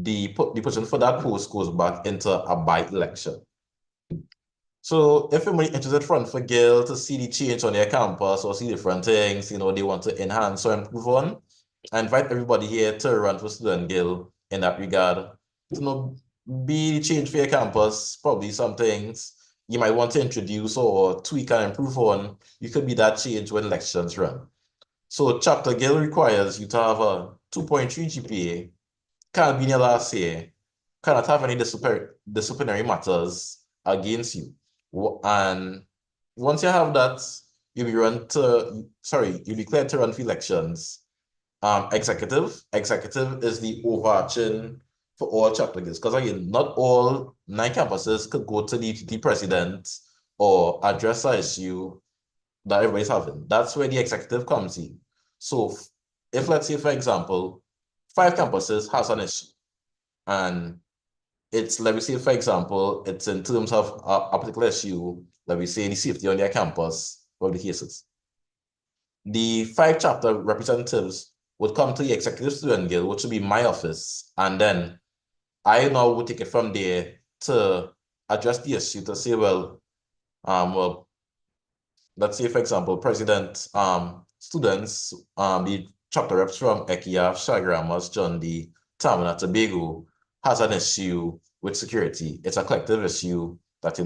the person for that post goes back into a by-election. So if you're interested for Gil to see the change on their campus or see different things, they want to enhance or improve on, I invite everybody here to run for Student Gil in that regard. To be the change for your campus, probably some things you might want to introduce or tweak and improve on. You could be that change when elections run. So Chapter Gil requires you to have a 2.3 GPA, can't be in your last year, cannot have any disciplinary matters against you. And once you have that, you'll be cleared to run for elections. Executive is the overarching for all chapter gills, because again, not all 9 campuses could go to the president or address an issue that everybody's having. That's where the executive comes in. So if, let's say, for example, 5 campuses has an issue, and it's, let me say, for example, it's in terms of a particular issue, let me say the safety on their campus, or the cases. The 5 chapter representatives would come to the executive student guild, which would be my office, and then I now would take it from there to address the issue to say, well, let's say, for example, president, students, the chapter reps from EKIAF, Shagramas, John D, Tamina, Tobago has an issue with security. It's a collective issue that,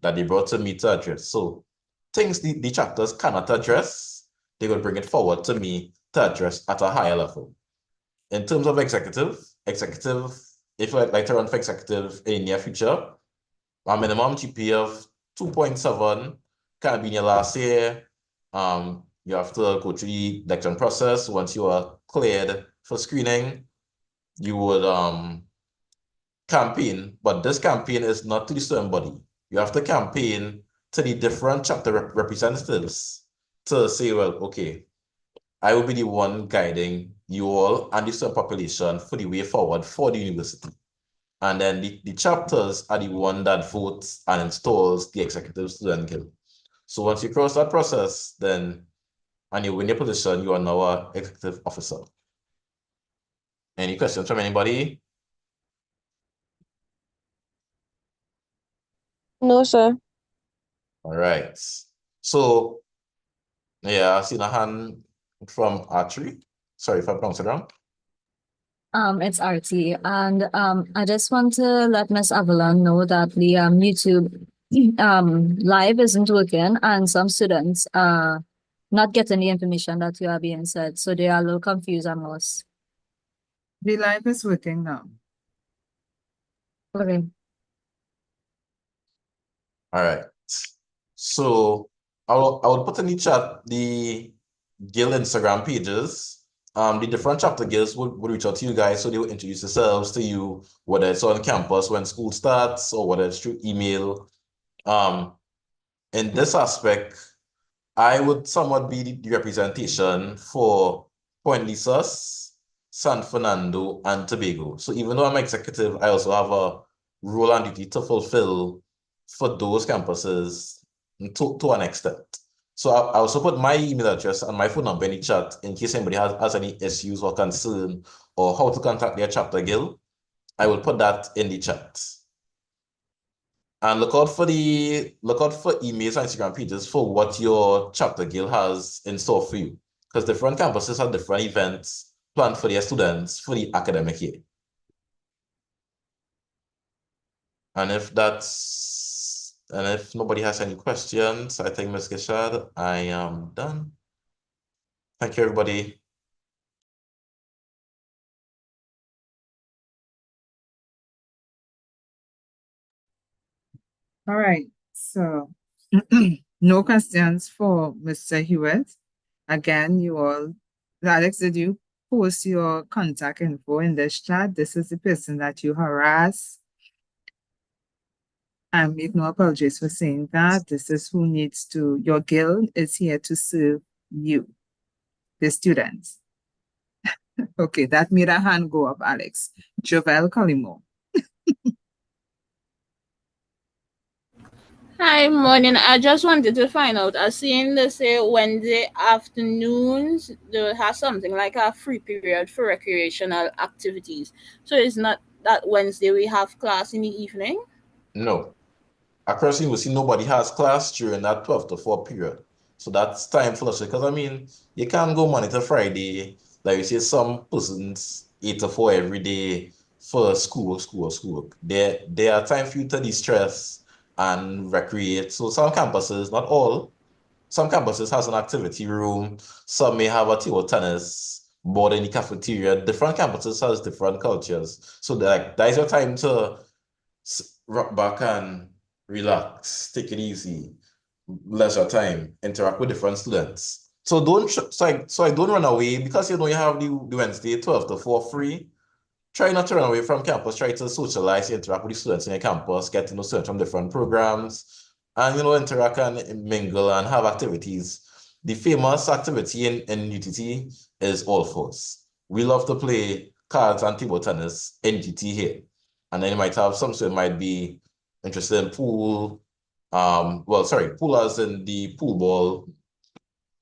that they brought to me to address. So things the chapters cannot address, they will bring it forward to me to address at a higher level. In terms of executive, if I'd like to run for executive in the near future, a minimum GPA of 2.7 can be in your last year. You have to go through the election process. Once you are cleared for screening, you would campaign, but this campaign is not to the student body. You have to campaign to the different chapter representatives to say, well, okay, I will be the one guiding you all and the student population for the way forward for the university. And then the chapters are the one that votes and installs the executive student guild. So once you cross that process, then, and you win your position, you are now an executive officer. Any questions from anybody? No, sir. All right. So, yeah, I seen a hand from Archery. Sorry if I pronounced it wrong. It's RT, and I just want to let Miss Avalon know that the YouTube live isn't working, and some students are not getting the information that you are being said, so they are a little confused and lost. The live is working now. Okay. All right. So I will put in the chat the guild Instagram pages. The different chapter guilds would reach out to you guys, so they will introduce themselves to you, whether it's on campus when school starts or whether it's through email. In this aspect, I would somewhat be the representation for Point Lisas, San Fernando, and Tobago. So even though I'm executive, I also have a role and duty to fulfill for those campuses to an extent. So I also put my email address and my phone number in the chat in case anybody has any issues or concern or how to contact their chapter guild. I will put that in the chat. And look out for emails and Instagram pages for what your chapter guild has in store for you. Because different campuses have different events planned for their students for the academic year. And if nobody has any questions, I think, Ms. Gishad, I am done. Thank you, everybody. All right, so no questions for Mr. Hewitt. Again, Alex, did you post your contact info in this chat? This is the person that you harass. I make no apologies for saying that. This is who your guild is here to serve you, the students. Okay, that made a hand go up, Alex. Jovel Colimo. Hi, morning. I just wanted to find out. I seen they say Wednesday afternoons they'll have something like a free period for recreational activities. So it's not that Wednesday we have class in the evening? No. Across university, nobody has class during that 12 to 4 period. So that's time flush. Because I mean, you can't go Monday to Friday. Like you say, some persons 8 to 4 every day for school. There are time for you to de-stress and recreate. So some campuses, not all, some campuses has an activity room. Some may have a table tennis board in the cafeteria. Different campuses has different cultures. So that is your time to rock back and relax, take it easy, leisure time, interact with different students. So I don't run away because you know you have the Wednesday 12 to 4 free. Try not to run away from campus, try to socialize, interact with the students in your campus, get to know students from different programs, and you know, interact and mingle and have activities. The famous activity in UTT is All Fours. We love to play cards and table tennis in UTT here. And then you might have some students might be interested in pool, pool as in the pool ball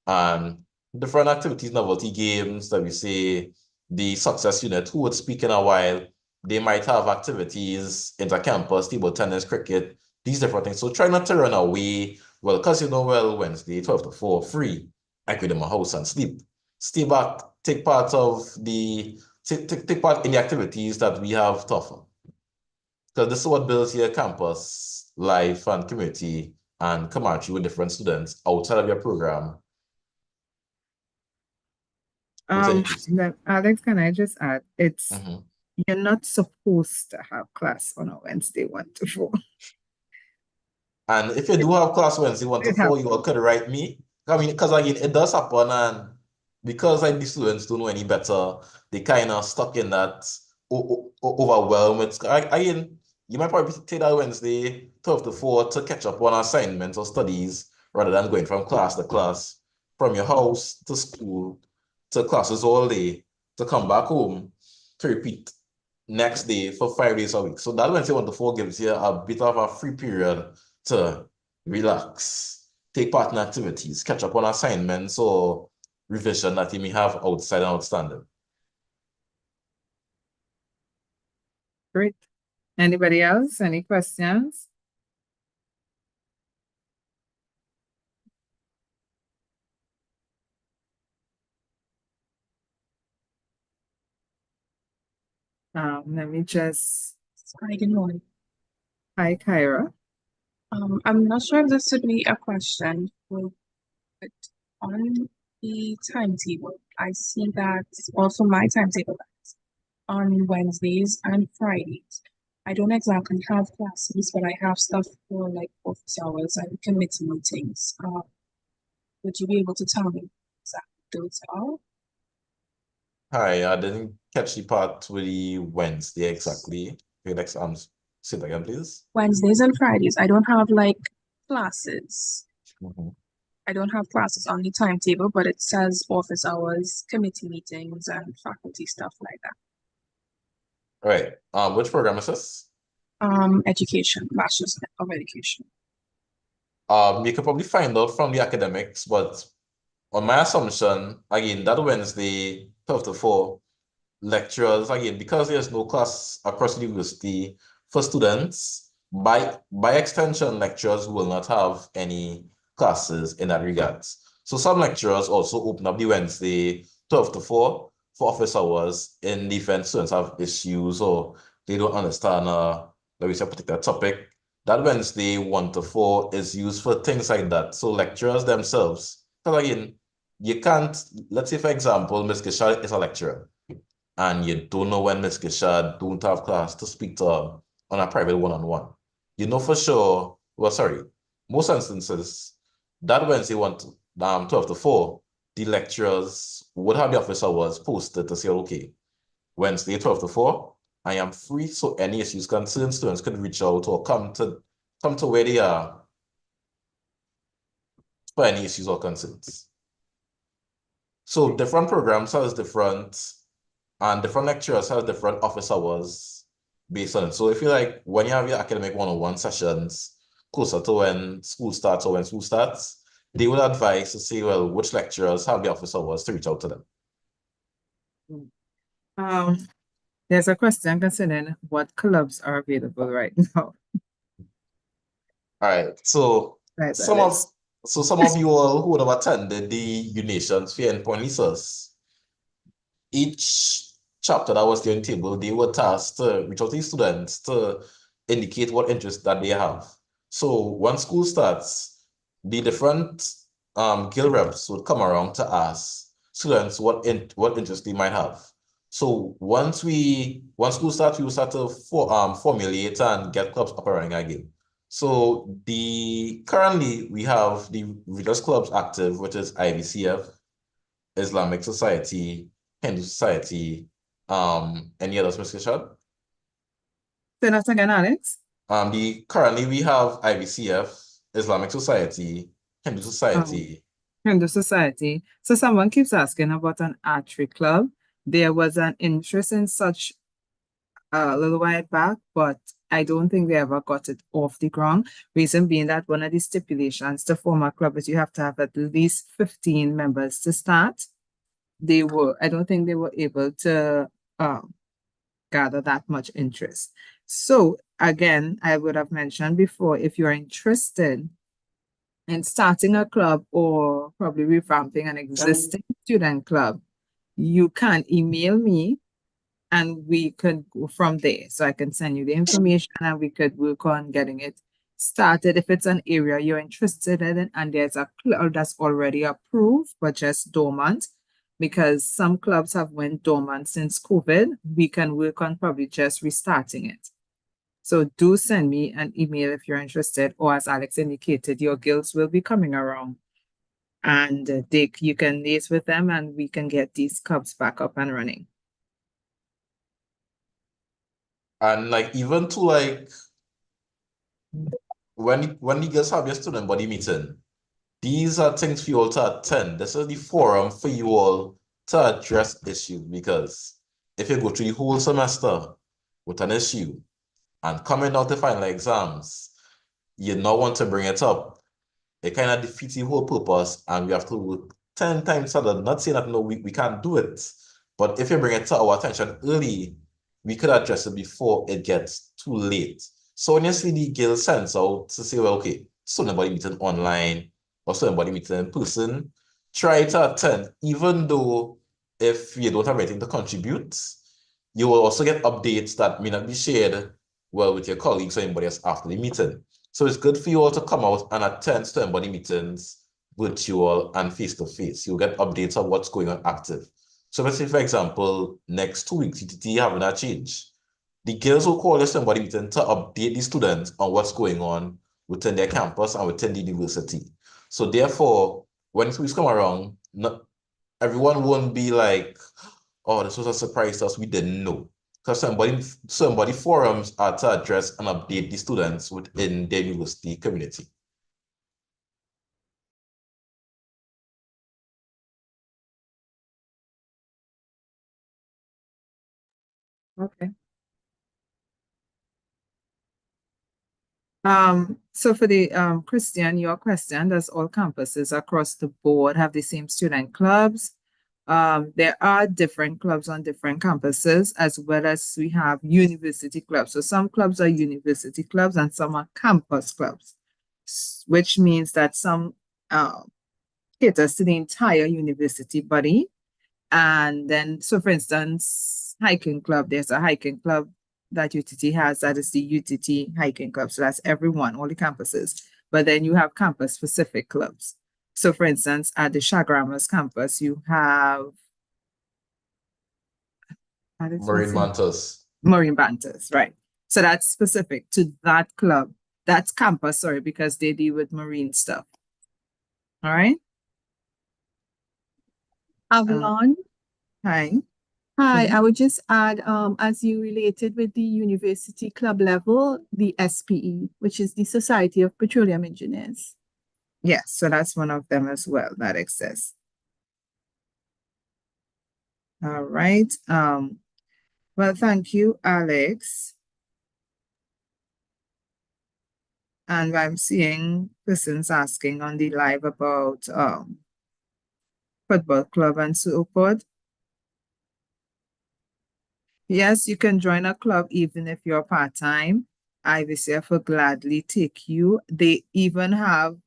and different activities, novelty games that we say the success unit who would speak in a while. They might have activities, intercampus, table tennis, cricket, these different things. So try not to run away. Well, because you know, well, Wednesday, 12 to 4, free. I could in my house and sleep. Stay back, take part in the activities that we have to offer. Because this is what builds your campus life and community and camaraderie with different students outside of your program. Alex, can I just add? You're not supposed to have class on a Wednesday 1 to 4. And if you do have class Wednesday 1 to 4, you could write me. I mean, because again, it does happen, and because like the students don't know any better, they kind of stuck in that overwhelmed. Again, you might probably take that Wednesday 12 to 4 to catch up on assignments or studies rather than going from class to class, from your house to school to classes all day, to come back home to repeat next day for 5 days a week. So that Wednesday 1 to 4 gives you a bit of a free period to relax, take part in activities, catch up on assignments or revision that you may have outside and outstanding. Great. Anybody else? Any questions? Let me just. Hi, good morning. Hi, Kyra. I'm not sure if this would be a question, but on the timetable, I see that also my timetable on Wednesdays and Fridays. I don't exactly have classes, but I have stuff for like office hours and committee meetings. Would you be able to tell me exactly those are? Hi, I didn't catch the part with the Wednesday exactly. Okay, say it again, please. Wednesdays and Fridays, I don't have like classes. Mm-hmm. I don't have classes on the timetable, but it says office hours, committee meetings, and faculty stuff like that. Right. Which program is this? Education, Masters of Education. You could probably find out from the academics, but on my assumption, again, that Wednesday, 12 to 4, lecturers, again, because there's no class across the university for students, by extension, lecturers will not have any classes in that regards. So some lecturers also open up the Wednesday 12 to 4 for office hours in the event students have issues or they don't understand let me say a particular topic. That Wednesday 1 to 4 is used for things like that. So lecturers themselves, because again, you can't, let's say for example, Ms. Gishad is a lecturer and you don't know when Ms. Gishad don't have class to speak to her on a private one-on-one. You know for sure, most instances, that Wednesday 12 to 4, the lecturers would have the office hours posted to say, okay, Wednesday 12 to 4, I am free, so any issues, concerns, students can reach out or come to where they are for any issues or concerns. So different programs has different, and different lecturers have different office hours based on it. So if you like, when you have your academic one-on-one sessions closer to when school starts or when school starts, they will advise to say, well, which lecturers have the office hours to reach out to them. There's a question concerning what clubs are available right now. All right. So Right, some of you all who would have attended the UNations Fair Endpoint Resource, each chapter that was there on the table, they were tasked to reach out to the students to indicate what interest that they have. So when school starts, the different guild reps would come around to ask students what interest they might have. So once school starts, we will start to formulate and get clubs up and running again. So currently we have the religious clubs active, which is IVCF, Islamic Society, Hindu Society, any other specification? Say that again, Alex. Currently we have IVCF, Islamic Society, Hindu Society. Hindu Society. So someone keeps asking about an archery club. There was an interest in such a little while back, but I don't think they ever got it off the ground. Reason being that one of the stipulations to form a club is you have to have at least 15 members to start. I don't think they were able to gather that much interest. So again, I would have mentioned before, if you're interested in starting a club or probably revamping an existing student club, you can email me and we could go from there. So I can send you the information and we could work on getting it started. If it's an area you're interested in and there's a club that's already approved but just dormant, because some clubs have went dormant since COVID, we can work on probably just restarting it. So do send me an email if you're interested, or as Alex indicated, your guilds will be coming around and you can liaise with them and we can get these clubs back up and running. And like even to like when you guys have your student body meeting, these are things for you all to attend. This is the forum for you all to address issues, because if you go through the whole semester with an issue and coming out to final exams, you not want to bring it up. It kind of defeats the whole purpose, and we have to work 10 times harder. Not saying that no, we can't do it, but if you bring it to our attention early, we could address it before it gets too late. So when you see the guild sends out to say, well, okay, so nobody meeting online or so nobody meeting in person, try to attend, even though if you don't have anything to contribute, you will also get updates that may not be shared well with your colleagues or anybody else after the meeting. So it's good for you all to come out and attend student body meetings, virtual and face-to-face. You'll get updates on what's going on active. So let's say, for example, next 2 weeks, TTT having a change. The guilds will call your student body meeting to update the students on what's going on within their campus and within the university. So therefore, when 2 weeks come around, not everyone won't be like, oh, this was a surprise to us, we didn't know. Because somebody forums are to address and update the students within their university community. Okay. So for the Christian, your question, does all campuses across the board have the same student clubs? There are different clubs on different campuses, as well as we have university clubs. So some clubs are university clubs and some are campus clubs, which means that some caters to the entire university body. And then, so for instance, hiking club, there's a hiking club that UTT has, that is the UTT hiking club. So that's everyone, all the campuses. But then you have campus specific clubs. So for instance, at the Chagramas campus, you have Marine Mantas. Marine Bantas, right? So that's specific to that club. That's campus, sorry, because they deal with marine stuff. All right. Avalon. Hi. Hi, I would just add, as you related with the university club level, the SPE, which is the Society of Petroleum Engineers. Yes, so that's one of them as well that exists. All right. Well, thank you, Alex. And I'm seeing persons asking on the live about football club and so forth. Yes, you can join a club even if you're part-time. IVCF will gladly take you. They even have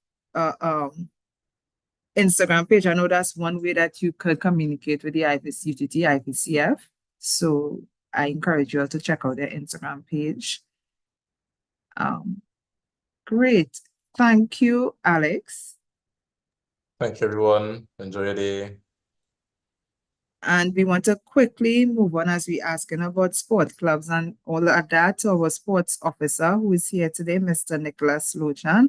Instagram page. I know that's one way that you could communicate with the UTT, IVCF. So I encourage you all to check out their Instagram page. Great. Thank you, Alex. Thank you, everyone. Enjoy your day. And we want to quickly move on as we asking about sport clubs and all of that. Our sports officer who is here today, Mr. Nicholas Lochan.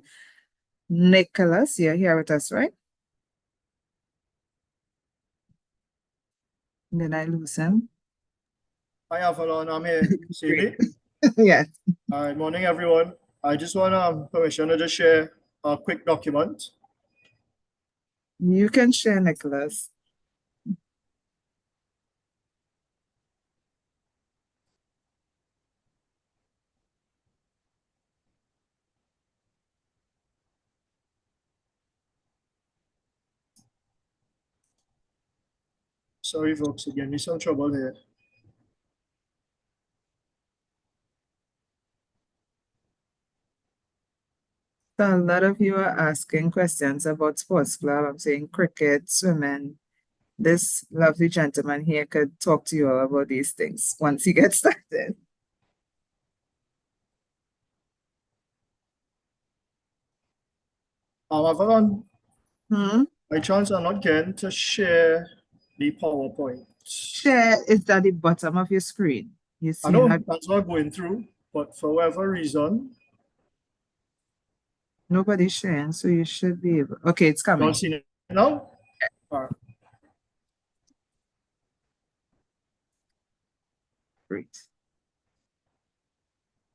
Nicholas, you're here with us, right? Did I lose him? Hi, Avalon. I'm here. See me? Yes. All right, morning, everyone. I just want permission to just share a quick document. You can share, Nicholas. Sorry, folks, again, me some trouble here. So a lot of you are asking questions about sports club. I'm saying cricket, swimming. This lovely gentleman here could talk to you all about these things once he gets started. Avalon, Hmm? by chance, I'm not getting to share the PowerPoint. Share is at the bottom of your screen. You see I know that that's not going through, but for whatever reason, nobody's sharing, so you should be able. Okay, it's you coming. don't see it now? All right. Great.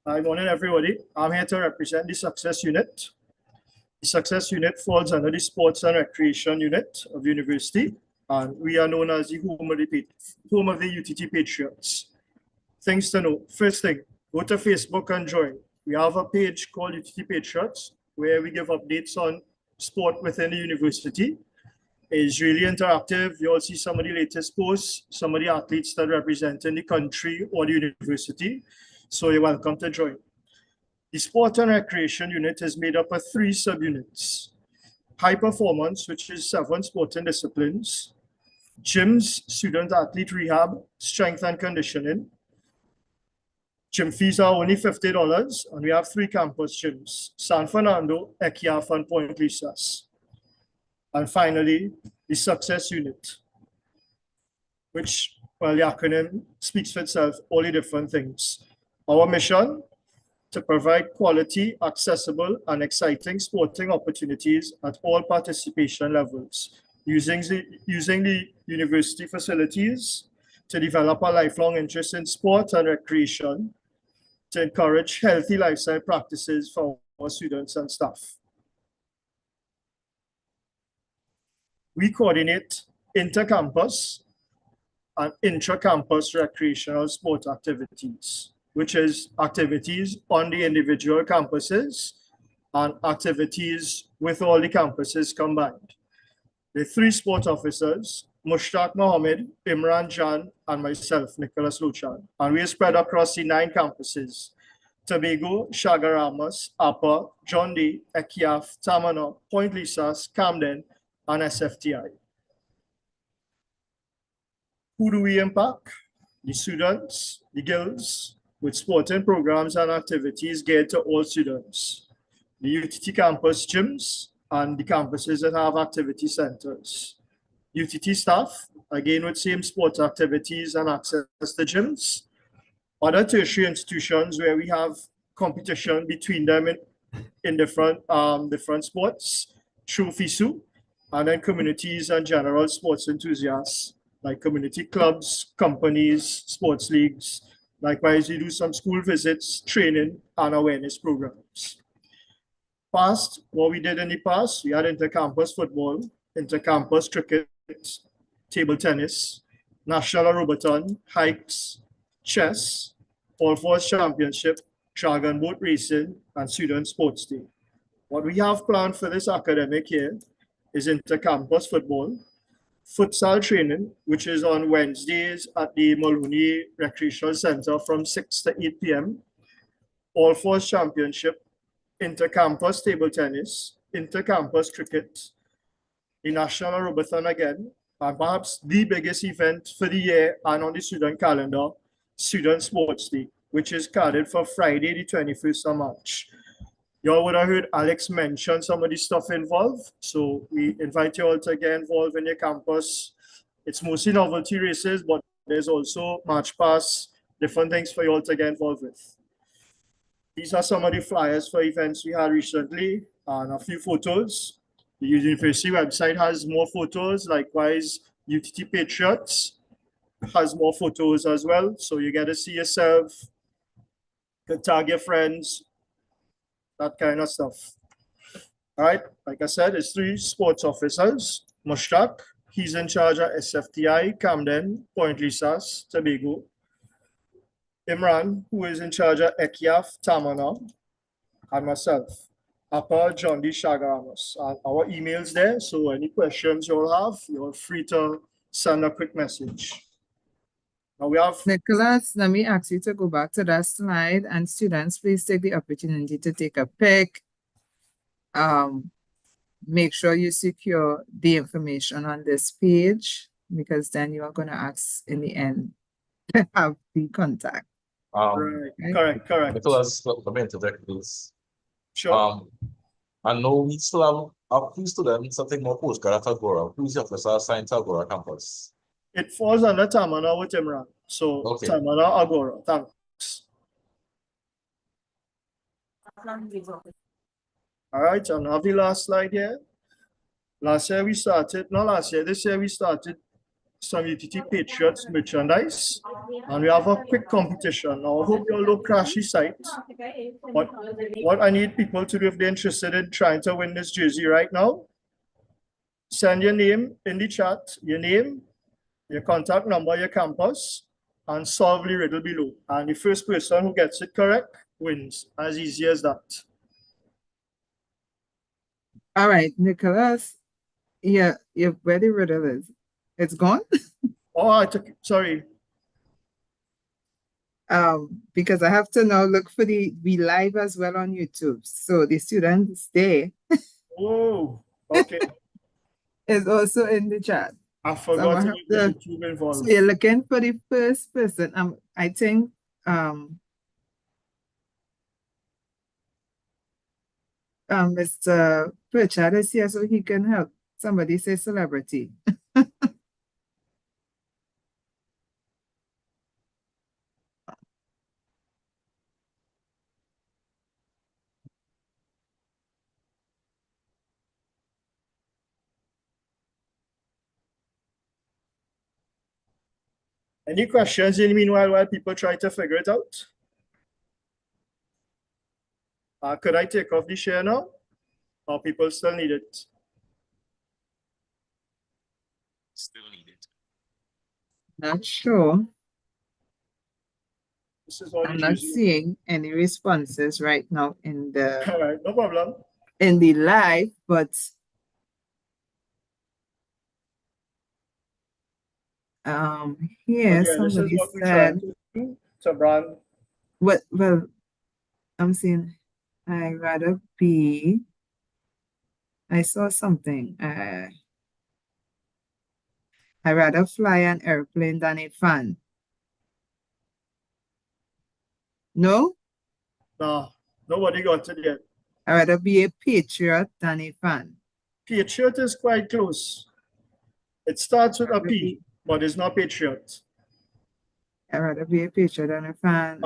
Hi, morning, everybody. I'm here to represent the Success Unit. The Success Unit falls under the Sports and Recreation Unit of the University, and we are known as the home of the UTT Patriots. Things to know. First thing, go to Facebook and join. We have a page called UTT Patriots where we give updates on sport within the university. It's really interactive. You'll see some of the latest posts, some of the athletes that represent in the country or the university. So you're welcome to join. The Sport and Recreation Unit is made up of 3 subunits. High Performance, which is 7 sporting disciplines. Gyms, Student Athlete Rehab, Strength and Conditioning. Gym fees are only $50, and we have 3 campus gyms: San Fernando, Ekiaf, and Point Lisas. And finally, the Success Unit, which, well, the acronym speaks for itself, all the different things. Our mission: to provide quality, accessible, and exciting sporting opportunities at all participation levels, using the university facilities to develop a lifelong interest in sport and recreation, to encourage healthy lifestyle practices for our students and staff. We coordinate inter-campus and intra-campus recreational sport activities, which is activities on the individual campuses and activities with all the campuses combined. The 3 sport officers, Mushtaq Mohammed, Imran Jan, and myself, Nicholas Luchan. And we are spread across the 9 campuses: Tobago, Chagaramas, Upper, John D, Ekiaf, Tamana, Point Lisas, Camden, and SFTI. Who do we impact? The students, the guilds, with sporting programs and activities geared to all students. The UTT campus gyms and the campuses that have activity centers. UTT staff, again with same sports activities and access to gyms. Other tertiary institutions where we have competition between them in different sports through FISU, and then communities and general sports enthusiasts like community clubs, companies, sports leagues. Likewise, we do some school visits, training, and awareness programs. What we did in the past, we had inter-campus football, inter-campus cricket, table tennis, national aerobaton, hikes, chess, All Force Championship, dragon boat racing, and student sports day. What we have planned for this academic year is inter-campus football, futsal training, which is on Wednesdays at the Mulhooney Recreational Center from 6 to 8 p.m. All Fours Championship, inter-campus table tennis, inter-campus cricket, the National Aerobathon again, and perhaps the biggest event for the year and on the student calendar, Student Sports Day, which is carded for Friday, the 21st of March. Y'all would have heard Alex mention some of the stuff involved. So we invite you all to get involved in your campus. It's mostly novelty races, but there's also march pass, different things for you all to get involved with. These are some of the flyers for events we had recently and a few photos. The university website has more photos. Likewise, UTT Patriots has more photos as well. So you get to see yourself, you can tag your friends, that kind of stuff. All right, like I said, it's 3 sports officers. Mushtaq, he's in charge of SFTI, Camden, Point Lisas, Tobago. Imran, who is in charge of EKIAF, Tamana, and myself, Upper John D. Shagaramos. Our email's there, so any questions you'll have, you're free to send a quick message. Now we have Nicholas, let me ask you to go back to that slide, and students, please take the opportunity to take a pic. Make sure you secure the information on this page, because then you are going to ask in the end to have the contact. right, correct. Nicholas, let me interject, please. Sure. I know we still have a few students that take more postgrad at Agora. Who's the officer assigned to Agora campus? It falls under Tamana with Imran. So Okay. Tamana Agora. Thanks. All right, and have the last slide here. This year we started some UTT Patriots merchandise, and we have a quick competition. Now, I hope you all look crashy site, but what I need people to do if they're interested in trying to win this jersey right now, send your name in the chat, your name, your contact number, your campus, and solve the riddle below. And the first person who gets it correct wins. As easy as that. All right, Nicholas. Yeah, where the riddle is. It's gone? Oh, I took it. Sorry. Because I have to now look for be live as well on YouTube. So the students there Oh, okay. is also in the chat. I forgot to get the YouTube So involved. you're looking for the first person. I think Mr. Pritchard is here so he can help. Somebody say celebrity. Any questions in the meanwhile while people try to figure it out? Could I take off the share now? Or people still need it? Still needed. Not sure. This is all I'm the not juicy- seeing any responses right now in the All right, no problem. live, but here But yeah, this is somebody what we try said, to do to brand. well, I'm seeing I rather be. I saw something. I rather fly an airplane than a fan. No, Nah, nobody got it yet. I rather be a patriot than a fan. Patriot is quite close. It starts with a P, but it's not Patriot. I rather be a patriot than a fan.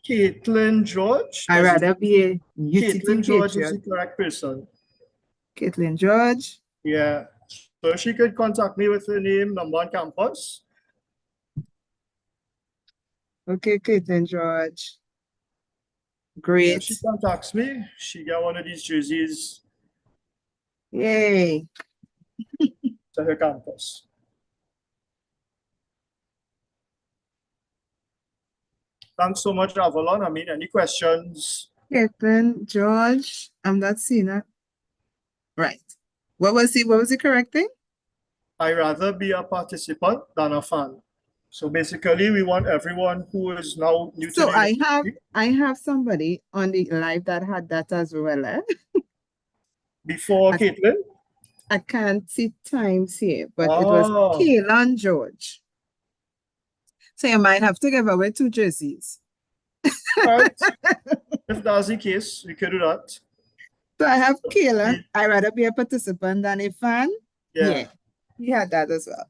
Caitlin George. I rather be a Caitlin UTT George is the patriot. correct person. Caitlin George. Yeah. So she could contact me with her name, number, on campus. Okay, Caitlin George. Yeah, Great. she contacts me. She got one of these jerseys Yay. to her campus. Thanks so much, Avalon. I mean, any questions? Caitlin George. I'm not seeing it. Right. What was the correct thing? I rather be a participant than a fan. So basically, we want everyone who is now new to So the I have somebody on the live that had that as well. Eh? before Caitlin. I can't see times here, but it was Oh, Kayla and George. So you might have to give away 2 jerseys. all right. If that's the case, we could do that. So I have Kayla. I'd rather be a participant than a fan. Yeah. He had that as well.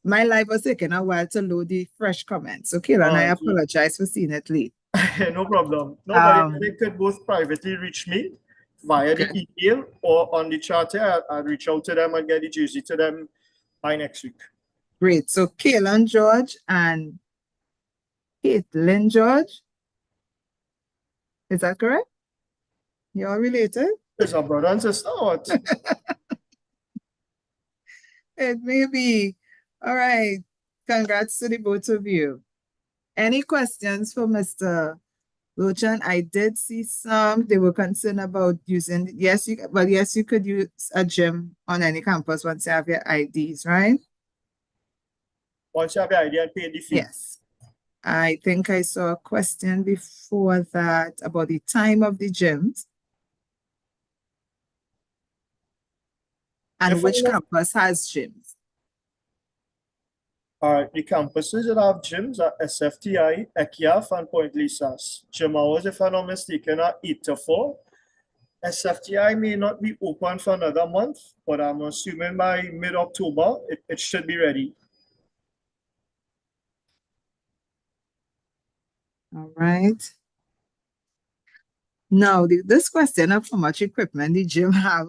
My live was taking a while to load the fresh comments. So Kayla and I apologize for seeing it late. No problem. Nobody they could both privately reach me via the email or on the chat. I'll reach out to them and get the jersey to them by next week. Great. So Kayla and George and Caitlin George. Is that correct? You're all related? It's a brother and sister. What? It may be. All right. Congrats to the both of you. Any questions for Mr. Lochan? I did see some. They were concerned about using, yes, you could use a gym on any campus once you have your IDs, right? Once you have your ID and pay the fee. Yes. I think I saw a question before that about the time of the gyms. And which campus has gyms? All right, the campuses that have gyms are SFTI, ECIAF, and Point Lisas. Gym hours, if I'm not mistaken, are 8 to 4. SFTI may not be open for another month, but I'm assuming by mid-October, it should be ready. All right. Now, this question of how much equipment the gym have,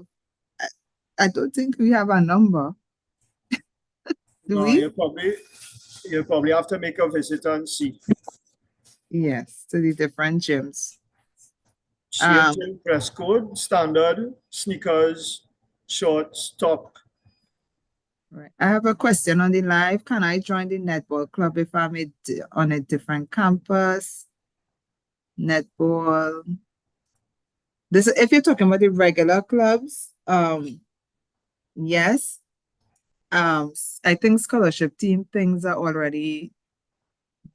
I don't think we have a number. Do we? You'll probably have to make a visit and see. Yes, to the different gyms. Gym dress code, standard, sneakers, shorts, top. Right. I have a question on the live. Can I join the netball club if I'm on a different campus? Netball. This, if you're talking about the regular clubs, yes. I think scholarship team things are already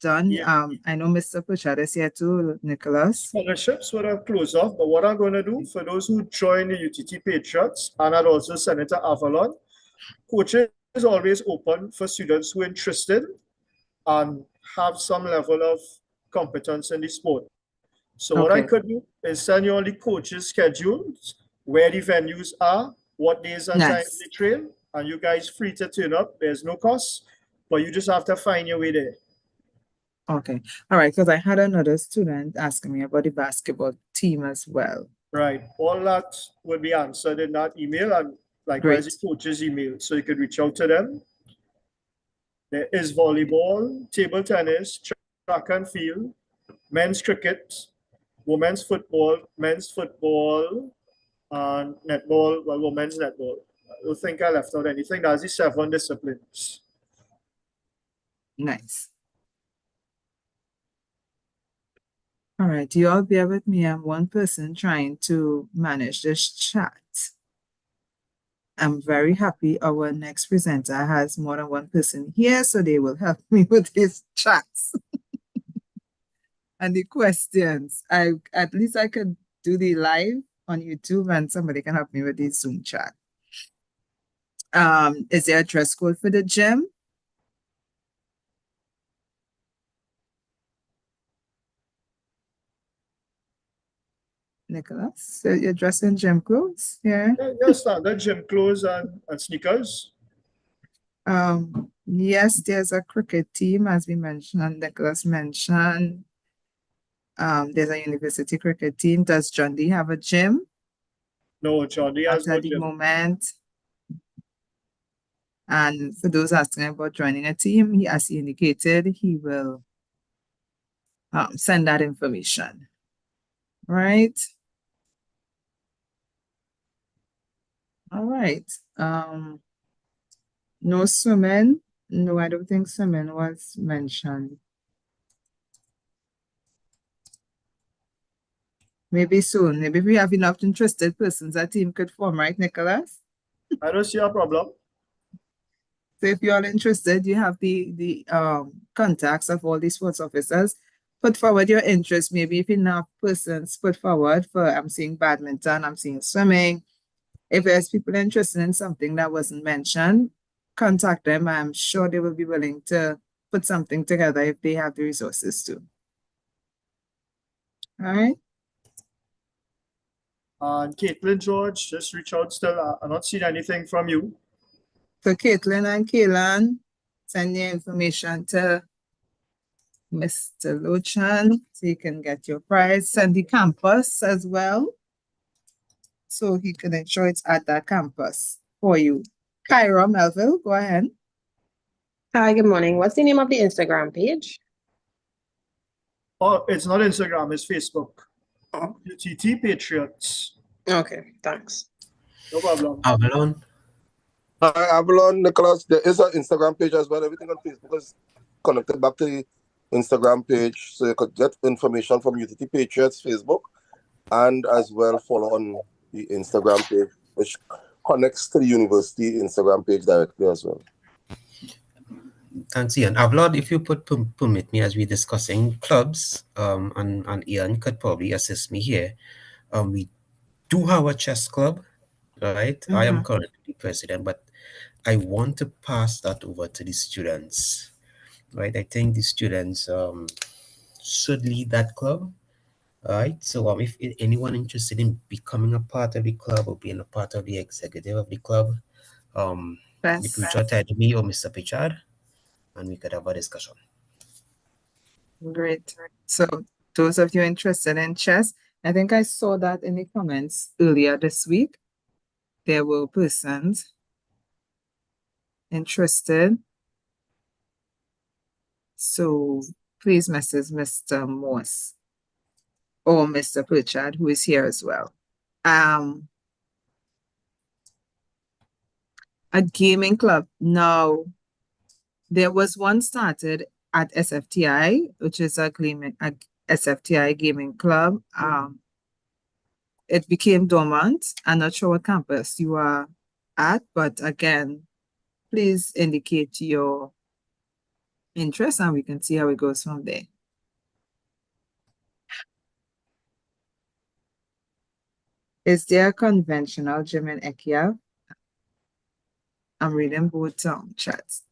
done. Yeah. I know Mr. Puchard is here too, Nicholas. Scholarships would have closed off, but what I'm going to do for those who join the UTT Patriots, and I'd also Senator Avalon, coaching is always open for students who are interested and have some level of competence in the sport. So what I could do is send you all the coaches' schedules, where the venues are, what days and times they train, and you guys free to turn up. There's no cost, but you just have to find your way there. Okay. All right. Because I had another student asking me about the basketball team as well. Right. All that will be answered in that email and likewise the coach's email. So you could reach out to them. There is volleyball, table tennis, track and field, men's cricket, women's football, men's football, and netball, well, women's netball. I don't think I left out anything. That's the 7 disciplines. Nice. All right, you all bear with me. I'm one person trying to manage this chat. I'm very happy our next presenter has more than one person here, so they will help me with his chats. And the questions. At least I could do the live on YouTube and somebody can help me with the Zoom chat. Is there a dress code for the gym? Nicholas, so you're dressed in gym clothes? Yeah. Yes, standard gym clothes and sneakers. Yes, there's a cricket team, as we mentioned, Nicholas mentioned. There's a university cricket team. Does John D have a gym? No, John D has no gym. At the moment. And for those asking about joining a team, as he indicated, he will send that information. Right. All right. No swimming. No, I don't think swimming was mentioned. Maybe soon. Maybe if we have enough interested persons, a team could form, right, Nicholas? I don't see a problem. So if you're all interested, you have the contacts of all the sports officers. Put forward your interest. Maybe if enough persons put forward for, I'm seeing badminton, I'm seeing swimming. If there's people interested in something that wasn't mentioned, contact them. I'm sure they will be willing to put something together if they have the resources to. All right. And Caitlin George, just reach out still. I'm not seeing anything from you. So Caitlin and Kaylan, send your information to Mr. Lochan so you can get your prize. Send the campus as well, so he can ensure it's at that campus for you. Kyra Melville, go ahead. Hi, good morning. What's the name of the Instagram page? Oh, it's not Instagram, it's Facebook. Oh. UTT Patriots. Okay, thanks. No problem. Avalon. Hi, Avalon, Nicholas. There is an Instagram page as well. Everything on Facebook is connected back to the Instagram page. So you could get information from UTT Patriots Facebook and as well follow on the Instagram page, which connects to the university Instagram page directly as well. Thanks, Ian. Avalon, if you permit me, as we're discussing clubs, and Ian could probably assist me here. We do have a chess club, right? I am currently the president, but I want to pass that over to the students, right? I think the students should lead that club, right? So if anyone interested in becoming a part of the club or being a part of the executive of the club, you could reach out to me or Mr. Pichard, and we could have a discussion. Great. So those of you interested in chess, I think I saw that in the comments earlier this week. There were persons interested. So please message Mr. Morse or Mr. Pritchard, who is here as well. A gaming club. Now, there was one started at SFTI, which is a SFTI gaming club. It became dormant. I'm not sure what campus you are at, but again, please indicate your interest and we can see how it goes from there. Is there a conventional gym in EKIAF? I'm reading both chats.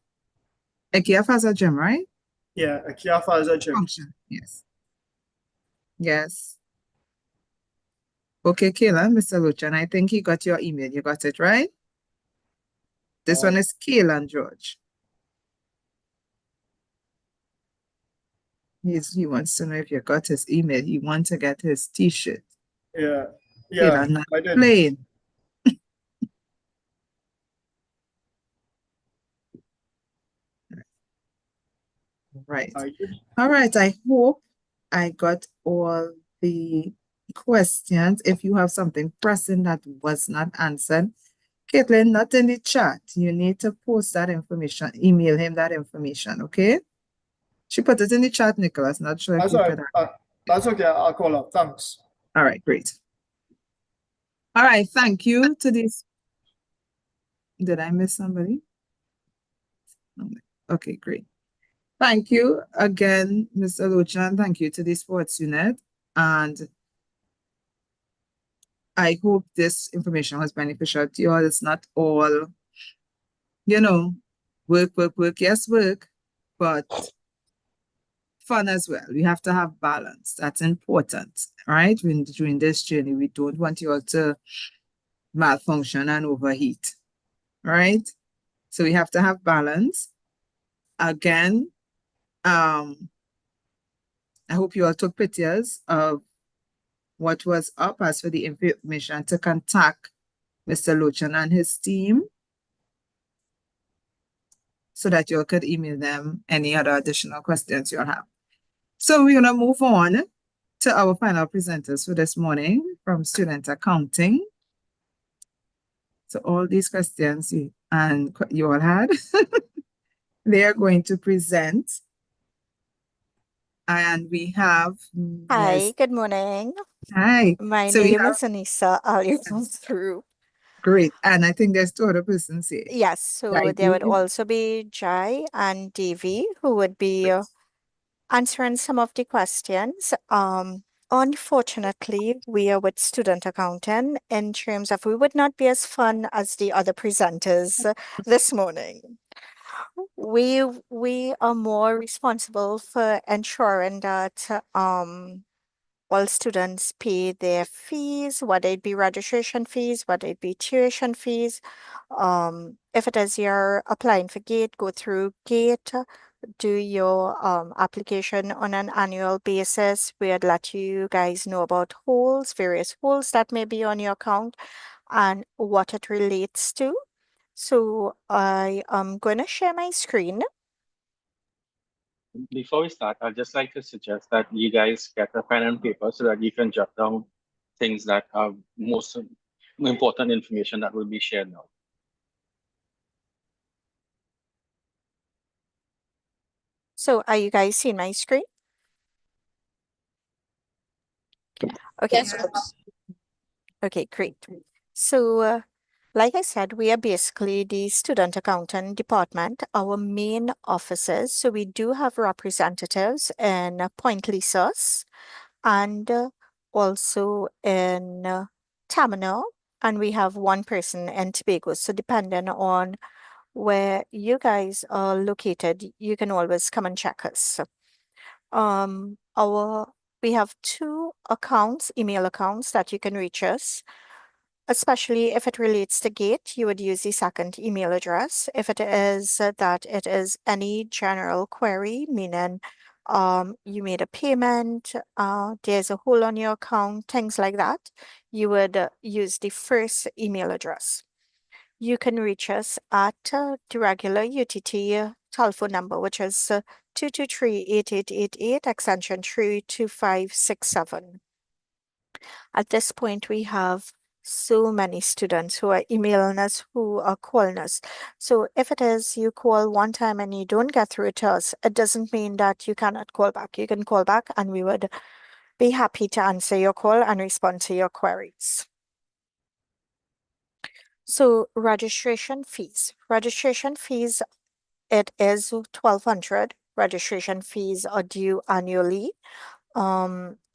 EKIAF has a gym, right? Yeah, EKIAF has a gym. Function, yes. Yes. Okay, Kaylan, Mr. Luchan, I think he got your email. You got it, right? This one is Kaylan George. He wants to know if you got his email. He wants to get his t-shirt. Yeah, yeah, Kaylan, I did. plain. Right. All right. I hope I got all the questions. If you have something pressing that was not answered, Caitlin, not in the chat. You need to post that information, email him that information, okay? She put it in the chat, Nicholas. Not sure if That's you all right. could. That's okay. I'll call up. Thanks. All right, great. All right, thank you to this. Did I miss somebody? Okay, great. Thank you again, Mr. Lochan. Thank you to the sports unit. And I hope this information was beneficial to you all. It's not all, you know, work, yes, work, but fun as well. We have to have balance. That's important, right? During this journey, we don't want you all to malfunction and overheat, right? So we have to have balance. Again, I hope you all took pictures of what was up. As for the information to contact Mr. Lochan and his team so that you all could email them any other additional questions you'll have. So we're going to move on to our final presenters for this morning from student accounting. So all these questions you all had, they are going to present. And we have... Hi, good morning. Hi. My So name is Anissa. I'll through. Great. And I think there's two other persons here. Yes, so Jai there would Devi. also be Jai and Devi who would be answering some of the questions. Unfortunately, we are with student accountant in terms of we would not be as fun as the other presenters this morning. We are more responsible for ensuring that all students pay their fees, whether it be registration fees, whether it be tuition fees. If it is you're applying for GATE, go through GATE, do your application on an annual basis. We'd let you guys know about holds, various holds that may be on your account and what it relates to. So I am going to share my screen. Before we start, I'd just like to suggest that you guys get a pen and paper so that you can jot down things that are most important information that will be shared now. So are you guys seeing my screen? Okay. Yes. Okay, great. So like I said, we are basically the student accountant department, our main offices. So we do have representatives in Point Lisas and also in Tamino, and we have one person in Tobago. So depending on where you guys are located, you can always come and check us. We have two accounts, email accounts that you can reach us. Especially if it relates to GATE, you would use the second email address. If it is that it is any general query, meaning you made a payment, there's a hole on your account, things like that, you would use the first email address. You can reach us at the regular UTT telephone number, which is 223-8888, extension 32567. At this point, we have so many students who are emailing us, who are calling us. So if it is you call one time and you don't get through to us, it doesn't mean that you cannot call back. You can call back and we would be happy to answer your call and respond to your queries. So registration fees. Registration fees, it is 1,200. Registration fees are due annually.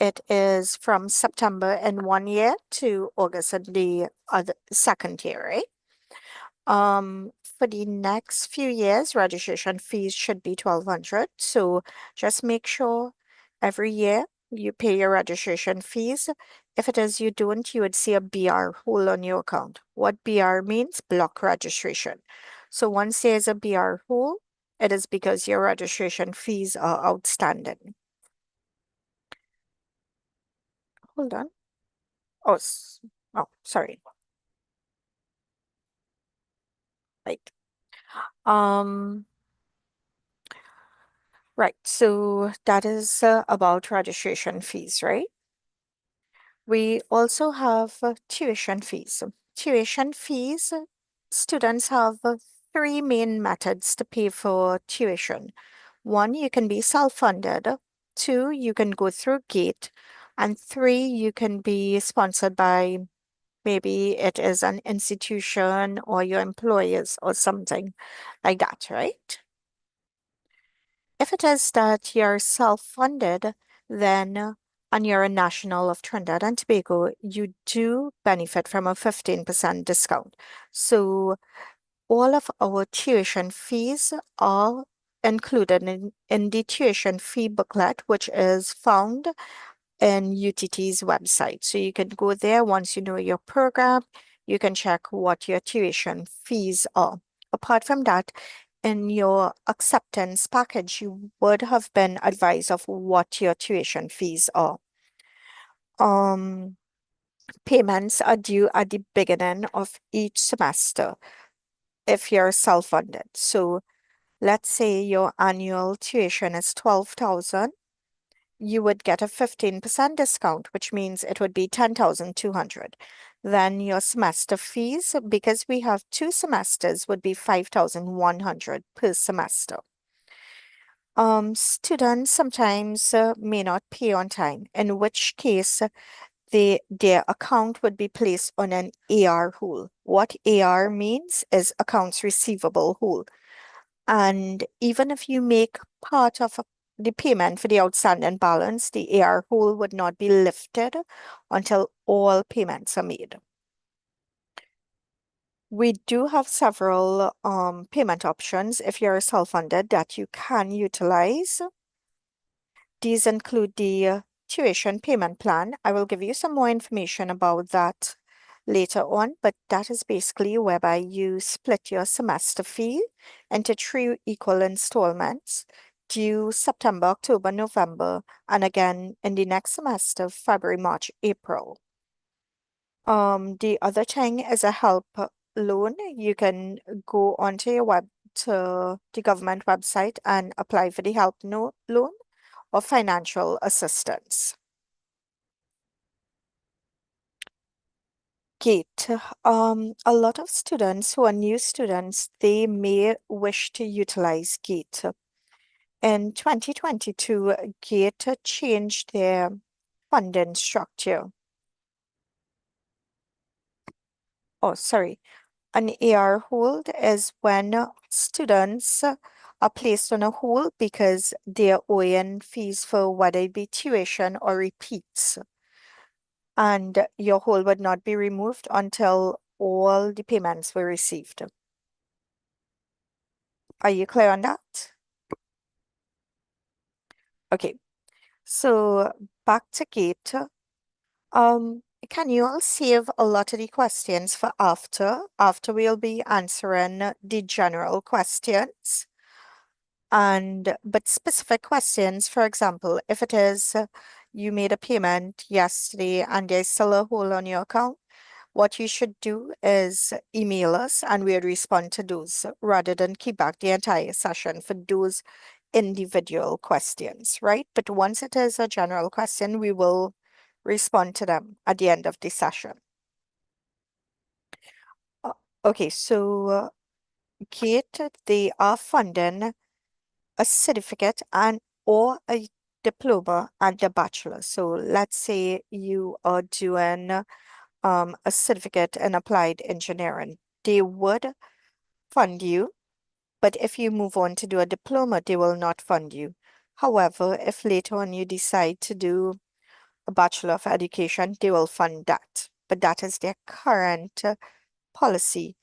It is from September in 1 year to August in the second year, right? For the next few years, registration fees should be 1,200. So just make sure every year you pay your registration fees. If it is you don't, you would see a BR hole on your account. What BR means? Block registration. So once there's a BR hole, it is because your registration fees are outstanding. Hold on. Oh, sorry. Right. Right. So that is about registration fees, right? We also have tuition fees. Tuition fees, students have three main methods to pay for tuition. One, you can be self-funded. Two, you can go through GATE. And three, you can be sponsored by maybe it is an institution or your employers or something like that, right? If it is that you're self-funded, then and you're a national of Trinidad and Tobago, you do benefit from a 15% discount. So all of our tuition fees are included in the tuition fee booklet, which is found in UTT's website. So you can go there once you know your program, you can check what your tuition fees are. Apart from that, in your acceptance package, you would have been advised of what your tuition fees are. Payments are due at the beginning of each semester if you're self-funded. So let's say your annual tuition is 12,000, you would get a 15% discount, which means it would be 10,200. Then your semester fees, because we have 2 semesters, would be 5,100 per semester. Students sometimes may not pay on time, in which case their account would be placed on an AR hold. What AR means is accounts receivable hold. And even if you make part of the payment for the outstanding balance, the AR hold would not be lifted until all payments are made. We do have several payment options if you're self-funded that you can utilize. These include the tuition payment plan. I will give you some more information about that later on, but that is basically whereby you split your semester fee into 3 equal installments due September, October, November, and again in the next semester, February, March, April. The other thing is a help loan. You can go onto to the government website and apply for the help loan or financial assistance. GATE. A lot of students who are new students, they may wish to utilize GATE. In 2022, GATE changed their funding structure. Oh, sorry. An AR hold is when students are placed on a hold because they're owing fees for whether it be tuition or repeats. And your hold would not be removed until all the payments were received. Are you clear on that? Okay, so back to GATE. Can you all save a lot of the questions for after? After we'll be answering the general questions. But specific questions, for example, if it is you made a payment yesterday and there's still a hold on your account, what you should do is email us and we'll respond to those rather than keep back the entire session for those individual questions, right? But once it is a general question, we will respond to them at the end of the session. Okay, so GATE, they are funding a certificate and or a diploma and a bachelor. So let's say you are doing a certificate in applied engineering. They would fund you, but if you move on to do a diploma, they will not fund you. However, if later on you decide to do a Bachelor of Education, they will fund that. But that is their current policy.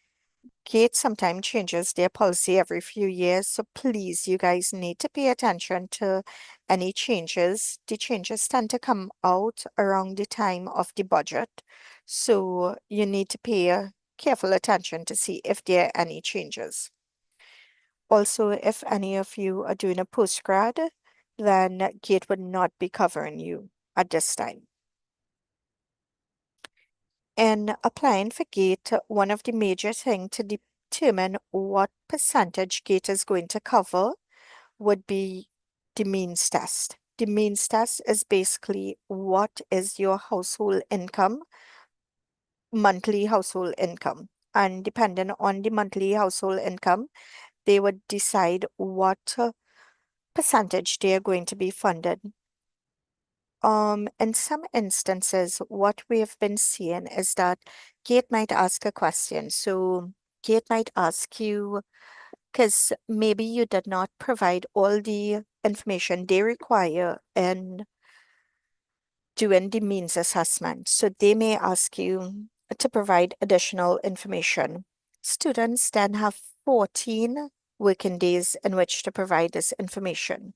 GATE sometimes changes their policy every few years, so please, you guys need to pay attention to any changes. The changes tend to come out around the time of the budget, so you need to pay careful attention to see if there are any changes. Also, if any of you are doing a postgrad, then GATE would not be covering you at this time. In applying for GATE, one of the major things to determine what percentage GATE is going to cover would be the means test. The means test is basically what is your household income, monthly household income. And depending on the monthly household income, they would decide what percentage they are going to be funded. In some instances, what we have been seeing is that GATE might ask a question. So GATE might ask you, because maybe you did not provide all the information they require in doing the means assessment. So they may ask you to provide additional information. Students then have 14 working days in which to provide this information.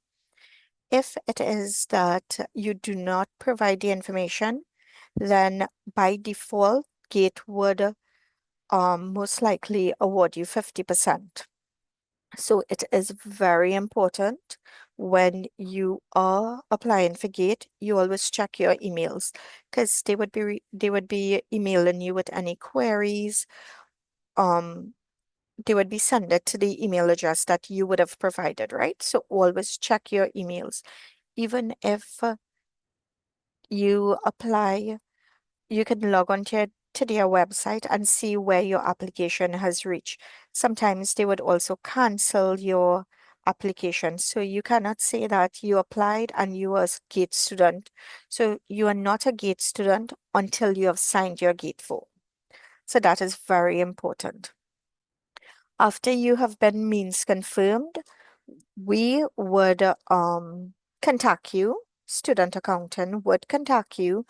If it is that you do not provide the information, then by default, GATE would most likely award you 50%. So it is very important when you are applying for GATE, you always check your emails because they would be emailing you with any queries. They would be sent it to the email address that you would have provided, right? So always check your emails. Even if you apply, you can log on to their website and see where your application has reached. Sometimes they would also cancel your application. So you cannot say that you applied and you are a GATE student. So you are not a GATE student until you have signed your GATE form. So that is very important. After you have been means confirmed, we would contact you, student accountant would contact you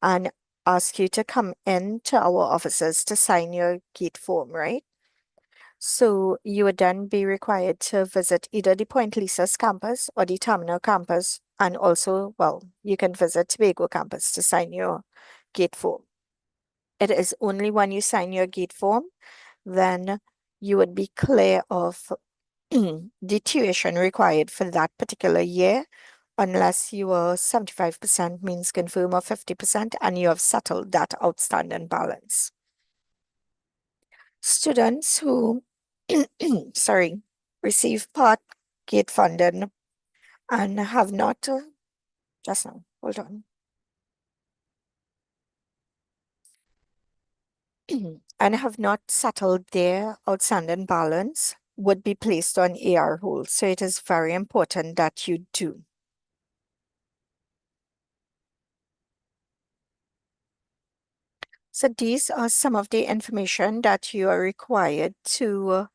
and ask you to come in to our offices to sign your GATE form, right? So you would then be required to visit either the Point Lisas campus or the Terminal campus, and also, well, you can visit Tobago campus to sign your GATE form. It is only when you sign your GATE form, then you would be clear of the tuition required for that particular year, unless you are 75% means confirm or 50% and you have settled that outstanding balance. Students who sorry, receive part GATE funding and have not just now, hold on. And have not settled their outstanding balance would be placed on AR hold. So it is very important that you do. So these are some of the information that you are required to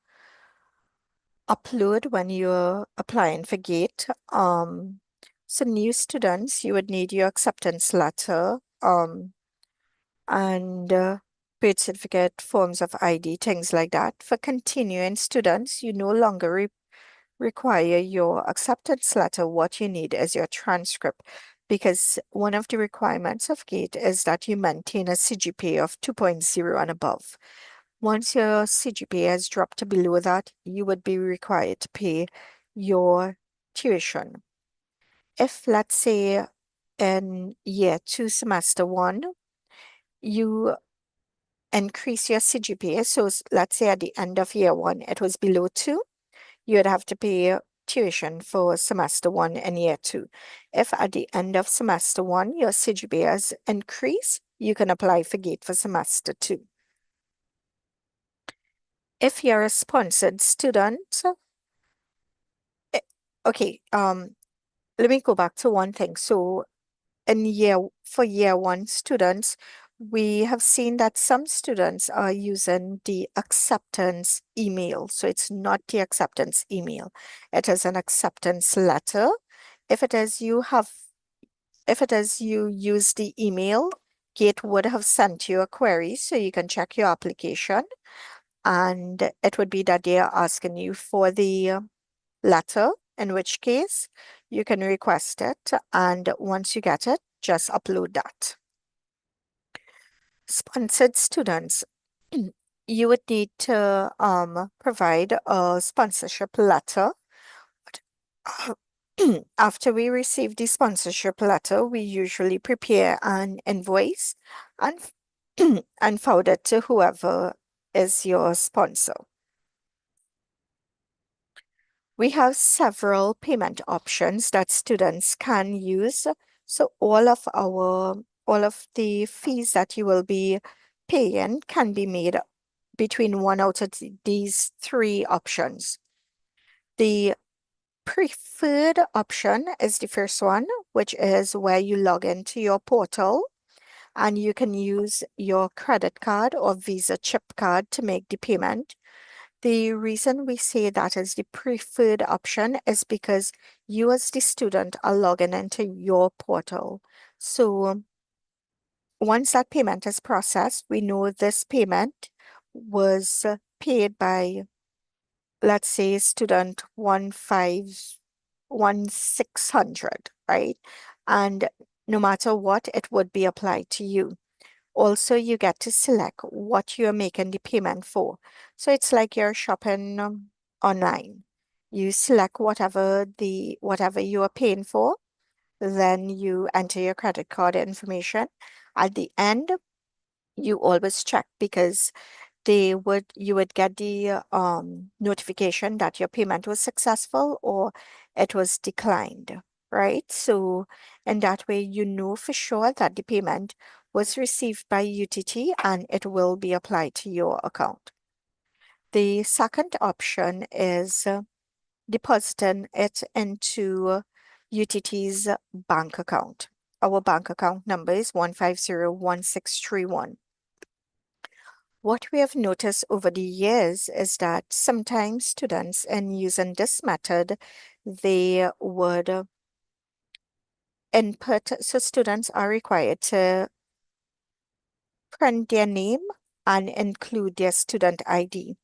upload when you're applying for GATE. So new students, you would need your acceptance letter, and birth certificate, forms of ID, things like that. For continuing students, you no longer require your acceptance letter. What you need is your transcript, because one of the requirements of GATE is that you maintain a CGPA of 2.0 and above. Once your CGPA has dropped to below that, you would be required to pay your tuition. If, let's say, in year 2, semester 1, you increase your CGPA, so let's say at the end of year 1, it was below 2, you would have to pay tuition for semester 1 and year 2. If at the end of semester 1, your CGPA has increased, you can apply for GATE for semester 2. If you're a sponsored student, okay, let me go back to one thing. So for year 1 students, we have seen that some students are using the acceptance email. So it's not the acceptance email. It is an acceptance letter. If it is you use the email, GATE would have sent you a query so you can check your application. And it would be that they are asking you for the letter, in which case you can request it. And once you get it, just upload that. Sponsored students, you would need to provide a sponsorship letter. After we receive the sponsorship letter, we usually prepare an invoice and and forward it to whoever is your sponsor. We have several payment options that students can use. So all of the fees that you will be paying can be made between one out of these 3 options. The preferred option is the first one, which is where you log into your portal and you can use your credit card or Visa chip card to make the payment. The reason we say that is the preferred option is because you as the student are logging into your portal. So once that payment is processed, we know this payment was paid by, let's say, student 151,600, right? And no matter what, it would be applied to you. Also, you get to select what you're making the payment for. So it's like you're shopping online. You select whatever you are paying for, then you enter your credit card information. At the end, you always check because you would get the notification that your payment was successful or it was declined, right? So in that way, you know for sure that the payment was received by UTT and it will be applied to your account. The second option is depositing it into UTT's bank account. Our bank account number is 1501631. What we have noticed over the years is that sometimes students, in using this method, they would input, so students are required to print their name and include their student ID.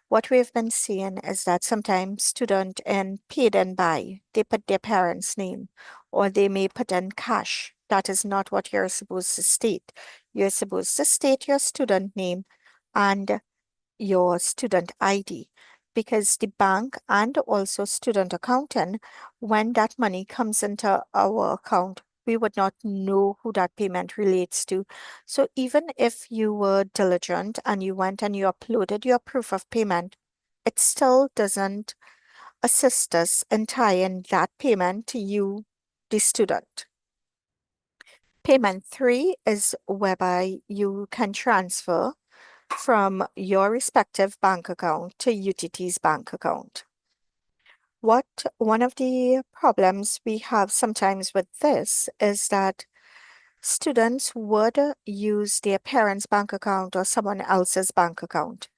What we've been seeing is that sometimes student in paid and buy, they put their parents' name, or they may put in cash. That is not what you're supposed to state. You're supposed to state your student name and your student ID, because the bank and also student accountant, when that money comes into our account, we would not know who that payment relates to. So even if you were diligent and you went and you uploaded your proof of payment, it still doesn't assist us in tying that payment to you, the student. Payment 3 is whereby you can transfer from your respective bank account to UTT's bank account. One of the problems we have sometimes with this is that students would use their parents' bank account or someone else's bank account.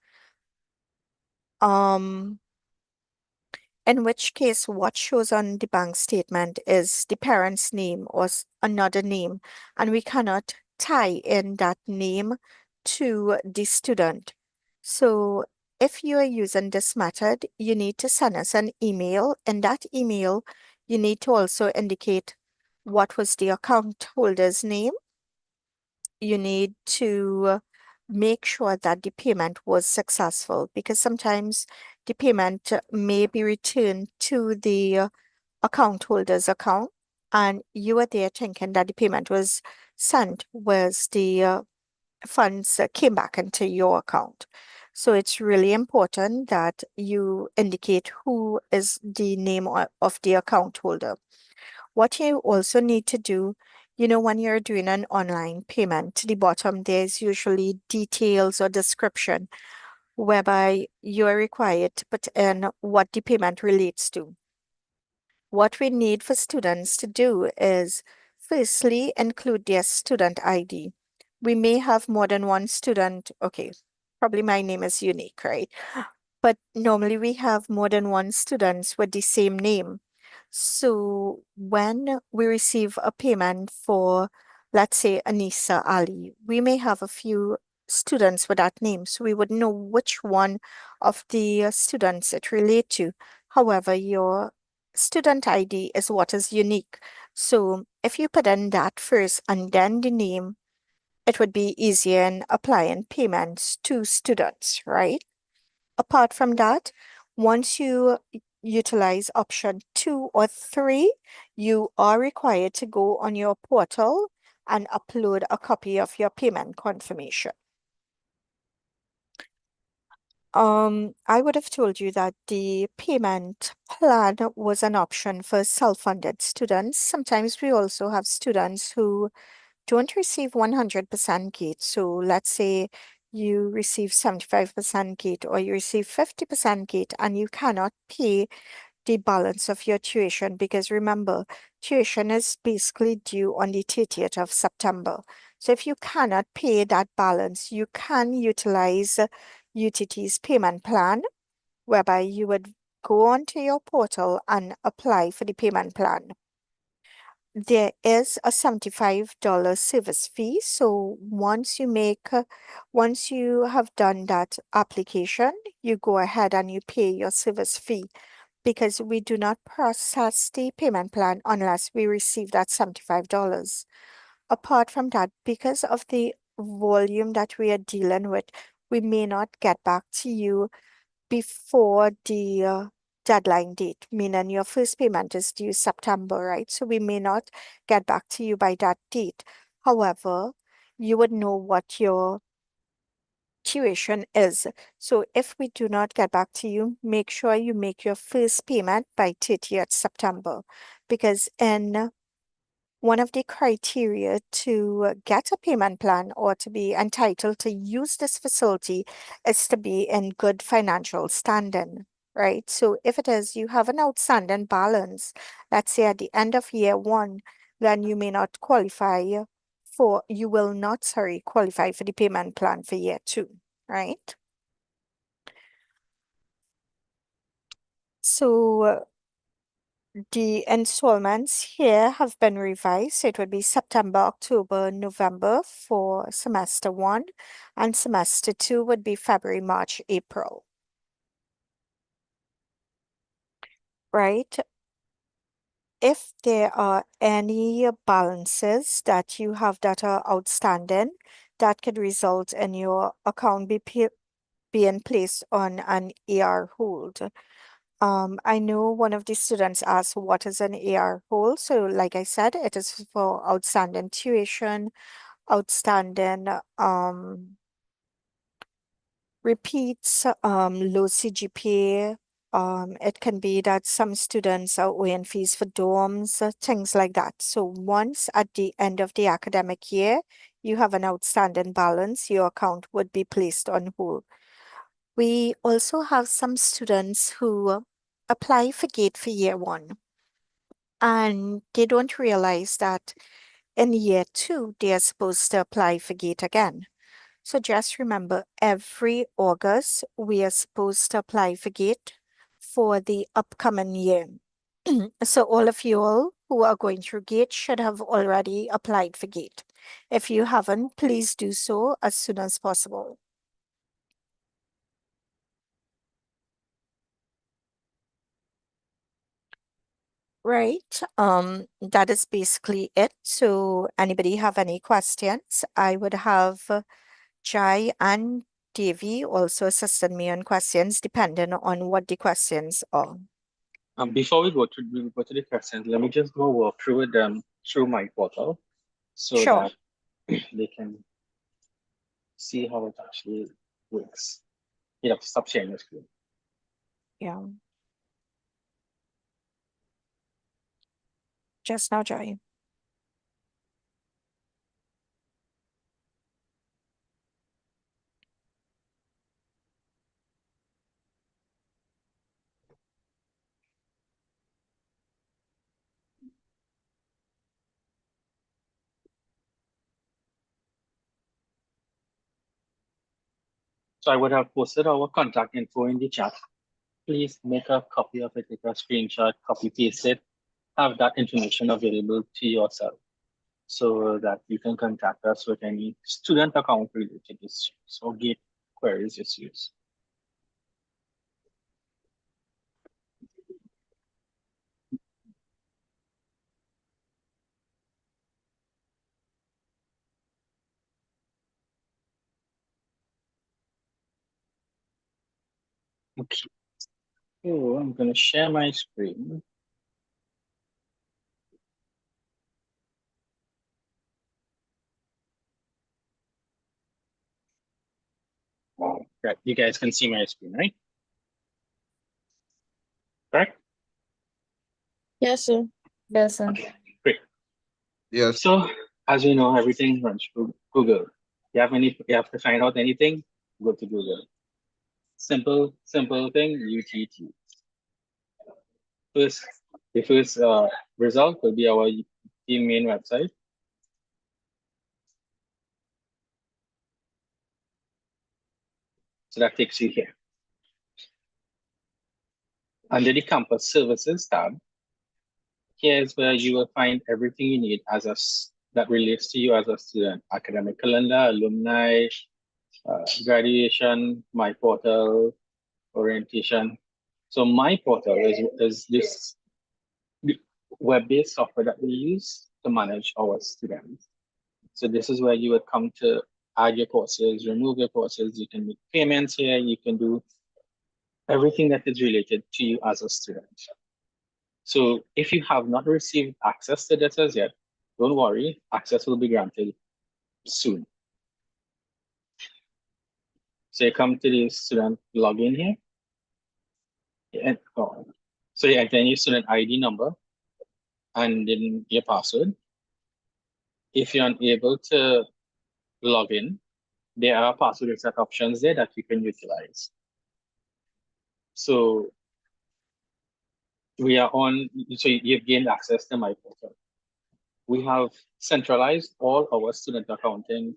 In which case, what shows on the bank statement is the parent's name or another name, and we cannot tie in that name to the student. So if you are using this method, you need to send us an email. In that email, you need to also indicate what was the account holder's name. You need to make sure that the payment was successful, because sometimes the payment may be returned to the account holder's account, and you are there thinking that the payment was sent, whereas the funds came back into your account. So it's really important that you indicate who is the name of the account holder. What you also need to do, when you're doing an online payment, to the bottom, there's usually details or description whereby you are required to put in what the payment relates to. What we need for students to do is firstly include their student ID. We may have more than one student. Okay, probably my name is unique, right? But normally we have more than one students with the same name. So when we receive a payment for, let's say, Anissa Ali, we may have a few students with that name, so we would know which one of the students it relate to. However, your student ID is what is unique. So if you put in that first and then the name, it would be easier in applying payments to students, right? Apart from that, once you utilize option 2 or 3, you are required to go on your portal and upload a copy of your payment confirmation. I would have told you that the payment plan was an option for self-funded students. Sometimes we also have students who don't receive 100% gate. So let's say you receive 75% gate or you receive 50% gate and you cannot pay the balance of your tuition, because remember, tuition is basically due on the 30th of September. So if you cannot pay that balance, you can utilize UTT's payment plan, whereby you would go onto your portal and apply for the payment plan. There is a $75 service fee. So once you have done that application, you go ahead and you pay your service fee, because we do not process the payment plan unless we receive that $75. Apart from that, because of the volume that we are dealing with, we may not get back to you before the deadline date, meaning your first payment is due September, right? So we may not get back to you by that date. However, you would know what your tuition is. So if we do not get back to you, make sure you make your first payment by 30th September, because in one of the criteria to get a payment plan or to be entitled to use this facility is to be in good financial standing. right? So if it is, you have an outstanding balance, let's say at the end of year one, then you may not qualify you will not, qualify for the payment plan for year two, right? So the installments here have been revised. It would be September, October, November for semester one, and semester two would be February, March, April. Right? If there are any balances that you have that are outstanding, that could result in your account being placed on an AR hold. I know one of the students asked what is an AR hold. So like I said, it is for outstanding tuition, outstanding repeats, low CGPA. It can be that some students are owing fees for dorms, things like that. So once at the end of the academic year, you have an outstanding balance, your account would be placed on hold. We also have some students who apply for GATE for year one, and they don't realize that in year two, they are supposed to apply for GATE again. So just remember, every August, we are supposed to apply for GATE for the upcoming year. So all of you all who are going through GATE should have already applied for GATE. If you haven't, please do so as soon as possible. Right. That is basically it. So anybody have any questions? I would have Jai and Devi also assisted me on questions depending on what the questions are. Before we go to the questions, let me just go walk through with them through my portal so Sure. that they can see how it actually works. You have to stop sharing the screen. Yeah. Just now, Jai. So I would have posted our contact info in the chat. Please make a copy of it, take a screenshot, copy paste it, have that information available to yourself so that you can contact us with any student account related issues or GATE queries issues. Okay, so I'm going to share my screen. Right, you guys can see my screen, right? Correct? Yes, sir. Yes, sir. Okay, great. Yes. So as you know, everything runs through Google. You have to find out anything, go to Google. Simple thing, UTT. The first result will be our team main website. So that takes you here. Under the campus services tab, here's where you will find everything you need that relates to you as a student: academic calendar, alumni, graduation, my portal, orientation. So my portal is this web-based software that we use to manage our students. So this is where you would come to add your courses, remove your courses. You can make payments here. You can do everything that is related to you as a student. So if you have not received access to this as yet, don't worry, access will be granted soon. So you come to the student login here. So you enter your student ID number and then your password. If you're unable to log in, there are password reset options there that you can utilize. So we are on, so you've gained access to my portal. We have centralized all our student accounting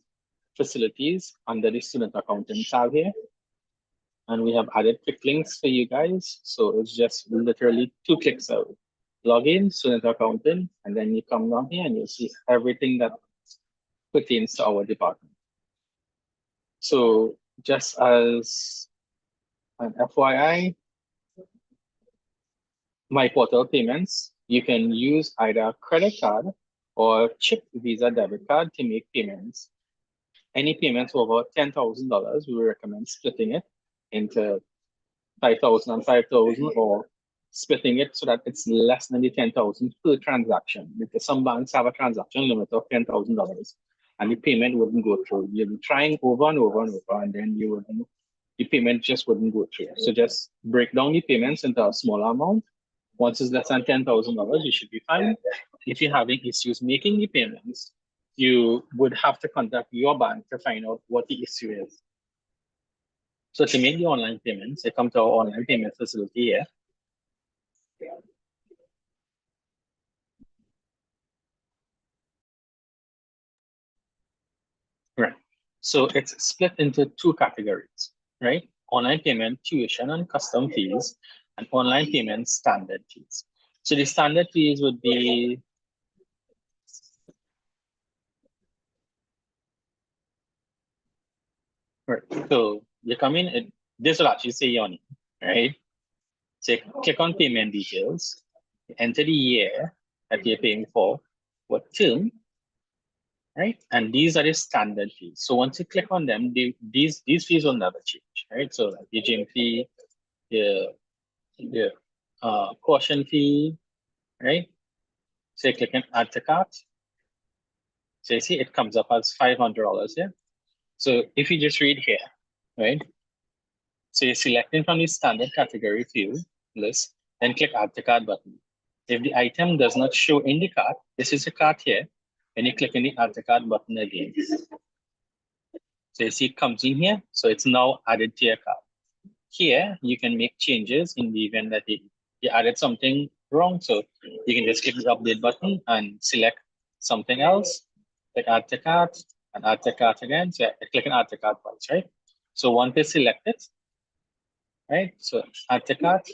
facilities under the student accounting tab here. And we have added quick links for you guys. So it's just literally 2 clicks out. Log in, student accounting, and then you come down here and you'll see everything that pertains to our department. So just as an FYI, my portal payments, you can use either credit card or chip Visa debit card to make payments. Any payments over $10,000, we recommend splitting it into 5,000 and 5,000, or splitting it so that it's less than the 10,000 per transaction. Because some banks have a transaction limit of $10,000, and the payment wouldn't go through. You'll be trying over and over and over, and then the payment just wouldn't go through. So just break down the payments into a smaller amount. Once it's less than $10,000, you should be fine. If you're having issues making the payments, you would have to contact your bank to find out what the issue is. So to make the online payments, you come to our online payment facility here. Right. So it's split into 2 categories, right? Online payment, tuition and custom fees, and online payment standard fees. So the standard fees would be right. So you come in, this will actually say your name, right? So click on payment details, enter the year that you're paying for, what term, right? And these are the standard fees. So once you click on them, these fees will never change, right? So like the gym fee, the caution fee, right? So you click on add to cart. So you see it comes up as $500 here. So if you just read here, right? So you're selecting from the standard category field list, then click add to cart button. If the item does not show in the cart, this is the cart here, and you click on the add to cart button again. So you see it comes in here, so it's now added to your cart. Here, you can make changes in the event that you added something wrong. So you can just click the update button and select something else, click add to cart, and add to cart again. So click on add to cart twice, right? So once it's selected, right? So add to cart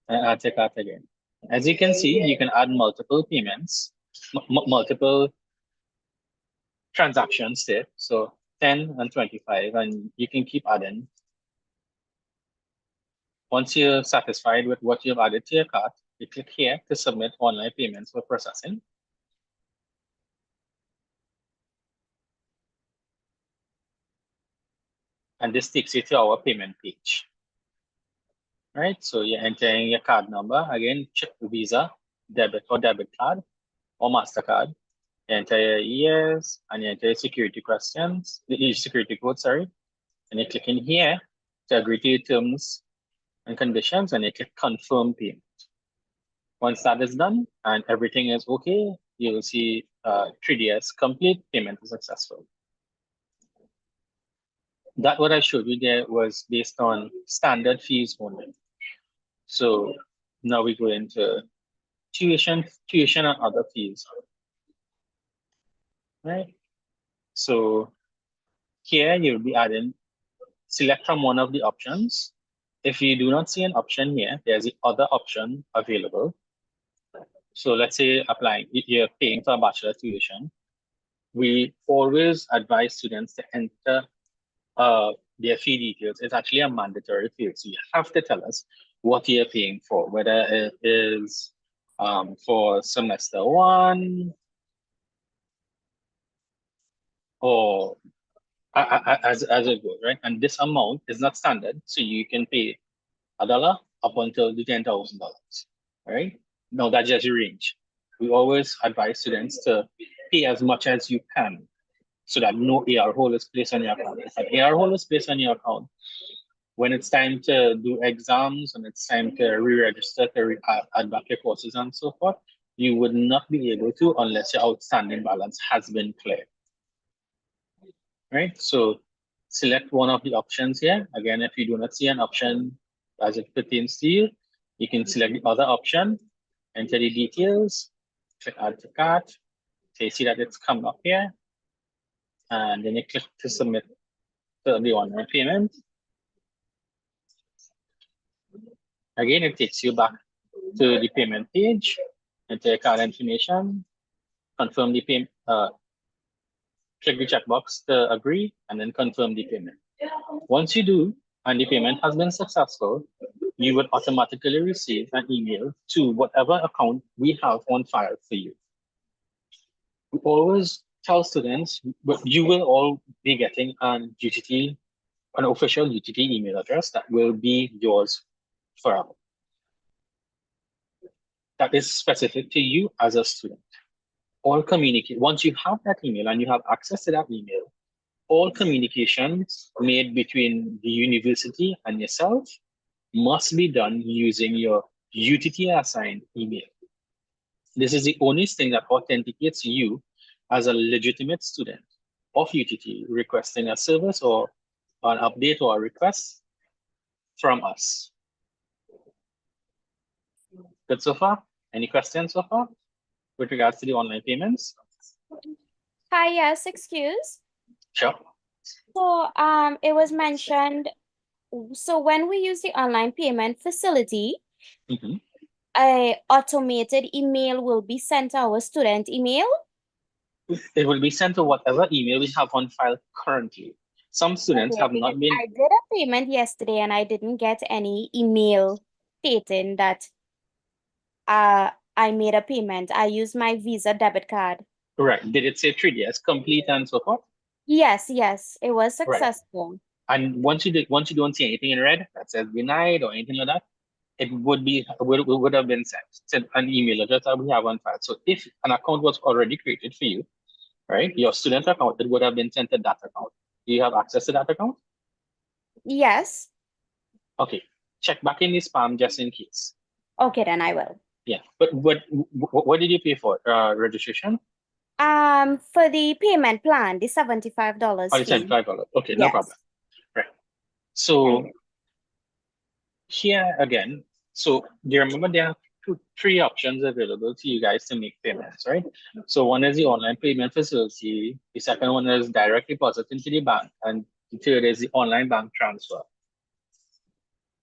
and add to cart again. As you can see, you can add multiple payments, multiple transactions there. So 10 and 25, and you can keep adding. Once you're satisfied with what you've added to your cart, you click here to submit online payments for processing. And this takes you to our payment page. Right, so you're entering your card number. Again, check Visa, debit card, or MasterCard. You enter your years, and you enter your security questions, the security code, sorry. And you click in here to agree to your terms and conditions, and you click confirm payment. Once that is done and everything is okay, you will see 3DS complete, payment is successful. That what I showed you there was based on standard fees only. So now we go into tuition and other fees. Right? So here you'll be adding, select from one of the options. If you do not see an option here, there's the other option available. So let's say you're paying for a bachelor tuition. We always advise students to enter their fee details. It's actually a mandatory field. So you have to tell us what you're paying for, whether it is for semester 1 or as it goes, right? And this amount is not standard, so you can pay $1 up until the $10,000, right? No, that's just a range. We always advise students to pay as much as you can so that no AR hole is placed on your account. If an AR hole is placed on your account, when it's time to do exams and it's time to re-register, to add back your courses and so forth, you would not be able to unless your outstanding balance has been cleared. Right? So select one of the options here. Again, if you do not see an option as it pertains to you, You can select the other option, enter the details, click add to cart. So you see that it's come up here. And then you click to submit the online payment. Again, it takes you back to the payment page, enter your card information, confirm the payment, click the checkbox to agree, and then confirm the payment. Once you do, and the payment has been successful, you would automatically receive an email to whatever account we have on file for you. We always tell students, but you will all be getting an official UTT email address that will be yours forever. That is specific to you as a student. All communicate, once you have that email and you have access to that email, all communications made between the university and yourself must be done using your UTT assigned email. This is the only thing that authenticates you as a legitimate student of UTT requesting a service or an update or a request from us. Good so far? Any questions so far with regards to the online payments? Hi, yes, excuse. Sure. So it was mentioned, so when we use the online payment facility, a automated email will be sent to our student email? It will be sent to whatever email we have on file currently. Some students have not been. I did a payment yesterday and I didn't get any email stating that I made a payment. I used my Visa debit card. Right. Did it say 3DS complete and so forth? Yes, yes, it was successful. Right. And once you don't see anything in red that says denied or anything like that, it would have been sent an email address that we have on file. So if an account was already created for you, right, your student account, it would have been sent to that account. Do you have access to that account? Yes. Okay. Check back in the spam just in case. Okay, then I will. Yeah. But what did you pay for? Registration? For the payment plan, the $75 Oh, the $75. Okay, yes. No problem. Right. So here again, so do you remember there are three options available to you guys to make payments, right? So one is the online payment facility, the second one is direct deposit into the bank, and the third is the online bank transfer.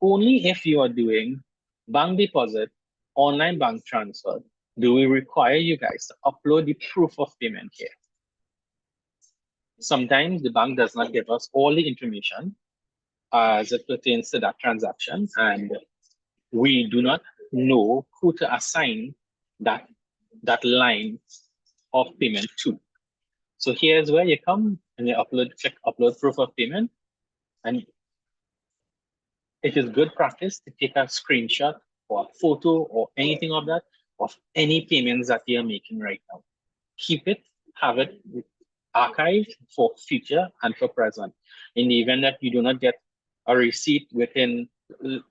Only if you are doing bank deposit, online bank transfer, do we require you guys to upload the proof of payment here. Sometimes the bank does not give us all the information as it pertains to that transaction, and we do not know who to assign that line of payment to. So here's where you come and you click upload proof of payment, and it is good practice to take a screenshot or a photo or anything of that of any payments that you're making right now. Keep it, have it archived for future and for present. In the event that you do not get a receipt within, let's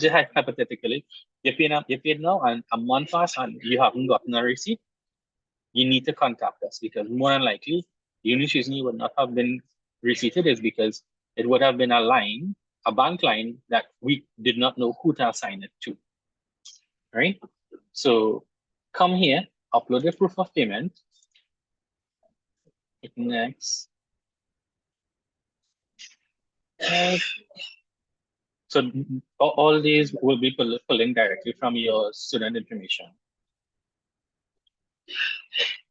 just hypothetically, you paid now and a month passed and you haven't gotten a receipt, you need to contact us, because more than likely, the only reason you would not have been receipted is because it would have been a bank line that we did not know who to assign it to, right? So come here, upload the proof of payment. Hit next. So all these will be pulling directly from your student information.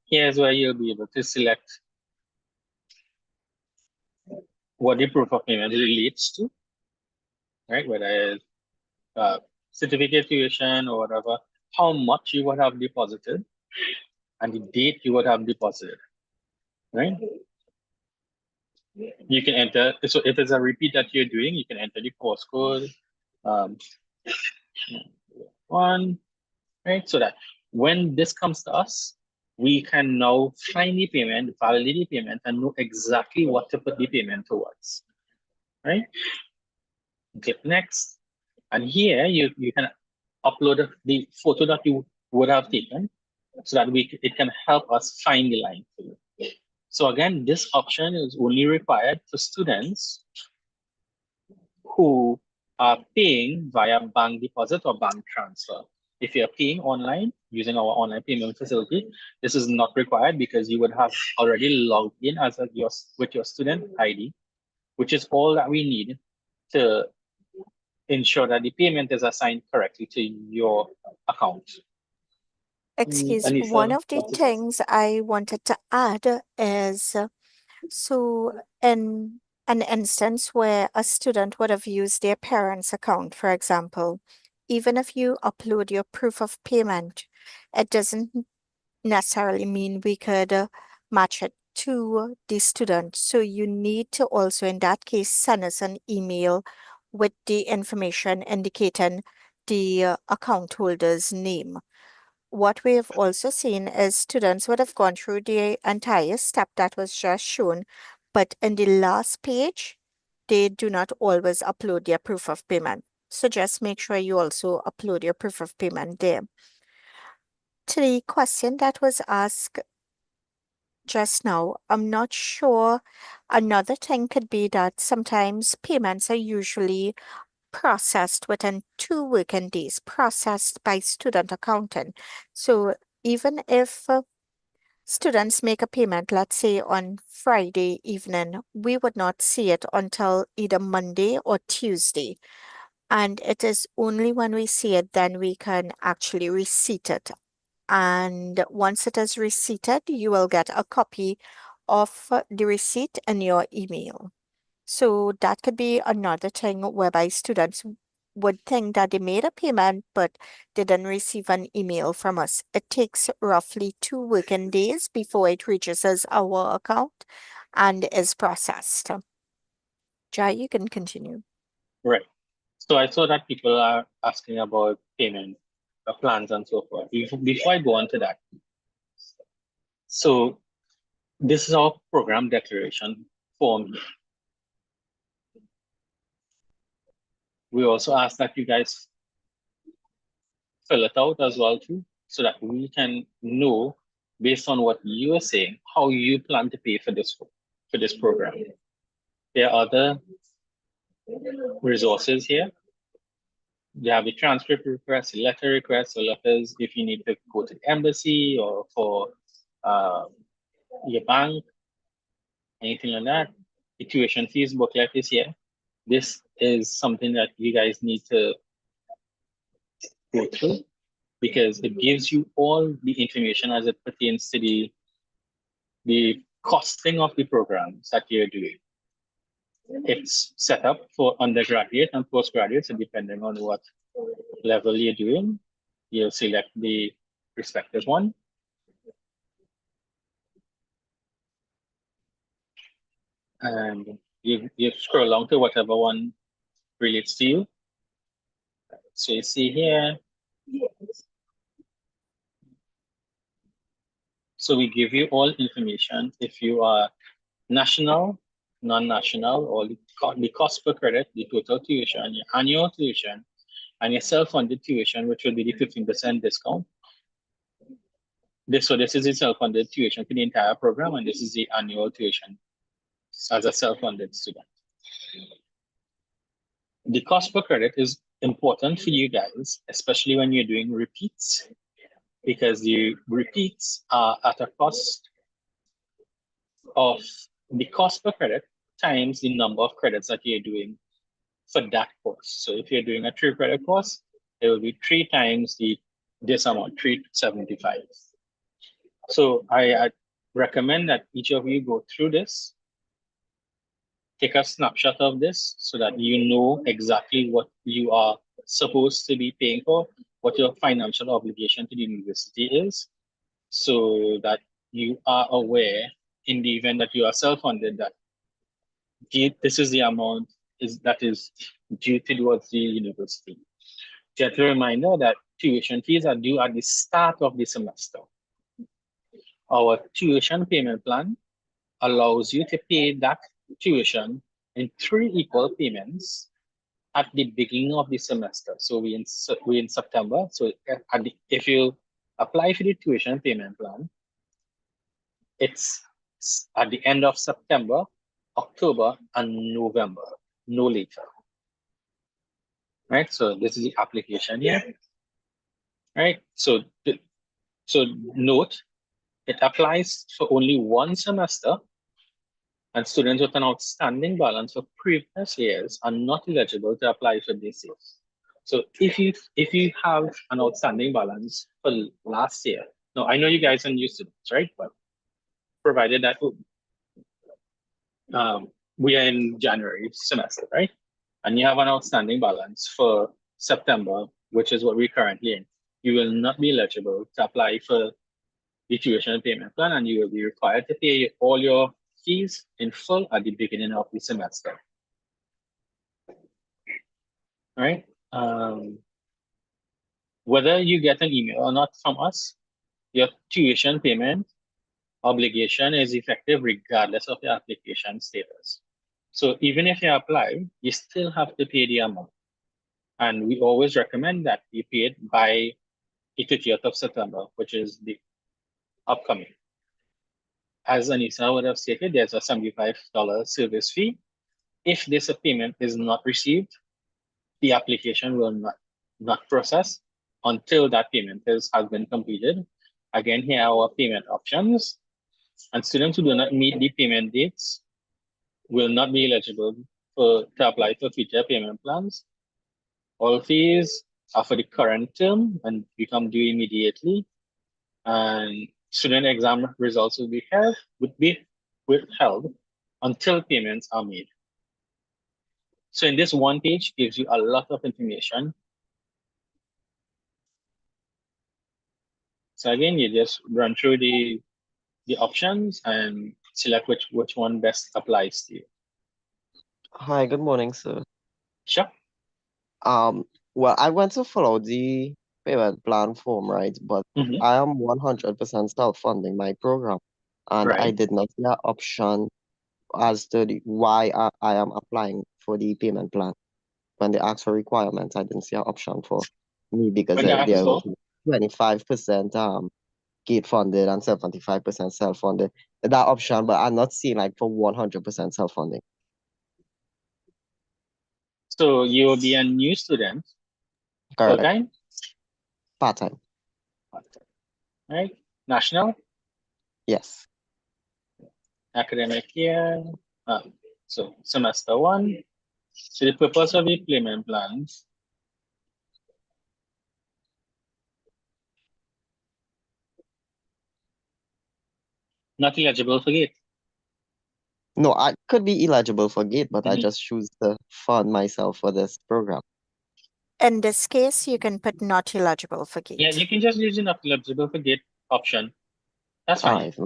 Here's where you'll be able to select what the proof of payment relates to, right? Whether it's certificate tuition or whatever, how much you would have deposited, and the date you would have deposited, right? You can enter, so if it's a repeat that you're doing, you can enter the course code, one, right? So that when this comes to us, we can now find the payment, validate the payment, and know exactly what to put the payment towards, right? Click next. And here you can upload the photo that you would have taken so that it can help us find the line for you. So again, this option is only required for students who are paying via bank deposit or bank transfer. If you're paying online using our online payment facility, this is not required because you would have already logged in as with your student ID, which is all that we need to ensure that the payment is assigned correctly to your account. Excuse, Anissa, one of the what's the things I wanted to add is, so in an instance where a student would have used their parents' account, for example, even if you upload your proof of payment, it doesn't necessarily mean we could match it to the student. So you need to also, in that case, send us an email with the information indicating the account holder's name. What we have also seen is students would have gone through the entire step that was just shown, but in the last page, they do not always upload their proof of payment. So just make sure you also upload your proof of payment there. To the question that was asked just now, I'm not sure. Another thing could be that sometimes payments are usually processed within 2 working days, processed by student accountant. So even if students make a payment, let's say on Friday evening, we would not see it until either Monday or Tuesday. And it is only when we see it, then we can actually receipt it. And once it is receipted, you will get a copy of the receipt in your email. So that could be another thing whereby students would think that they made a payment, but they didn't receive an email from us. It takes roughly 2 working days before it reaches our account and is processed. Jai, you can continue. Right. So I saw that people are asking about payment plans and so forth. Before I go on to that, so this is our program declaration form. We also ask that you guys fill it out as well too, so that we can know, based on what you are saying, how you plan to pay for this program. There are other resources here. You have a transcript request, a letter request, so letters if you need to go to the embassy or for your bank, anything like that. The tuition fees booklet is here. This is something that you guys need to go through because it gives you all the information as it pertains to the costing of the programs that you're doing. It's set up for undergraduate and postgraduate, so depending on what level you're doing, you'll select the respective one. And you scroll along to whatever one relates to you. So you see here, so we give you all information if you are national, non-national, or the cost per credit, the total tuition, your annual tuition, and your self-funded tuition, which will be the 15% discount. So this is the self-funded tuition for the entire program, and this is the annual tuition as a self-funded student. The cost per credit is important for you guys, especially when you're doing repeats, because the repeats are at a cost of the cost per credit times the number of credits that you're doing for that course. So if you're doing a 3-credit course, it will be 3 times this amount, 375. So I recommend that each of you go through this, take a snapshot of this so that you know exactly what you are supposed to be paying for, what your financial obligation to the university is, so that you are aware in the event that you are self-funded that this is the amount that is due towards the university. Just a reminder that tuition fees are due at the start of the semester. Our tuition payment plan allows you to pay that tuition in 3 equal payments at the beginning of the semester. So we in September. So if you apply for the tuition payment plan, it's at the end of September, October, and November, no later. right? So this is the application here, right? So note, it applies for only one semester, and students with an outstanding balance of previous years are not eligible to apply for this year. So if you have an outstanding balance for last year, now I know you guys are new students, right? But provided that we are in January semester, right? And you have an outstanding balance for September, which is what we're currently in, you will not be eligible to apply for the tuition payment plan, and you will be required to pay all your fees in full at the beginning of the semester. All right. Whether you get an email or not from us, your tuition payment obligation is effective regardless of your application status. So even if you apply, you still have to pay the amount. And we always recommend that you pay it by the 30th of September, which is the upcoming. As Anissa would have stated, there's a $75 service fee. If this payment is not received, the application will not process until that payment has been completed. Again, here are our payment options. And students who do not meet the payment dates will not be eligible to apply for future payment plans. All fees are for the current term and become due immediately. And student exam results will be withheld until payments are made. So in this one page gives you a lot of information. So again, you just run through the options and select which one best applies to you. Hi, good morning, sir. Sure. Well, I went to follow the payment plan form, right? But I am 100% self-funding my program, and I Right. did not see an option as to why I am applying for the payment plan. When they asked for requirements, I didn't see an option for me because When you ask there for? was 25% gate funded and 75% self-funded. That option, but I'm not seeing like for 100% self-funding. So you will be a new student, Correct. full-time, Part-time. right? National, Yes. academic year, so semester 1. So the purpose of the payment plans not eligible for gate. No, I could be eligible for GATE, but I just choose to fund myself for this program. In this case, you can put not eligible for Yeah, gate. you can just use the not eligible for gate option. That's All fine. right.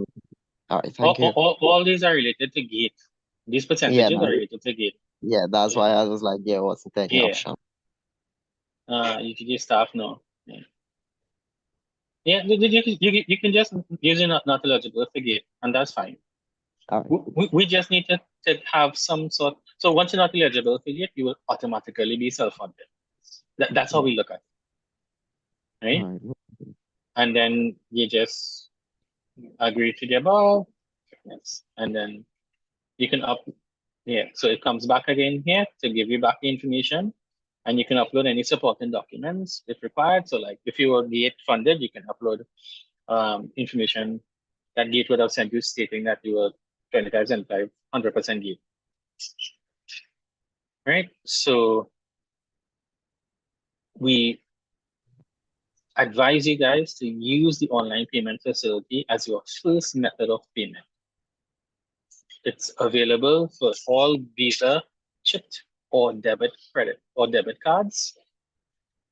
All right. Thank you. All these are related to gate. These percentages are related to gate. Yeah, that's why I was like, yeah, wasn't any Yeah. option. UTG staff, no. Yeah, you can just use it not eligible for gate, and that's fine. All right. We just need to have some sort. So once you're not eligible for gate, you will automatically be self-funded. That's how we look at it, right? All right. And then you just agree to the above, yes, and then you can so it comes back again here to give you back the information, and you can upload any supporting documents if required. So like if you were GATE funded, you can upload information that GATE would have sent you stating that you were 25, 100% GATE. Right? So we advise you guys to use the online payment facility as your first method of payment. It's available for all Visa, chipped, or debit cards.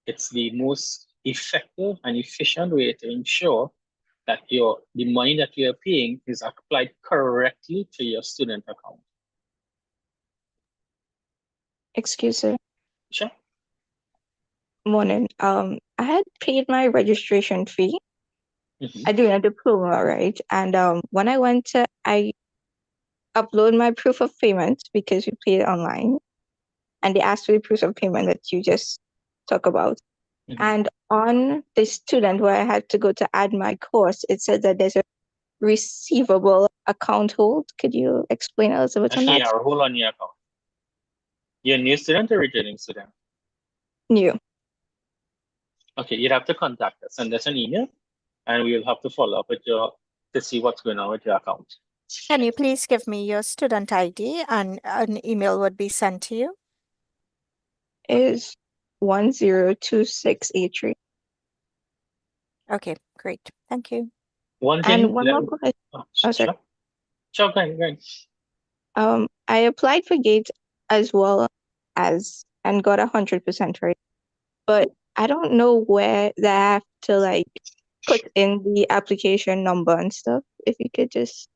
It's the most effective and efficient way to ensure that the money that you're paying is applied correctly to your student account. Excuse me. Sure. Morning. I had paid my registration fee. I do a diploma, right? And when I went to, I upload my proof of payment because we paid online, and they asked for the proof of payment that you just talk about. And on the student where I had to go to add my course, it said that there's a receivable account hold. Could you explain a little bit on that? Yeah, hold on your account. You're a new student or returning student? New. Okay, you'd have to contact us, send us an email, and we'll have to follow up with your to see what's going on with your account. Can you please give me your student ID and an email would be sent to you? Is 102683. Okay, great. Thank you. One thing. And one more question. Oh, Oh, sorry. Sure, go ahead. I applied for GATE as well as and got 100% right, but I don't know where that I have to like put in the application number and stuff. If you could just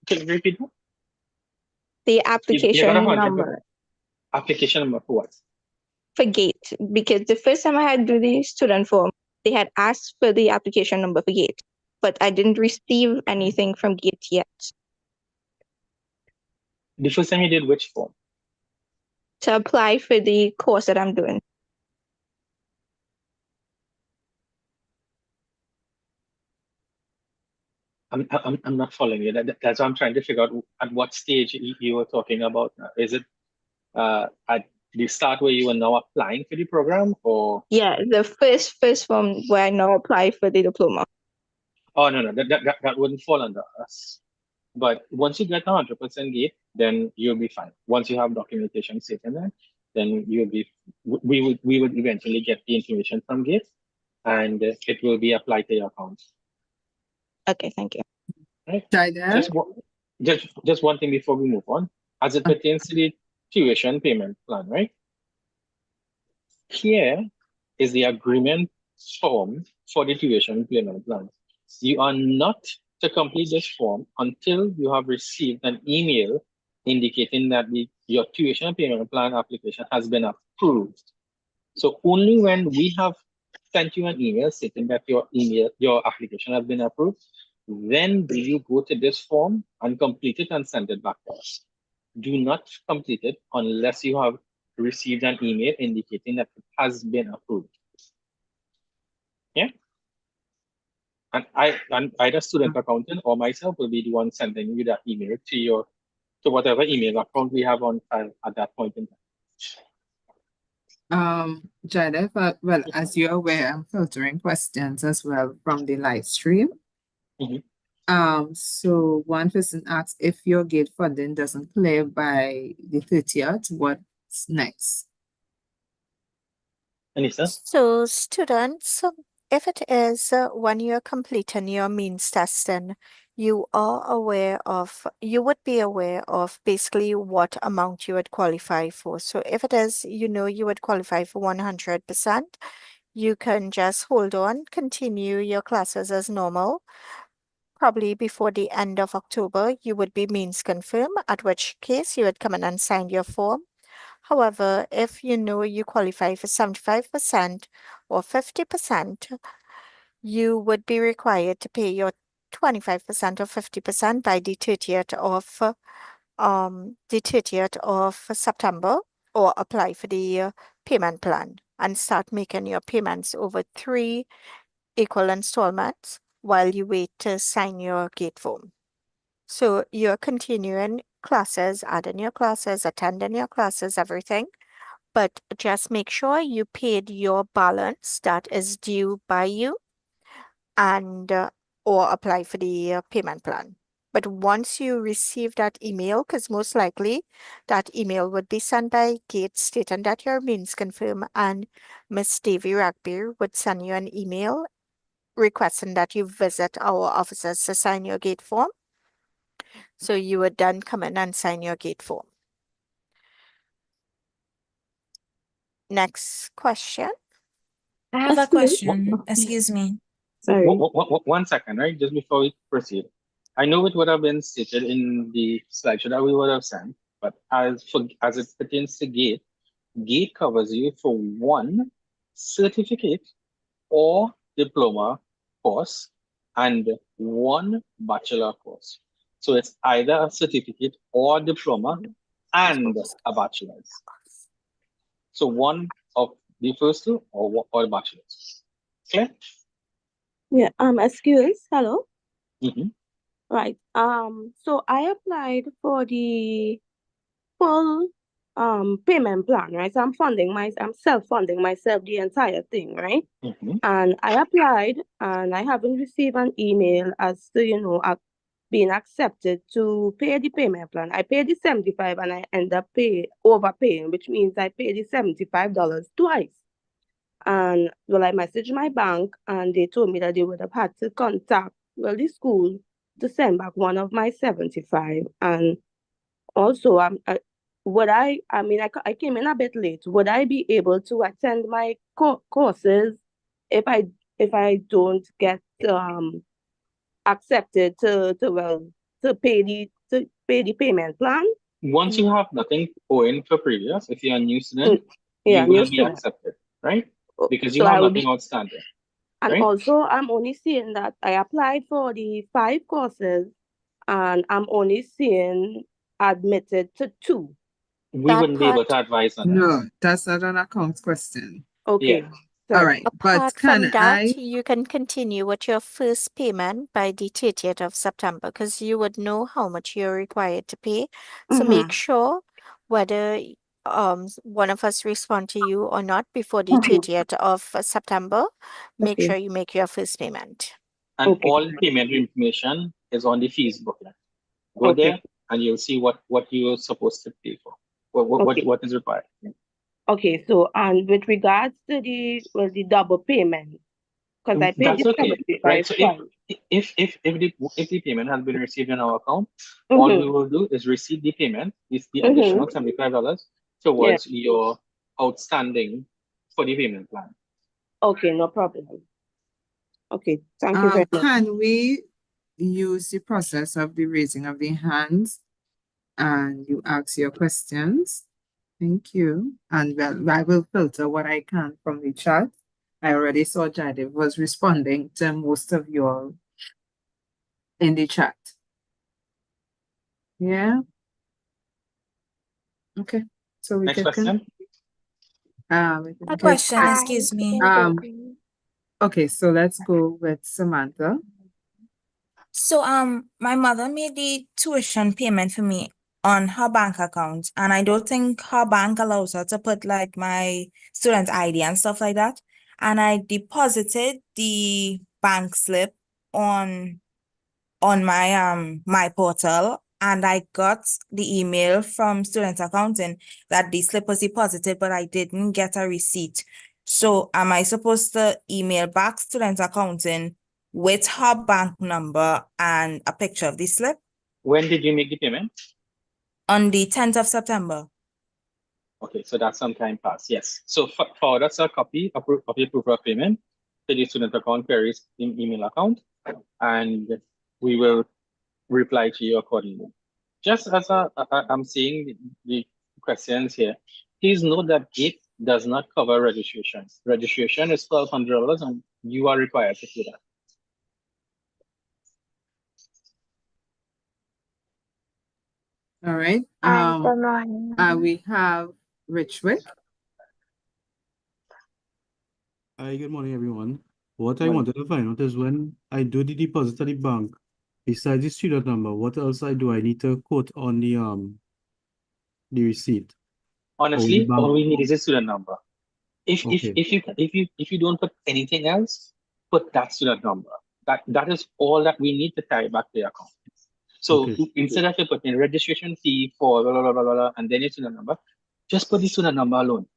Can you repeat that? the You got application 100. number Application number for what? for GATE, because the first time I had to do the student form, they had asked for the application number for GATE, but I didn't receive anything from GATE yet. The first time you did which form? To apply for the course that I'm doing. I'm not following you. That's what I'm trying to figure out. At what stage you were talking about? Is it at the start where you are now applying for the program, or? Yeah, the first form where I now apply for the diploma. Oh no, that wouldn't fall under us. But once you get 100% GATE, then you'll be fine. Once you have documentation stating that, then you'll be. We would eventually get the information from GATE, and it will be applied to your account. Okay, thank you. Right. Jida? Just one thing before we move on, as it pertains to the tuition payment plan, right? Here is the agreement form for the tuition payment plan. You are not to complete this form until you have received an email indicating that your tuition payment plan application has been approved. So only when we have sent you an email stating that your application has been approved, then do you go to this form and complete it and send it back to us. Do not complete it unless you have received an email indicating that it has been approved. Yeah. And either student accountant or myself will be the one sending you that email to whatever email account we have on file at that point in time. Jada, well, as you're aware, I'm filtering questions as well from the live stream. So one person asks, if your GATE funding doesn't clear by the 30th, what's next? Anissa? So students, if it is when you're completing your means testing, you would be aware of basically what amount you would qualify for. So if it is, you would qualify for 100%, you can just hold on, continue your classes as normal. Probably before the end of October, you would be means confirmed, at which case you would come in and sign your form. However, if you qualify for 75% or 50%, you would be required to pay your 25% or 50% by the 30th of September, or apply for the payment plan and start making your payments over 3 equal installments while you wait to sign your GATE form. So you're continuing classes, adding your classes, attending your classes, everything, but just make sure you paid your balance that is due by you and or apply for the payment plan. But once you receive that email, because most likely that email would be sent by GATE stating that your means confirmed, and Miss Davy Rugby would send you an email requesting that you visit our offices to sign your GATE form. So you would then come in and sign your GATE form. Next question. I have a question. Excuse me. Sorry. 1 second, right? Just before we proceed. I know it would have been stated in the slideshow that we would have sent, but as it pertains to GATE, GATE covers you for 1 certificate or diploma course and 1 bachelor course. So it's either a certificate or diploma and a bachelor's. So 1 of the first 2 or a bachelor's. Clear? Yeah, excuse, hello. Mm-hmm. Right. So I applied for the full payment plan, right? So I'm self-funding myself the entire thing, right? And I applied and I haven't received an email as to, you know, being accepted to pay the payment plan. I paid the 75 and I end up overpaying, which means I paid the $75 twice. And well, I messaged my bank and they told me that they would have had to contact, well, the school to send back one of my 75. And also, I came in a bit late. Would I be able to attend my courses if I don't get accepted to pay the payment plan? Once you have nothing owing for previous, if you're a new student, Yeah, you new will be student. accepted, right? Because you So have I will nothing outstanding. And right? also, I'm only seeing that I applied for the 5 courses and I'm only seeing admitted to 2. We That wouldn't be able part, to advise on that. No, that's not an accounts question. Okay. Yeah. All right, but apart can from that, I? you can continue with your first payment by the 30th of September because you would know how much you're required to pay. So make sure whether one of us respond to you or not before the 30th of September. Make Okay. sure you make your first payment. And all payment information is on the fees booklet. Go there and you'll see what you're supposed to pay for. What is required. Okay, so and with regards to the double payment, because I paid That's the okay, 75 right? So twice. if the payment has been received in our account, all we will do is receive the payment, is the additional $75 towards your outstanding for the payment plan. Okay, no problem. Okay, thank you very much. Can we use the process of the raising of the hands and you ask your questions? Thank you. And well, I will filter what I can from the chat. I already saw Jade was responding to most of your in the chat. Yeah. Okay. So we Next can question. A question, excuse me. Okay, so let's go with Samantha. So my mother made the tuition payment for me on her bank account, and I don't think her bank allows her to put like my student ID and stuff like that. And I deposited the bank slip on my my portal, and I got the email from student accounting that the slip was deposited, but I didn't get a receipt. So am I supposed to email back student accounting with her bank number and a picture of the slip? When did you make the payment? On the 10th of September. Okay, so that's some time past. Yes. So forward us a copy of your proof of payment to the student account queries in email account, and we will reply to you accordingly. Just as I'm seeing the questions here, please note that it does not cover registration. Registration is $1,200 and you are required to do that. All right. We have Richwick. Hi, good morning, everyone. What I wanted to find out is when I do the deposit at the bank, besides the student number, what else I need to quote on the receipt? Honestly, all we need is a student number. If you don't put anything else, put that student number. That is all that we need to tie back to your account. So instead of you putting registration fee for blah, blah, blah, blah, blah, and then your student number, just put the student number alone.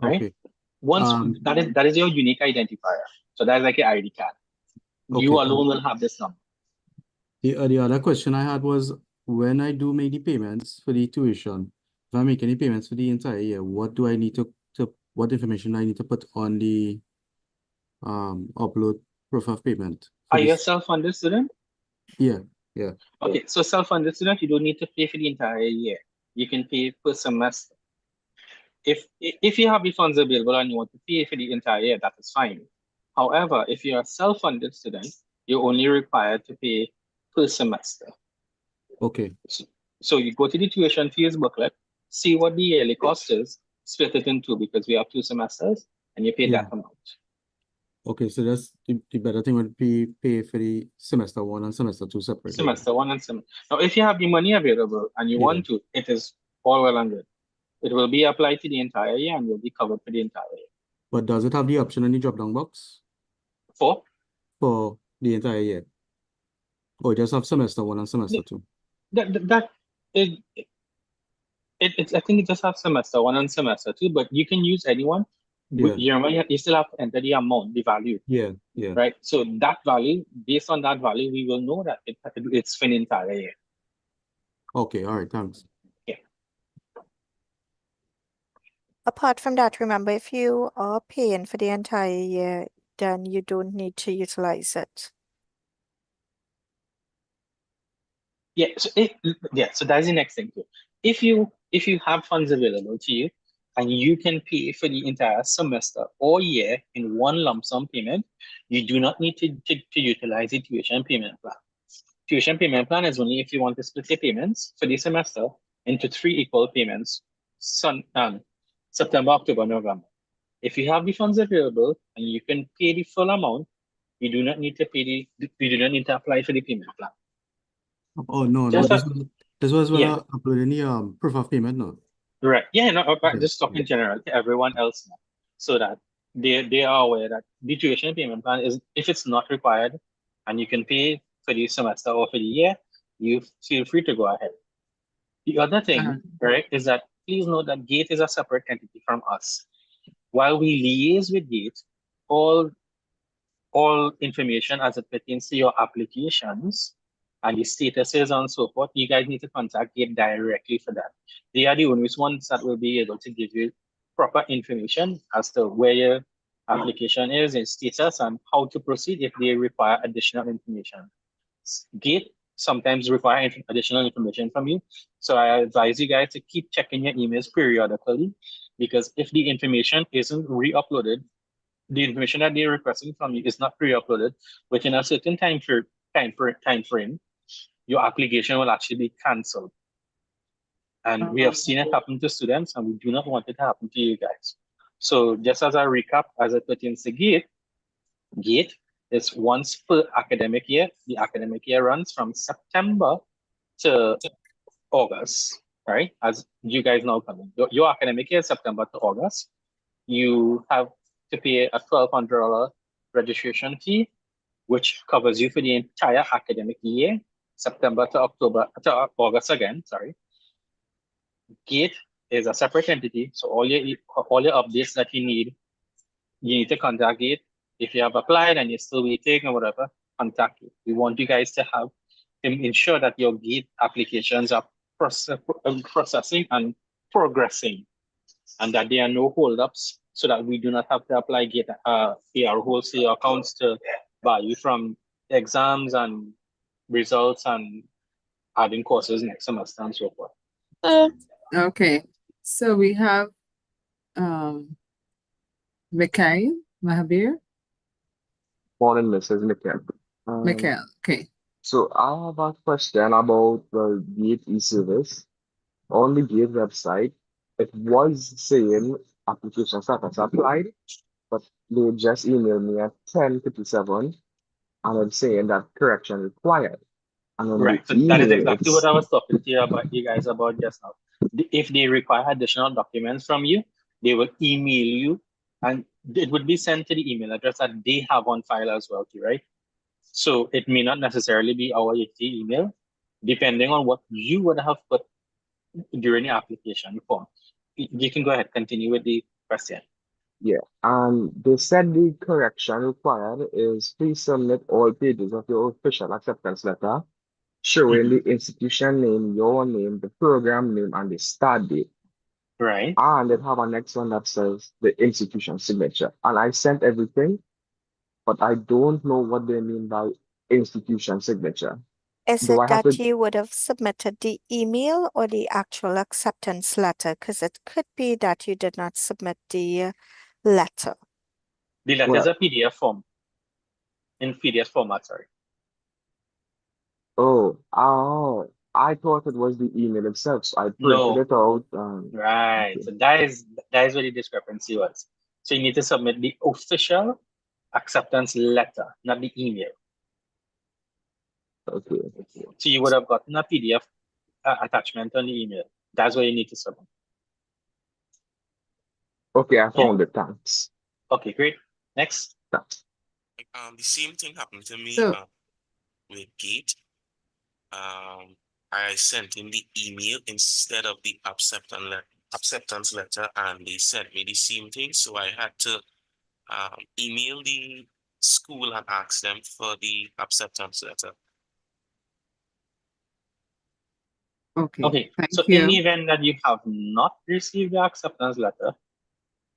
Right? Okay. Once that is your unique identifier. So that's like your ID card. You alone will have this number. The other question I had was when I do make the payments for the tuition, if I make any payments for the entire year, what do I need to what information I need to put on the upload proof of payment? Are you a self-funded student? Yeah. Okay, so self-funded student, you don't need to pay for the entire year. You can pay per semester. If you have the funds available and you want to pay for the entire year, that is fine. However, if you're a self-funded student, you're only required to pay per semester. Okay. So you go to the tuition fees booklet, see what the yearly cost is, split it in 2 because we have 2 semesters, and you pay that amount. Okay, so that's the better thing would be pay for the semester 1 and semester 2 separately. Semester 1 and semester. Now, if you have the money available and you want to, it is all well and good. It will be applied to the entire year and will be covered for the entire year. But does it have the option in the drop-down box For the entire year? Or just have semester 1 and semester 2? I think it just has semester 1 and semester 2, but you can use anyone. Yeah. You remember, you still have to enter the amount, the value. Yeah. Right. So that value, based on that value, we will know that it's for the entire year. Okay, all right, thanks. Yeah. Apart from that, remember, if you are paying for the entire year, then you don't need to utilize it. Yeah. So that's the next thing too. If you have funds available to you and you can pay for the entire semester or year in one lump sum payment, you do not need to utilize the tuition payment plan. Tuition payment plan is only if you want to split your payments for the semester into 3 equal payments, September, October, November. If you have the funds available and you can pay the full amount, you do not need to apply for the payment plan. Oh no, Just this was when yeah. I uploaded the proof of payment, no? Right. Yeah, no, but Okay. just talking general to everyone else now, so that they are aware that the tuition payment plan is, if it's not required and you can pay for the semester or for the year, you feel free to go ahead. The other thing, right, is that please note that GATE is a separate entity from us. While we liaise with GATE, all information as it pertains to your applications and the statuses and so forth, you guys need to contact GATE directly for that. They are the only ones that will be able to give you proper information as to where your application is in status and how to proceed if they require additional information. GATE sometimes require additional information from you. So I advise you guys to keep checking your emails periodically, because if the information isn't re-uploaded, the information that they're requesting from you is not pre-uploaded within a certain time frame, your application will actually be cancelled. And we have seen it happen to students, and we do not want it to happen to you guys. So just as a recap, as it pertains to GATE is once per academic year. The academic year runs from September to August, right? As you guys know, your academic year is September to August. You have to pay a $1,200 registration fee, which covers you for the entire academic year, September to August again, sorry. GATE is a separate entity, so all your updates that you need to contact GATE. If you have applied and you're still waiting or whatever, contact you. We want you guys to ensure that your GATE applications are processing and progressing, and that there are no holdups, so that we do not have to apply GATE AR wholesale accounts to buy you from exams and results and adding courses next semester and so forth. Okay, so we have Mikhail Mahabir. Morning, Mrs. Mikhail. Mikhail, okay. So I have a question about the GATE e-service. On the GATE website, it was saying application status applied, but they just emailed me at 10:57, and it's saying that correction required. And on Right. the So that is email, exactly what I was talking to you guys about just now. If they require additional documents from you, they will email you, and it would be sent to the email address that they have on file as well, too, right? So it may not necessarily be our email, depending on what you would have put during the application form. You can go ahead, continue with the question. Yeah, and they said the correction required is please submit all pages of your official acceptance letter showing the institution name, your name, the program name, and the start date. Right. And they have a next one that says the institution signature. And I sent everything, but I don't know what they mean by institution signature. Is Do it I have that to? you would have submitted the email or the actual acceptance letter? Because it could be that you did not submit the letter. The letter is a PDF form. In PDF format, sorry. Oh, I thought it was the email itself. So I printed it out. Right. Okay. So that is where the discrepancy was. So you need to submit the official acceptance letter, not the email. Okay. So you would have gotten a PDF attachment on the email. That's where you need to submit. Okay, I found it. Thanks. Okay, great. Next. Thanks. The same thing happened to me So, with Gate. I sent in the email instead of the acceptance letter, and they sent me the same thing. So I had to email the school and ask them for the acceptance letter. okay, Okay, thank so in the you. event that you have not received the acceptance letter,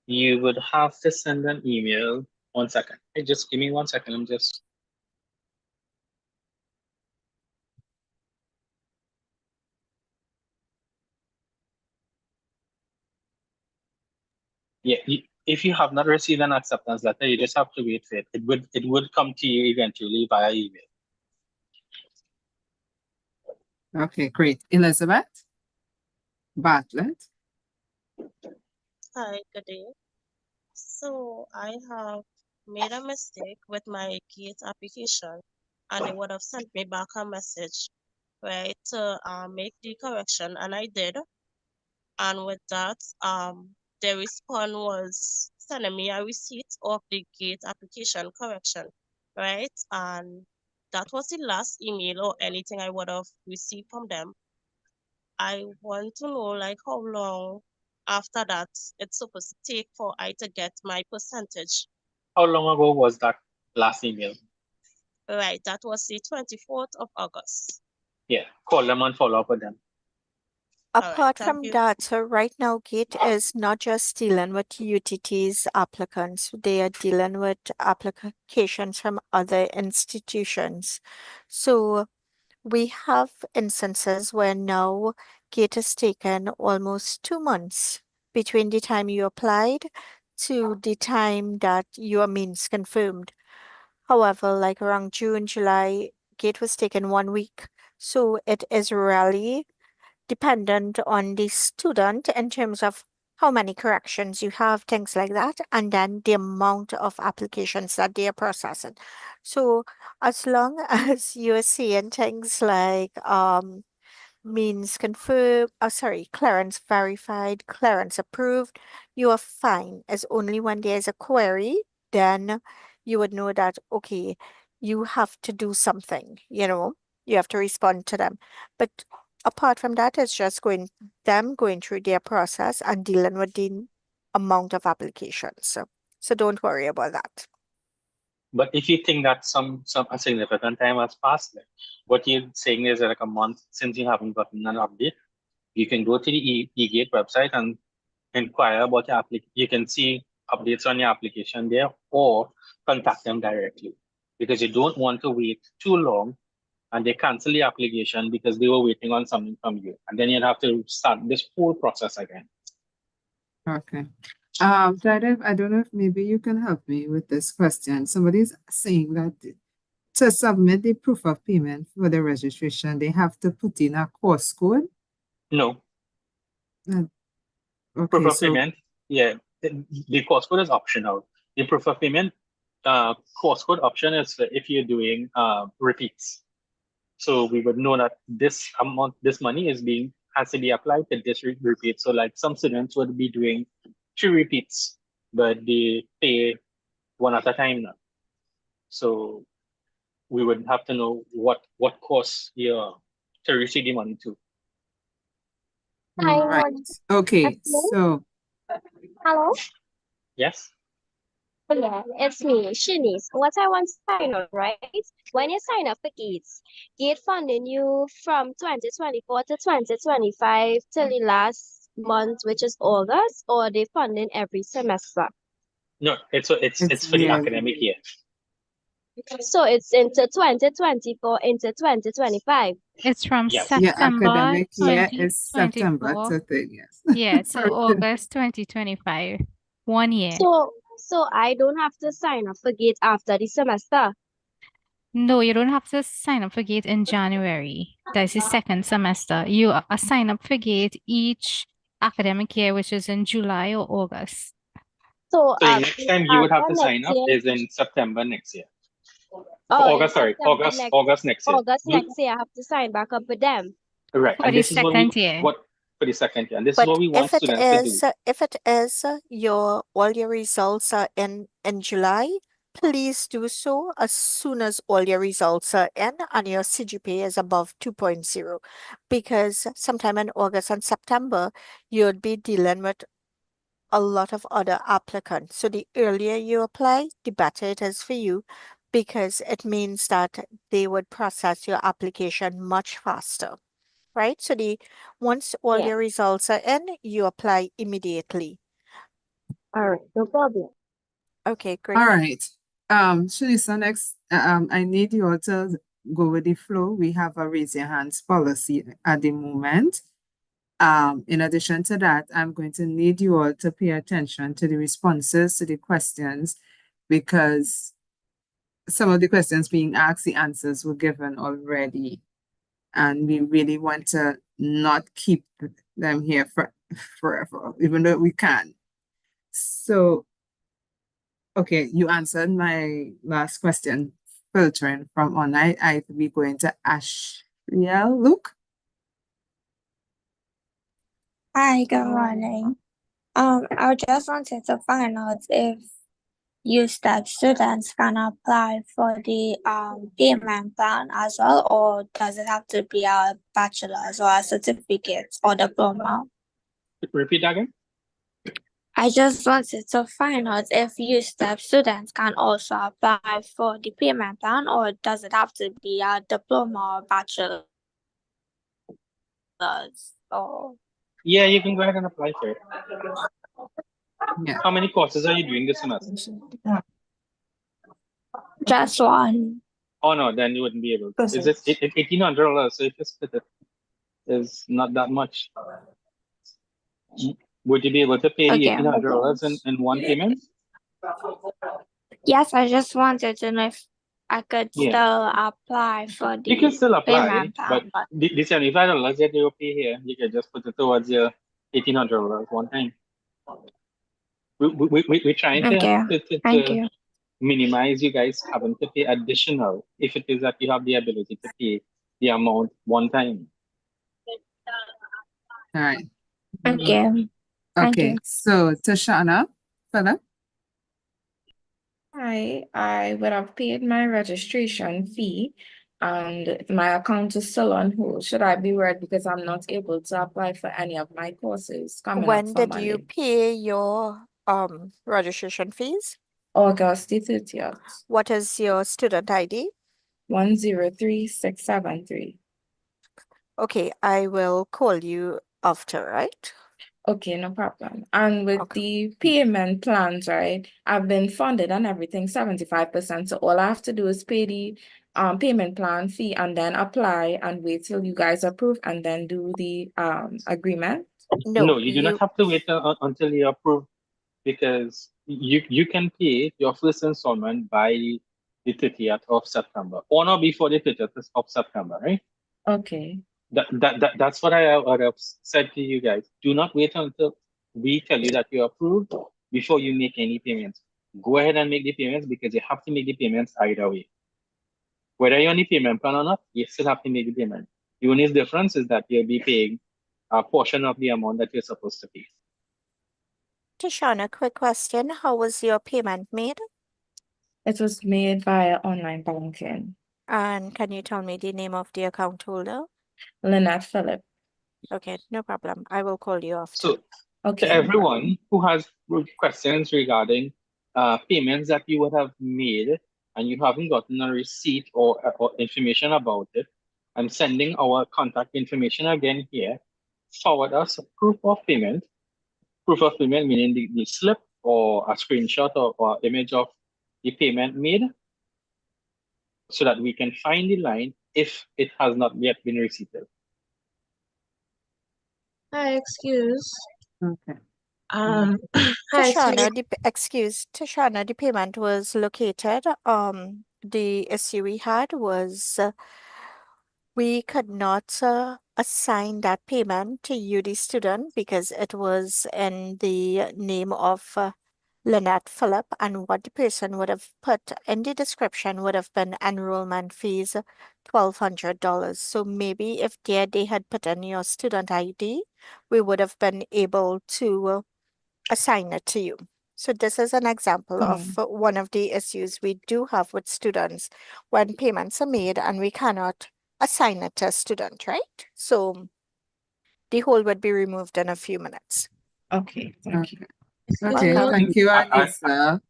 you would have to send an email. 1 second. Hey, just give me 1 second. I'm just. Yeah, if you have not received an acceptance letter, you just have to wait for it. It would come to you eventually via email. Okay, great. Elizabeth Bartlett. Hi, good day. So I have made a mistake with my GATE application, and they would have sent me back a message, right, to make the correction, and I did. And with that, the response was sending me a receipt of the GATE application correction, right? And that was the last email or anything I would have received from them. I want to know, like, how long after that it's supposed to take for I to get my percentage. How long ago was that last email? Right, that was the 24th of August. Yeah, call them and follow up with them. Apart thank from you. that, so right now, GATE is not just dealing with UTT's applicants, they are dealing with applications from other institutions. So we have instances where now GATE has taken almost 2 months between the time you applied to the time that your means confirmed. However, like around June, July, GATE was taken 1 week. So it is really dependent on the student in terms of how many corrections you have, things like that, and then the amount of applications that they are processing. So as long as you're seeing things like means confirmed, clearance verified, clearance approved, you are fine. It's only when there's a query, then you would know that, okay, you have to do something, you have to respond to them. But apart from that, it's just going through their process and dealing with the amount of applications. So don't worry about that. But if you think that a significant time has passed, like what you're saying is like a month since you haven't gotten an update, you can go to the eGate website and inquire about your application. You can see updates on your application there, or contact them directly, because you don't want to wait too long and they cancel the application because they were waiting on something from you, and then you'd have to start this whole process again. Okay. Jaidev, I don't know if maybe you can help me with this question. Somebody's saying that to submit the proof of payment for the registration, they have to put in a course code. No. Okay, Proof of payment, yeah, the course code is optional. The proof of payment course code option is if you're doing repeats. So we would know that this money has to be applied to this repeat. So like some students would be doing 3 repeats, but they pay 1 at a time now. So we would have to know what course you're to receive the money to. Right. Okay, so Hello? Yes? Yeah, it's me, Shanice. What I want to find out, right? When you sign up for GATE funding you from 2024 to 2025 till the last month, which is August, or they funding every semester? No, it's for the academic year. So it's into 2024 into 2025. It's from Yes. yeah, September academic year is September 2024. to thing, yes. Yeah, to August 2025. 1 year. So I don't have to sign up for GATE after the semester. No, you don't have to sign up for GATE in January. That's the second semester. You sign up for GATE each academic year, which is in July or August. So the next time you would have to after sign next up year- is in September next year. Oh, in August, sorry, September August next year. August next year, I have to sign back up with them. Right, For and the this is what second year. for the second year. And this is But what we want if it students to do. is, if it is all your results are in July, please do so as soon as all your results are in and your CGPA is above 2.0, because sometime in August and September, you'd be dealing with a lot of other applicants. So the earlier you apply, the better it is for you, because it means that they would process your application much faster, right? So once all Yeah. your results are in, you apply immediately. All right, no problem. Okay, great. All right. Shalisa, next, I need you all to go with the flow. We have a raise your hands policy at the moment. In addition to that, I'm going to need you all to pay attention to the responses to the questions, because some of the questions being asked, the answers were given already. And we really want to not keep them here forever, even though we can. So, okay, you answered my last question, filtering from online. I will be going to Ashriel. Luke. Hi, good morning. I just wanted to find out if USTEP students can apply for the payment plan as well, or does it have to be a bachelor's or a certificate or diploma? Repeat that again. I just wanted to find out if USTEP students can also apply for the payment plan, or does it have to be a diploma or bachelor's or Yeah, you can go ahead and apply for it. Yeah. How many courses are you doing this semester? just one? Oh no, then you wouldn't be able to. It's just $1,800, so if you split it, it's not that much. Would you be able to pay the Okay. $1,800 in one payment? Yes, I just wanted to know if I could Yeah. still apply for the You can still apply, payment but plan, the $75 that you pay here, you can just put it towards your $1,800 one time. We're trying Okay, thank to you. minimize you guys having to pay additional if it is that you have the ability to pay the amount one time. All right. Okay, thank Okay, you. so Tashana, Philip. Hi, I would have paid my registration fee and my account is still on hold. Should I be worried because I'm not able to apply for any of my courses coming up When for did you Monday? pay your registration fees? August the 30th, What is your student ID? 103673. Okay, I will call you after, right? Okay, no problem. And with the payment plans, right? I've been funded and everything 75%. So all I have to do is pay the payment plan fee and then apply and wait till you guys approve and then do the agreement. No, you do not have to wait until you approve, because you can pay your first installment by the 30th of September, or not before the 30th of September, right? Okay. That's what I would have said to you guys. Do not wait until we tell you that you're approved before you make any payments. Go ahead and make the payments, because you have to make the payments either way. Whether you're on the payment plan or not, you still have to make the payment. The only difference is that you'll be paying a portion of the amount that you're supposed to pay. Tashana, quick question. How was your payment made? It was made via online banking. And can you tell me the name of the account holder? Lynette Phillip. Okay, no problem. I will call you after. So Okay, to everyone who has questions regarding payments that you would have made and you haven't gotten a receipt or information about it, I'm sending our contact information again here. Forward us a proof of payment. Proof of payment meaning the slip or a screenshot or image of the payment made, so that we can find the line if it has not yet been received. Hi, excuse. Okay. Hi, Tashana, Tashana, the payment was located. The issue we had was we could not assign that payment to you, the student, because it was in the name of Lynette Phillip, and what the person would have put in the description would have been enrollment fees, $1,200. So maybe if there they had put in your student ID, we would have been able to assign it to you. So this is an example of one of the issues we do have with students when payments are made and we cannot assign it to a student, right? So the hold would be removed in a few minutes. Okay, thank you. I- Okay, thank you, Anissa.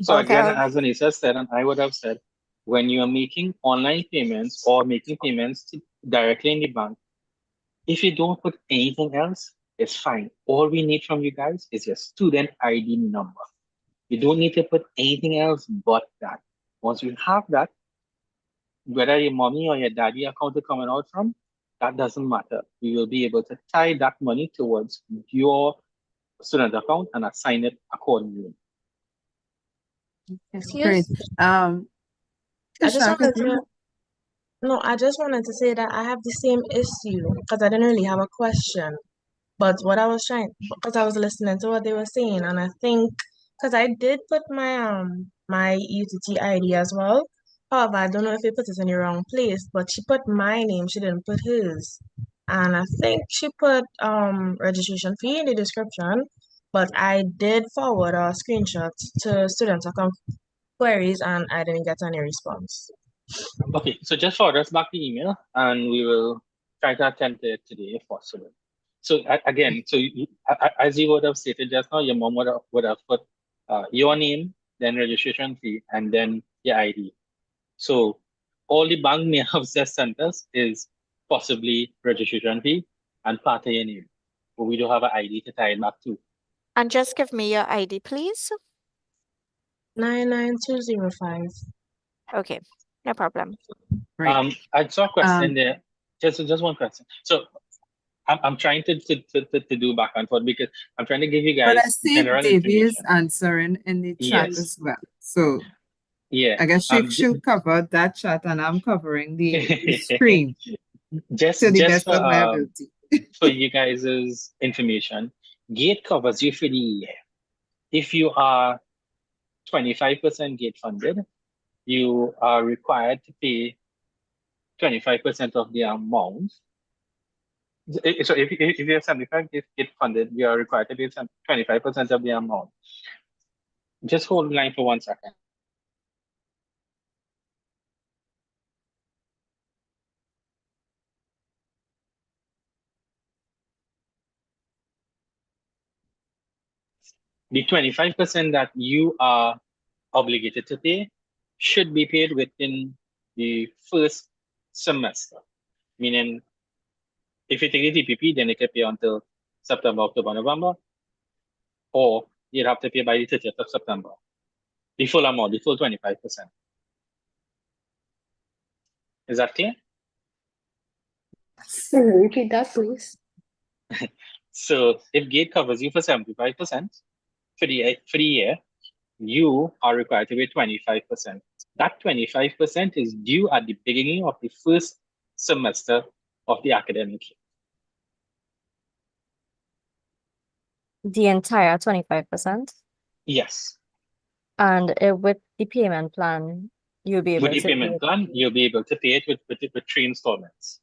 So again, Welcome. as Anissa said, and I would have said, when you are making online payments or making payments directly in the bank, if you don't put anything else, it's fine. All we need from you guys is your student ID number. You don't need to put anything else but that. Once you have that, whether your mommy or your daddy account is coming out from, that doesn't matter. We will be able to tie that money towards your student account and assign it accordingly. Great. I just Tisha, wanted could you? I just wanted to say that I have the same issue because I didn't really have a question. But what I was trying, because I was listening to what they were saying, and I think, because I did put my UTT ID as well. However, I don't know if they put it in the wrong place, but she put my name, she didn't put hers. And I think she put registration fee in the description, but I did forward a screenshot to student account queries and I didn't get any response. Okay, so just forward us back the email and we will try to attend to it today if possible. So again, so as you would have stated just now, your mom would have put your name, then registration fee, and then your ID. So all the bank may have just sent us is possibly registration fee and part of your name, but we don't have an ID to tie it back to. And just give me your ID, please. 99205. Okay, no problem. I saw a question there. Just one question. So I'm trying to do back and forth because I'm trying to give you But guys I see general Davy is information. answering in the chat Yes. as well. So Yeah. I guess she'll cover that chat and I'm covering the screen Just to the best for of my ability. for you guys' information, gate covers you for the year. If you are 25% gate funded, you are required to pay 25% of the amount. So if you're 75 gate funded, you are required to pay 25% of the amount. Just hold the line for 1 second. The 25% that you are obligated to pay should be paid within the first semester. Meaning, if you take the TPP, then you can pay until September, October, November, or you'd have to pay by the 30th of September. The full amount, the full 25%. Is that clear? Repeat that, please. So if gate covers you for 75% for the year, you are required to pay 25%. That 25% is due at the beginning of the first semester of the academic year. The entire 25%. Yes. And with the payment plan, you'll be able With the to payment plan, you'll be able to pay it with 3 installments.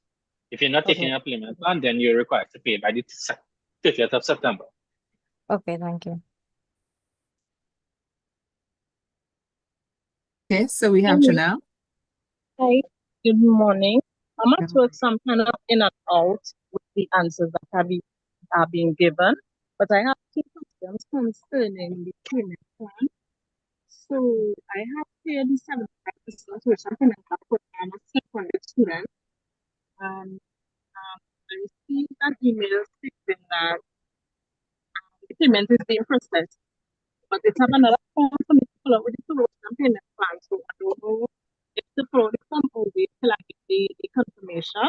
If you're not taking a payment plan, then you're required to pay by the 30th of September. Okay, thank you. Okay, so we have Janelle. Hi, good morning. I'm at work, so I'm kind of in and out with the answers that are being given, but I have 2 questions concerning the payment plan. So I have paid the 75% tuition payment for I'm a secondary student, and I received an email stating that the payment is being processed, but it's have another form for me to fill out with the tuition payment plan. So I don't know if to fill out the form or wait till I get the confirmation.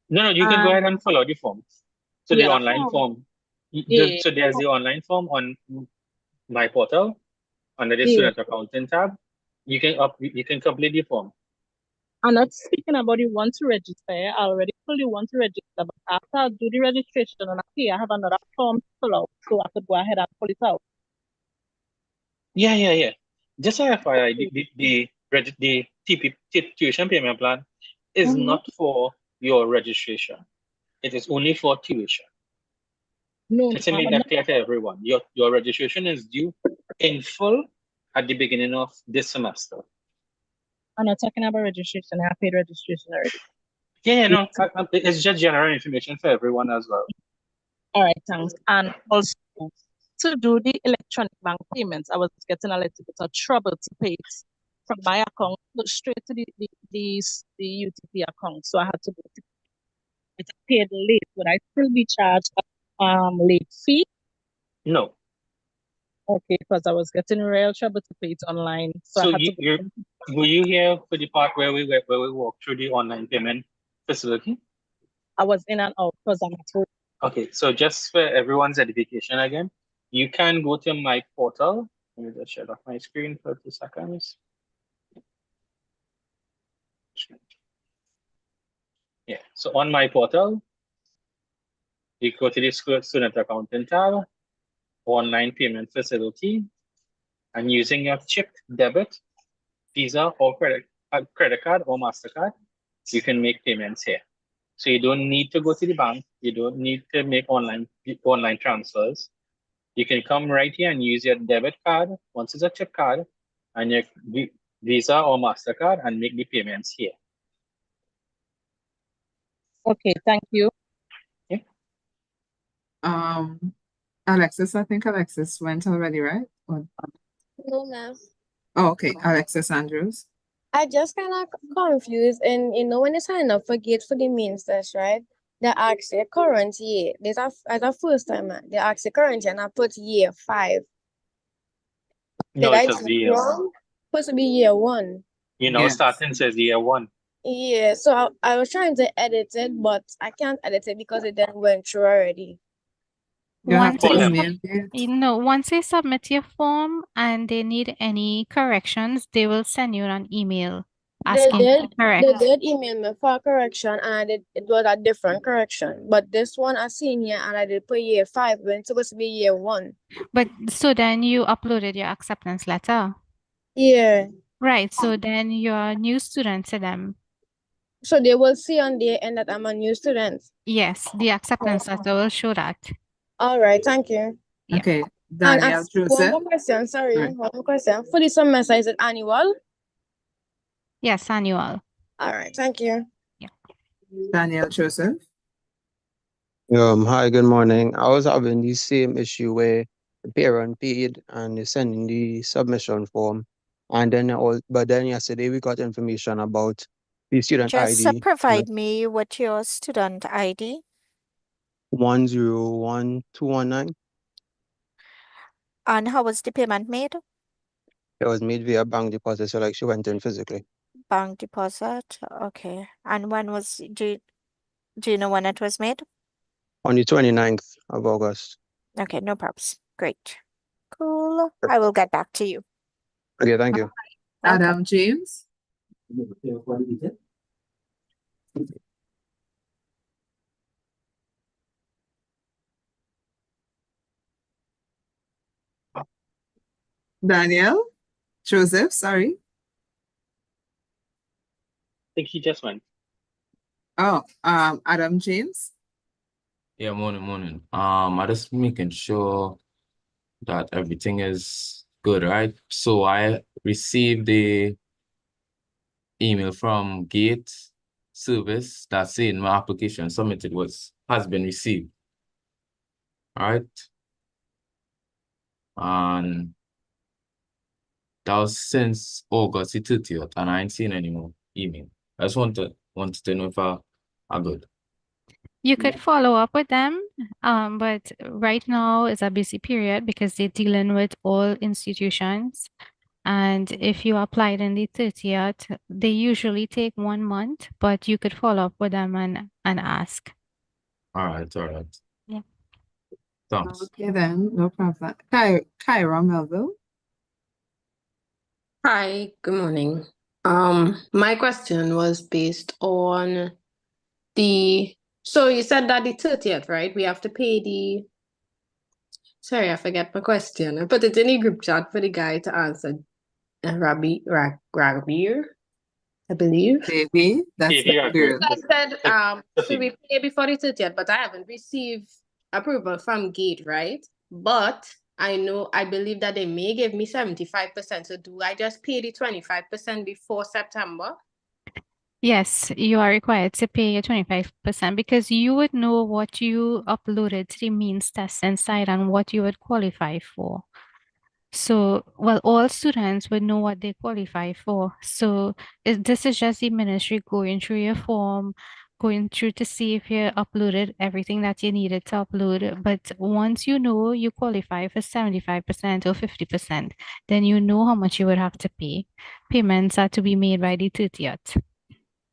No, you can go ahead and fill out the form. So the online form. So there's the online form on my portal under the student accountant tab. You can complete the form. I'm not speaking about the one to register. I already fully want to register, but after I do the registration and I have another form to fill out, so I could go ahead and fill it out. Yeah. Just a FYI, the TPP tuition payment plan is not for your registration. It is only for tuition. No, Just to make I'm that not, clear to everyone. Your registration is due in full at the beginning of this semester. I'm not talking about registration. I paid registration already. Yeah, no, it's just general information for everyone as well. All right, thanks. And also, to do the electronic bank payments, I was getting a little bit of trouble to pay it from my account straight to the UTP account. So I had to go to it. I paid late. Would I still be charged a late fee? No. Okay, because I was getting real trouble to pay it online. So I had to go. Were you here for the part where we walked through the online payment facility? I was in and out because I'm at work. Okay, so just for everyone's edification again, you can go to my portal. Let me just shut off my screen for 2 seconds. Yeah, so on my portal, you go to the student accountant tab, online payment facility, and using your chipped debit, Visa or credit card or MasterCard, you can make payments here. So you don't need to go to the bank. You don't need to make online transfers. You can come right here and use your debit card, once it's a chip card, and your Visa or MasterCard and make the payments here. Okay, thank you. Yeah. Alexis, I think Alexis went already, right? No, ma'am. Oh, okay, Alexis Andrews. I just kind of confused, and when you sign up for GATE for the main test, right? They ask you current year. As a first timer, they ask you current year, and I put year 5. No, Did I it do says it year wrong? Supposed to be year 1. starting says year 1. Yeah, so I was trying to edit it, but I can't edit it because it then went through already. Once you you submit your form and they need any corrections, they will send you an email asking to correct. They did email me for a correction, and it was a different correction. But this one I seen here, and I did put year 5 when it's supposed to be year 1. But so then you uploaded your acceptance letter. Yeah. Right. So then you're a new student to them. So they will see on their end that I'm a new student. Yes, the acceptance letter will show that. All right, thank you. Yeah. Okay, And Daniel one Joseph. more question, sorry, Right. one more question. For the semester, is it annual? Yes, annual. All right, thank you. Yeah. Daniel Joseph. Hi, good morning. I was having the same issue where the parent paid and they sent in the submission form. And then but then yesterday we got information about the student Just ID. provide me with your student ID. 101219. And how was the payment made? It was made via bank deposit, so like she went in physically. Bank deposit. Okay. And do you know when it was made? On the 29th of August. Okay, no problems. Great. Cool. I will get back to you. Okay, thank you. Adam James. Daniel Joseph, sorry. I think he just went. Oh, Adam James. Yeah, morning. I just making sure that everything is good, right? So I received the email from Gate service that saying my application submitted has been received. All right. And that was since August the 30th, and I ain't seen any more email. I just wanted to know if I'm good. You could follow up with them, but right now is a busy period because they're dealing with all institutions. And if you applied in the 30th, they usually take 1 month, but you could follow up with them and ask. All right. Yeah. Thanks. Okay then, no problem. Kyra Melville. Hi, good morning. My question was based on so you said that the 30th, right? We have to pay the Sorry, I forget my question. I put it in the group chat for the guy to answer. Rabir, I believe. Maybe that's TPP the girl. I said, so we pay before the 30th, but I haven't received approval from Gate, right? But I believe that they may give me 75%. So do I just pay the 25% before September? Yes, you are required to pay your 25% because you would know what you uploaded to the means test inside and what you would qualify for. So, well, all students would know what they qualify for. So this is just the ministry going through your form, going through to see if you uploaded everything that you needed to upload. But once you know you qualify for 75% or 50%, then you know how much you would have to pay. Payments are to be made by the 30th.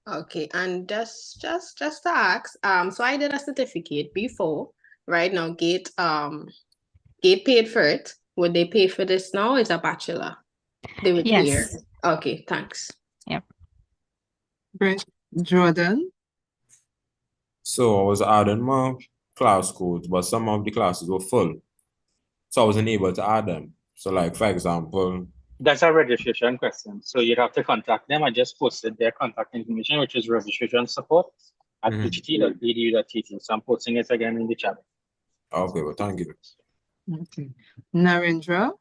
Okay, and just to ask, so I did a certificate before, right now Gate paid for it. Would they pay for this now? It's a bachelor. They would pay. Yes. Okay, thanks. Yep. Great. Jordan. So I was adding my class codes, but some of the classes were full. So I wasn't able to add them. So like, for example, That's a registration question. So you'd have to contact them. I just posted their contact information, which is registration support at pgt.edu.tt. So I'm posting it again in the chat. okay, well, thank you. Okay. Narendra.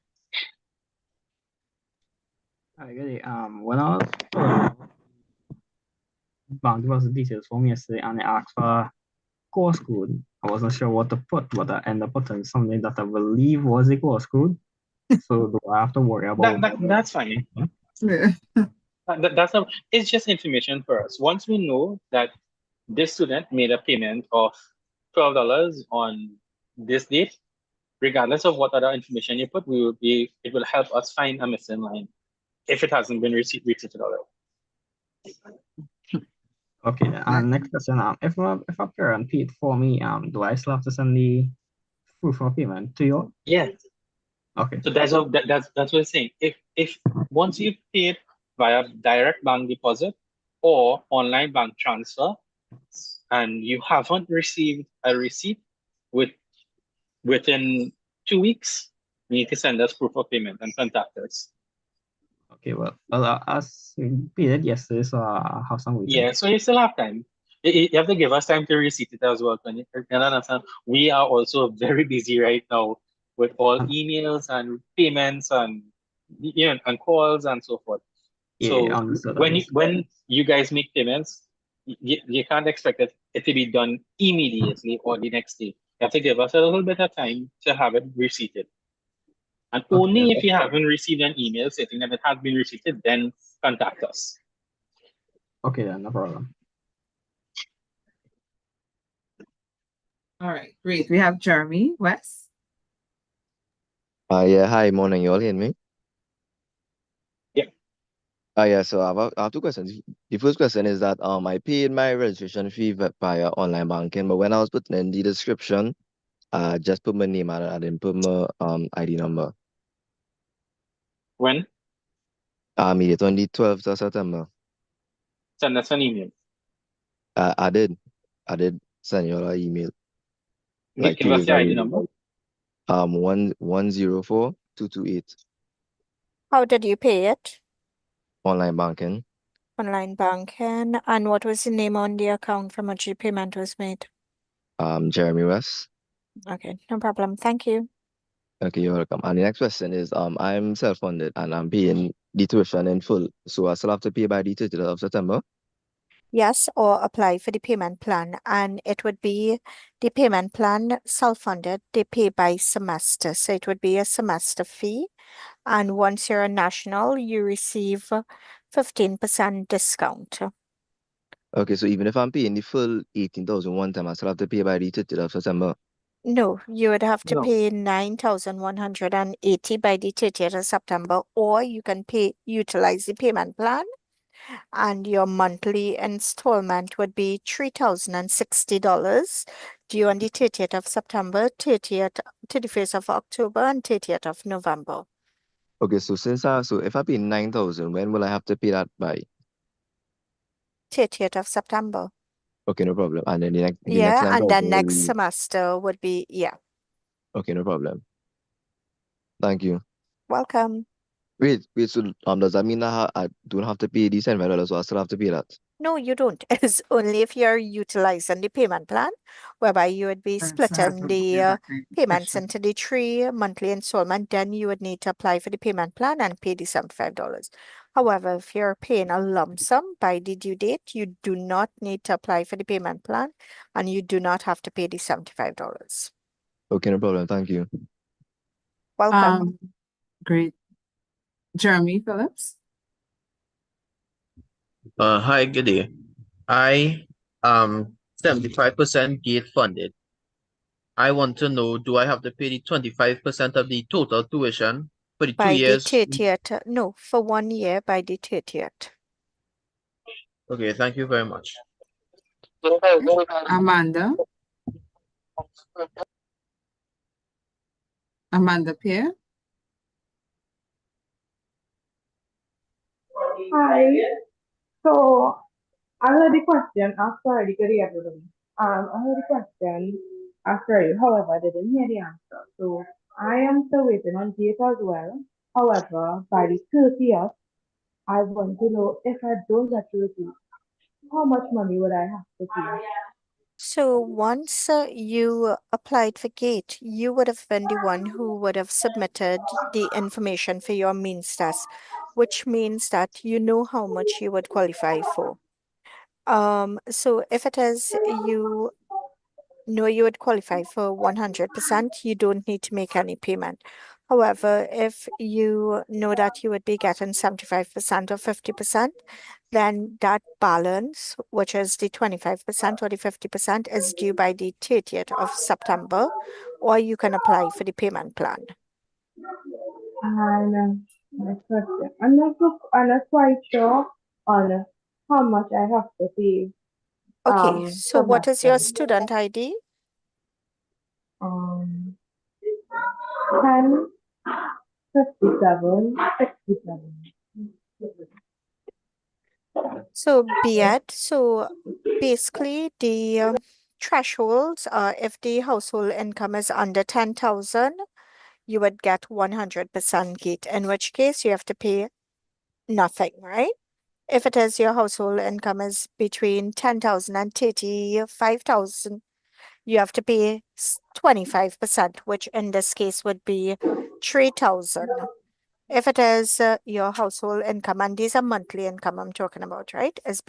Hi, good day. When I was bank deposit details for me yesterday and I asked for course code, I wasn't sure what to put, but I ended up putting something that I believe was a course code. So do I have to worry about That's fine. It's just information for us. Once we know that this student made a payment of $12 on this date, regardless of what other information you put, it will help us find a missing line if it hasn't been received already. Okay, and next question, if a parent paid for me, do I still have to send the proof of payment to you? Yeah. Okay. So that's what I'm saying. If once you've paid via direct bank deposit or online bank transfer, and you haven't received a receipt within 2 weeks, you need to send us proof of payment and contact us. Okay, well, as we paid it yesterday, so I have some waiting. Yeah, so you still have time. You have to give us time to receipt it as well. Can understand? We are also very busy right now with all emails and payments and and calls and so forth. Yeah, So understood. when you guys make payments, you can't expect it to be done immediately or the next day. You have to give us a little bit of time to have it receipted. And only if you haven't received an email stating that it has been receipted, then contact us. Okay, then, no problem. All right, great. We have Jeremy West. Yeah, hi, morning. You all hear me? Yeah. Yeah, so I have two questions. The first question is that I paid my registration fee via online banking, but when I was putting in the description, I just put my name and I didn't put my ID number. When? It's on the 12th of September. Send us an email. I did send you an email. Like Give us the ID number. 104228. How did you pay it? Online banking. Online banking. And what was the name on the account from which the payment was made? Jeremy West. Okay, no problem. Thank you. Okay, you're welcome. And the next question is, I'm self-funded and I'm paying the tuition in full. So I still have to pay by the 30th of September? Yes, or apply for the payment plan. And it would be the payment plan self-funded. They pay by semester. So it would be a semester fee. And once you're a national, you receive 15% discount. Okay, so even if I'm paying the full 18,000 one time, I still have to pay by the 30th of September? No, you would have to No. pay 9,180 by the 30th of September, or you can utilize the payment plan, and your monthly installment would be $3,060 due on the 30th of September, 31st of October, and 30th of November. Okay, so if I pay 9,000, when will I have to pay that by? 30th of September. Okay, no problem. And then the next Yeah, 9,000 and then will next be... semester would be, yeah. Okay, no problem. Thank you. Welcome. Wait, so does that mean that I don't have to pay these $75, so I still have to pay that? No, you don't. It's only if you're utilizing the payment plan, whereby you would be splitting the payments into the 3 monthly installment, then you would need to apply for the payment plan and pay the $75. However, if you're paying a lump sum by the due date, you do not need to apply for the payment plan and you do not have to pay the $75. Okay, no problem. Thank you. Welcome. Great. Jeremy Phillips. Hi, good day. I am 75% gate funded. I want to know, do I have to pay the 25% of the total tuition for the 2 By the years? 30th, no, for 1 year by the 30th. Okay, thank you very much. Amanda. Amanda Pierre. Hi. So I heard the question after I good day, everybody. I heard the question after you. However, I didn't hear the answer. So I am still waiting on data as well. However, by the 30th, I want to know if I don't get to receive, how much money would I have to pay? So once you applied for GATE, you would have been the one who would have submitted the information for your means test, which means that you know how much you would qualify for. So if it is you know you would qualify for 100%, you don't need to make any payment. However, if you know that you would be getting 75% or 50%, then that balance, which is the 25% or the 50%, is due by the 30th of September, or you can apply for the payment plan. And next question. I'm not quite sure on how much I have to pay. Okay, so what is your semester. student ID? 10, 57, 67. So BEd, so basically the thresholds, if the household income is under 10,000, you would get 100% GATE, in which case you have to pay nothing, right? If it is your household income is between 10,000 and 35,000, you have to pay 25%, which in this case would be 3,000. If it is your household income, and these are monthly income I'm talking about, right? Is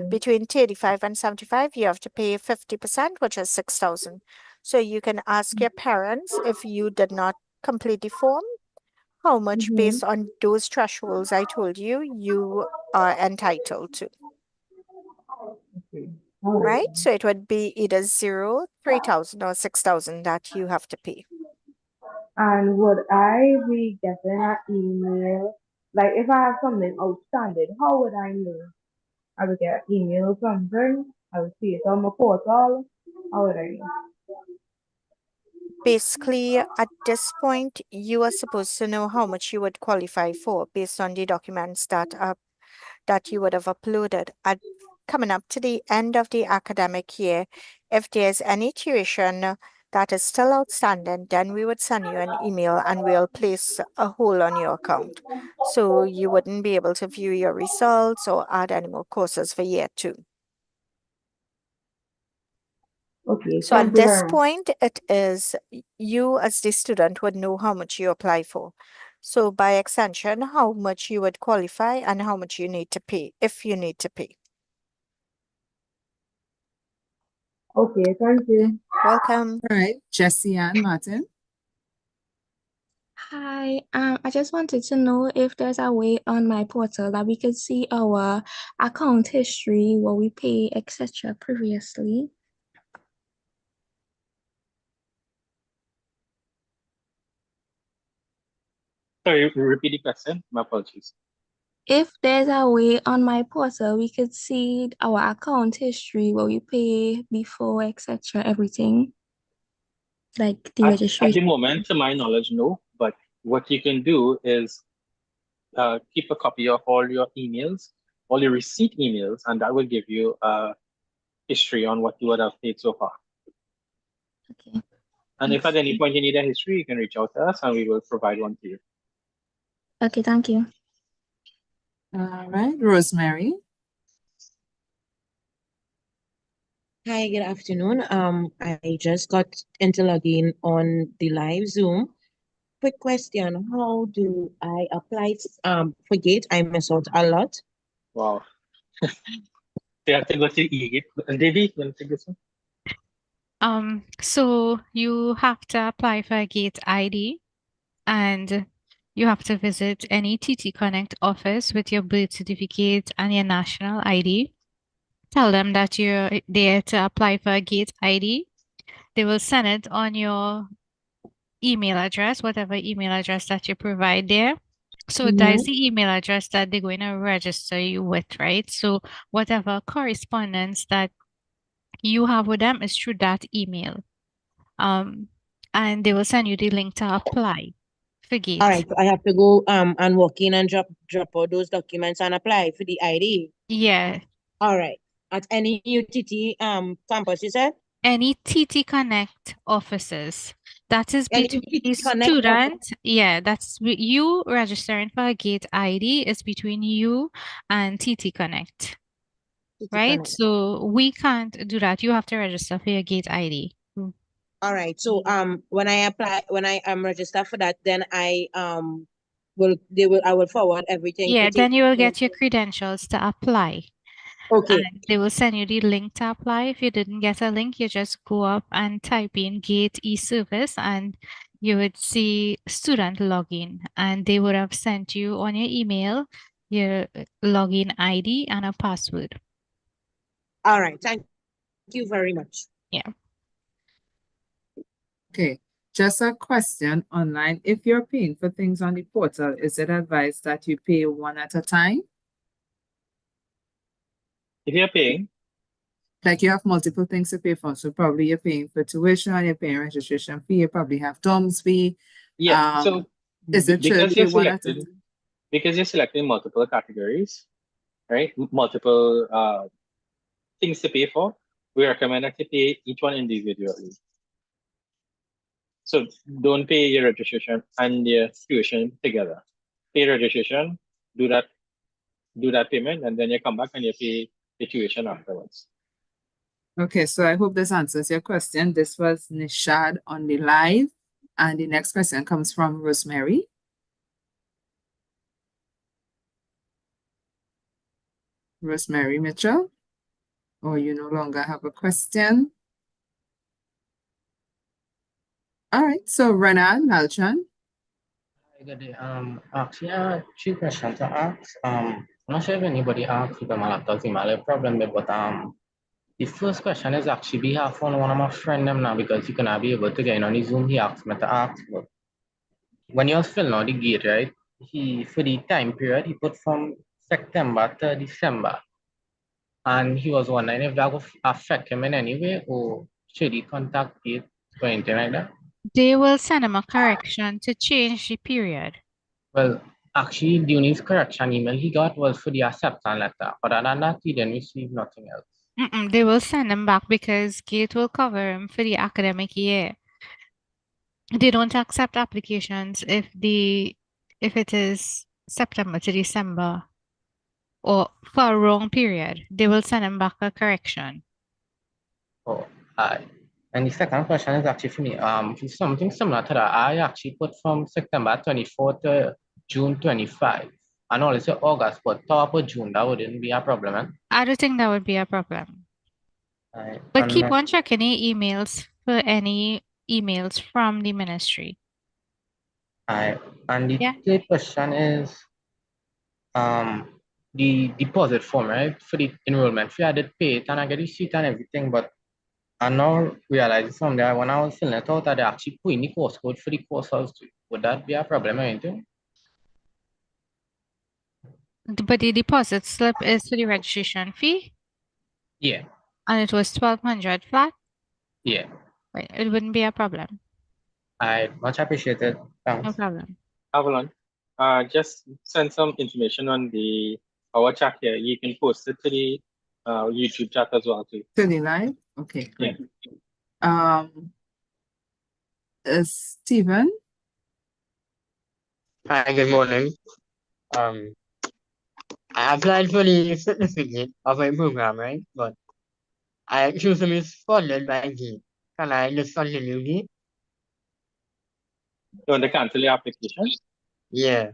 between 35 and 75, you have to pay 50%, which is 6,000. So you can ask your parents if you did not complete the form, how much based on those thresholds I told you, you are entitled to. Right? So it would be either 0, 3,000 or 6,000 that you have to pay. And would I be getting an email? Like if I have something outstanding, how would I know? I would get an email or something. I would see it on my portal. How would I know? Basically, at this point, you are supposed to know how much you would qualify for based on the documents that you would have uploaded. Coming up to the end of the academic year, if there's any tuition that is still outstanding, then we would send you an email and we'll place a hold on your account. So you wouldn't be able to view your results or add any more courses for year 2. Okay, So thank at you this very much. point, it is you as the student would know how much you apply for. So by extension, how much you would qualify and how much you need to pay, if you need to pay. Okay, thank you. Welcome. All right, Jessie Ann Martin. Hi, I just wanted to know if there's a way on my portal that we could see our account history, what we pay, etc. previously. Sorry, repeat the question. My apologies. If there's a way on my portal, we could see our account history, what we pay before, etc. everything. Like the At the registration. moment, to my knowledge, no. But what you can do is keep a copy of all your emails, all your receipt emails, and that will give you a history on what you would have paid so far. Okay. And if at any point you need a history, you can reach out to us and we will provide one to you. Okay, thank you. All right, Rosemary. Hi, good afternoon. I just got into login on the live Zoom. Quick question, how do I apply for GATE? I miss out a lot. Wow. You have to go to eGate. Devi, you want to take this one? So you have to apply for a GATE ID and you have to visit any TT Connect office with your birth certificate and your national ID. Tell them that you're there to apply for a GATE ID. They will send it on your email address, whatever email address that you provide there. So that is the email address that they're going to register you with, right? So whatever correspondence that you have with them is through that email. And they will send you the link to apply for All GATE. right, so I have to go and walk in and drop all those documents and apply for the ID. Yeah. All right. At any UTT campus, you said? Any TT Connect offices. That is Any between the TT Connect student. Yeah, that's you registering for a GATE ID is between you and TT Connect. Right? Connect. So we can't do that. You have to register for your GATE ID. All right. So when I apply, when I register for that, then I will forward everything Yeah, to then you will take. get your credentials to apply. Okay. And they will send you the link to apply. If you didn't get a link, you just go up and type in GATE e-service and you would see student login and they would have sent you on your email your login ID and a password. All right. Thank you very much. Yeah. Okay, just a question online. If you're paying for things on the portal, is it advised that you pay one at a time? If you're paying? Like you have multiple things to pay for. So probably you're paying for tuition, you're paying registration fee, you probably have dorms fee. Yeah, so is it true because pay you're one at a selected, time? because you're selecting multiple categories, right? Multiple things to pay for, we recommend that you pay each one individually. So don't pay your registration and your tuition together. Pay registration, do that payment, and then you come back and you pay the tuition afterwards. Okay, so I hope this answers your question. This was Nishad on the live. And the next question comes from Rosemary. Rosemary Mitchell, or you no longer have a question. All right, so Renan Malchan. Good day. Actually, I have 2 questions to ask. I'm not sure if anybody asked with my laptop, my problem, but the first question is actually behalf on one of my friends now because you cannot be able to get in on his Zoom. He asked me to ask, but when you was filling out the gate, right? For the time period, he put from September to December, and he was wondering if that would affect him in any way, or should he contact Gate or anything like that? They will send him a correction to change the period. Well, actually, the only correction email he got was for the acceptance letter. Other than that, he didn't receive nothing else. They will send him back because GATE will cover him for the academic year. They don't accept applications if it is September to December or for a wrong period. They will send him back a correction. Oh, and the second question is actually for me. Something similar to that. I actually put from September 24 to June 25. I know it's August, but top of June, that wouldn't be a problem, eh? I don't think that would be a problem. Right. But keep on checking your emails for any emails from the ministry. And the third question is the deposit form, right? For the enrollment fee, I did pay it and I get the sheet and everything, but I now realize from there when I was filling it out that they actually put in the course code for the course house. Would that be a problem or anything? But the deposit slip is for the registration fee? Yeah. And it was 1,200 flat? Yeah. Right, it wouldn't be a problem. I much appreciated. Thanks. No problem. Avalon, just send some information on our chat here. You can post it to the YouTube chat as well too. To the live? Okay, great. Yeah. Stephen. Hi, good morning. I applied for the certificate of a program, right? But I choose to be funded by GATE. Can I just continue GATE? You want to cancel your application? Yeah.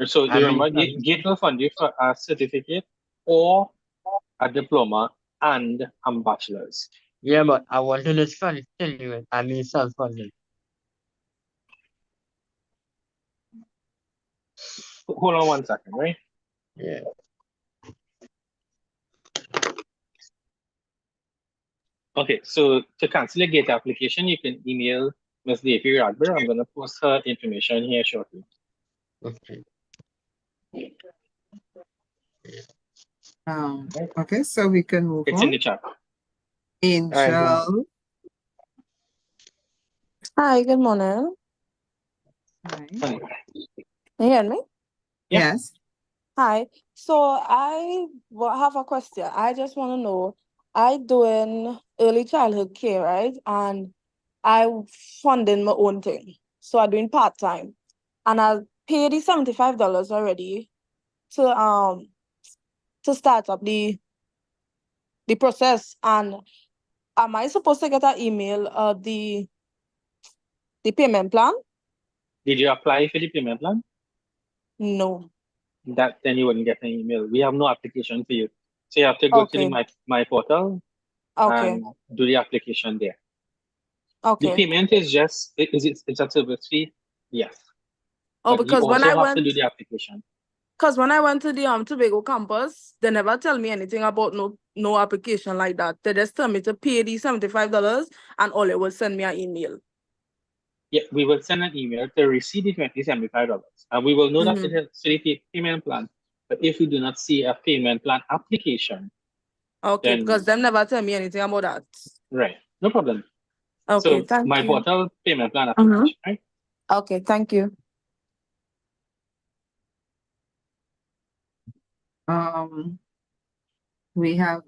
So I've been remember, GATE will fund you for a certificate or a diploma and a bachelor's. Yeah, but I want to just continue it. I mean self-funded. Hold on 1 second, right? Yeah. Okay, so to cancel your GATE application, you can email Ms. D.P. Radber. I'm going to post her information here shortly. Okay. Okay, so we can move It's on. in the chat. Angel. Hi, good morning. Hi. Can you hear me? Yes. Hi. So I have a question. I just want to know, I doing early childhood care, right? And I funding my own thing. So I doing part-time. And I paid the $75 already to start up the process. And am I supposed to get an email the payment plan? Did you apply for the payment plan? No. Then you wouldn't get an email. We have no application for you. So you have to go to the my portal and do the application there. The payment is just it's a service fee, yes. Oh, But because you when also I have to went do the application. Because when I went to the Tobago campus, they never tell me anything about no application like that. They just tell me to pay the $75 and all it will send me an email. Yeah, we will send an email to receive the $75. And we will know that it is the payment plan. But if we do not see a payment plan application, Okay, then because them never tell me anything about that. right, no problem. Okay, So thank my you. portal payment plan application, right? Okay, thank you. We have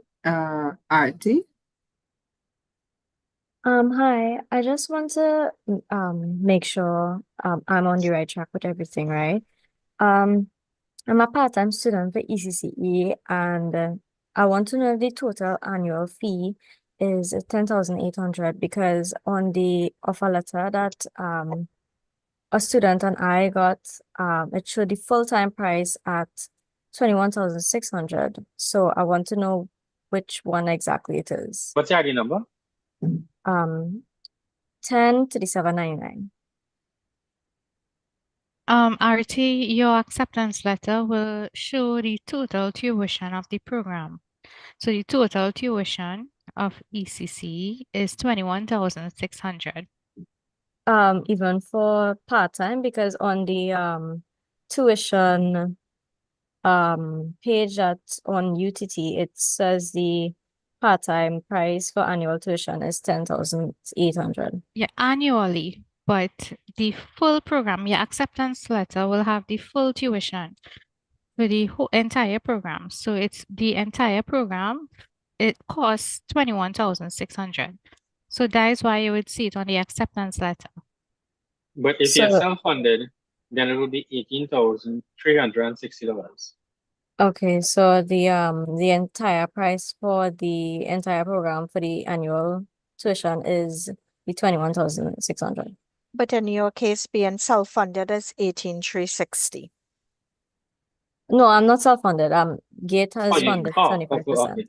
Artie. Hi, I just want to make sure I'm on the right track with everything, right? I'm a part-time student for ECCE and I want to know if the total annual fee is 10,800 because on the offer letter that a student and I got, it showed the full-time price at 21,600. So I want to know which one exactly it is. What's your ID number? 10 to the 799. RT, your acceptance letter will show the total tuition of the program. So the total tuition of ECC is 21,600. Even for part-time, because on the tuition page that's on UTT, it says the part-time price for annual tuition is 10,800. Yeah, annually, but the full program, your acceptance letter will have the full tuition for the whole entire program. So it's the entire program, it costs 21,600. So that is why you would see it on the acceptance letter. But if you're self-funded, then it will be $18,360. Okay, so the entire price for the entire program for the annual tuition is the 21,600. But in your case, being self-funded is 18,360. No, I'm not self-funded. GATE has funded 25%.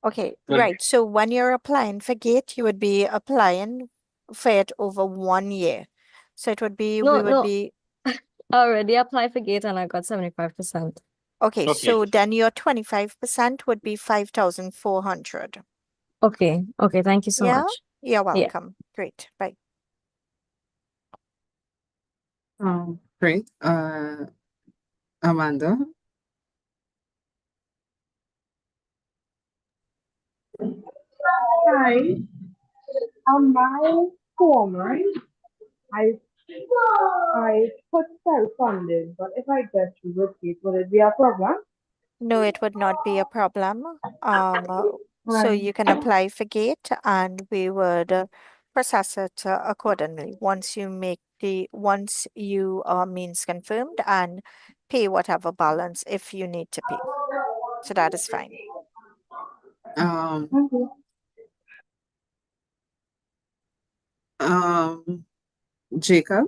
Okay, right. So when you're applying for GATE, you would be applying for it over 1 year. So it would be, we would be. I already applied for GATE and I got 75%. Okay, so then your 25% would be 5,400. Okay, thank you so much. You're welcome. Great, bye. Great. Amanda. Hi. On my form, right? I put self-funded, but if I get to repeat, would it be a problem? No, it would not be a problem. So you can apply for GATE and we would process it accordingly once you means confirmed and pay whatever balance if you need to pay. So that is fine. Jacob?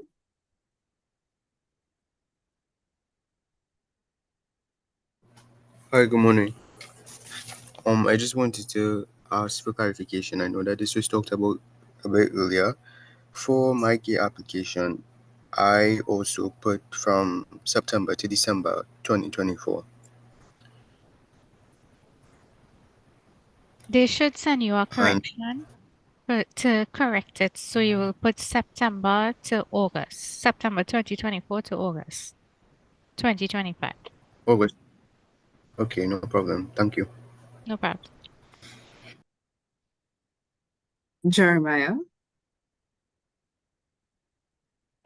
Hi, good morning. I just wanted to ask for clarification. I know that this was talked about a bit earlier. For my gate application, I also put from September to December 2024. They should send you a And correction to correct it. So you will put September to August, September 2024 to August 2025. August. Okay, no problem. Thank you. No problem. Jeremiah?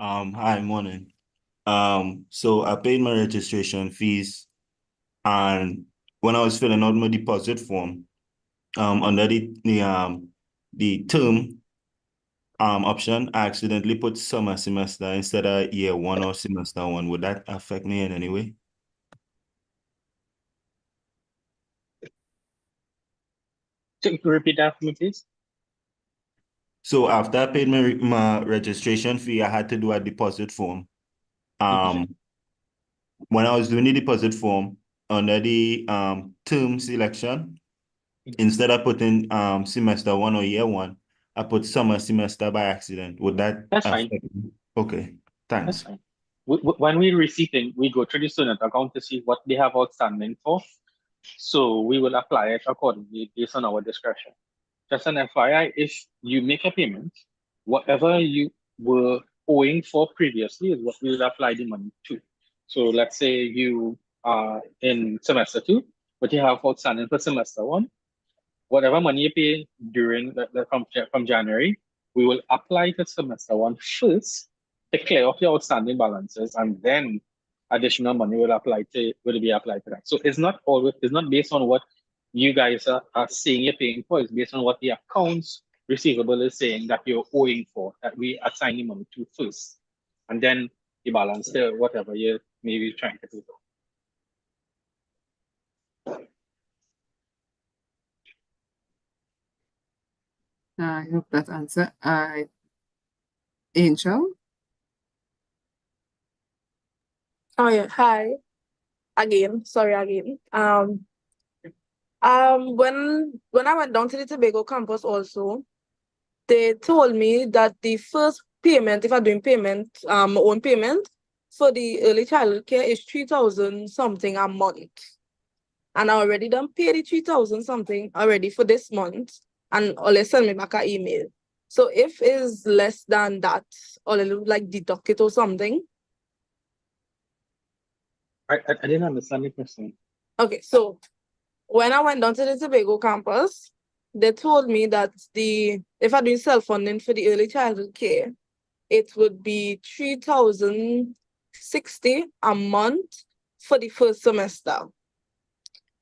Hi, morning. So I paid my registration fees, and when I was filling out my deposit form, under the term option, I accidentally put summer semester instead of year one or semester one. Would that affect me in any way? So you can repeat that for me, please. So after I paid my registration fee, I had to do a deposit form. When I was doing the deposit form under the term selection, instead of putting semester one or year one, I put summer semester by accident. Would that That's fine. affect me? Okay, That's thanks. fine. When we receive it, we go through the student account to see what they have outstanding for. So we will apply it accordingly based on our discretion. Just an FYI, if you make a payment, whatever you were owing for previously is what we will apply the money to. So let's say you are in semester 2, but you have outstanding for semester 1. Whatever money you pay during from January, we will apply to semester 1 first to clear off your outstanding balances, and then additional money will be applied to that. So it's not based on what you guys are saying you're paying for. It's based on what the accounts receivable is saying that you're owing for, that we assign the money to first, and then the balance to whatever you may be trying to do. I hope that answer. Angel? Oh yeah, hi. Again, sorry again. When I went down to the Tobago campus also, they told me that the first payment, if I'm doing payment, own payment for the early childhood care is 3,000 something a month. And I already done paid the 3,000 something already for this month, and only send me back an email. So if it's less than that, or like deduct it or something. I didn't understand the question. Okay, so when I went down to the Tobago campus, they told me that if I do self-funding for the early childhood care, it would be 3,060 a month for the first semester.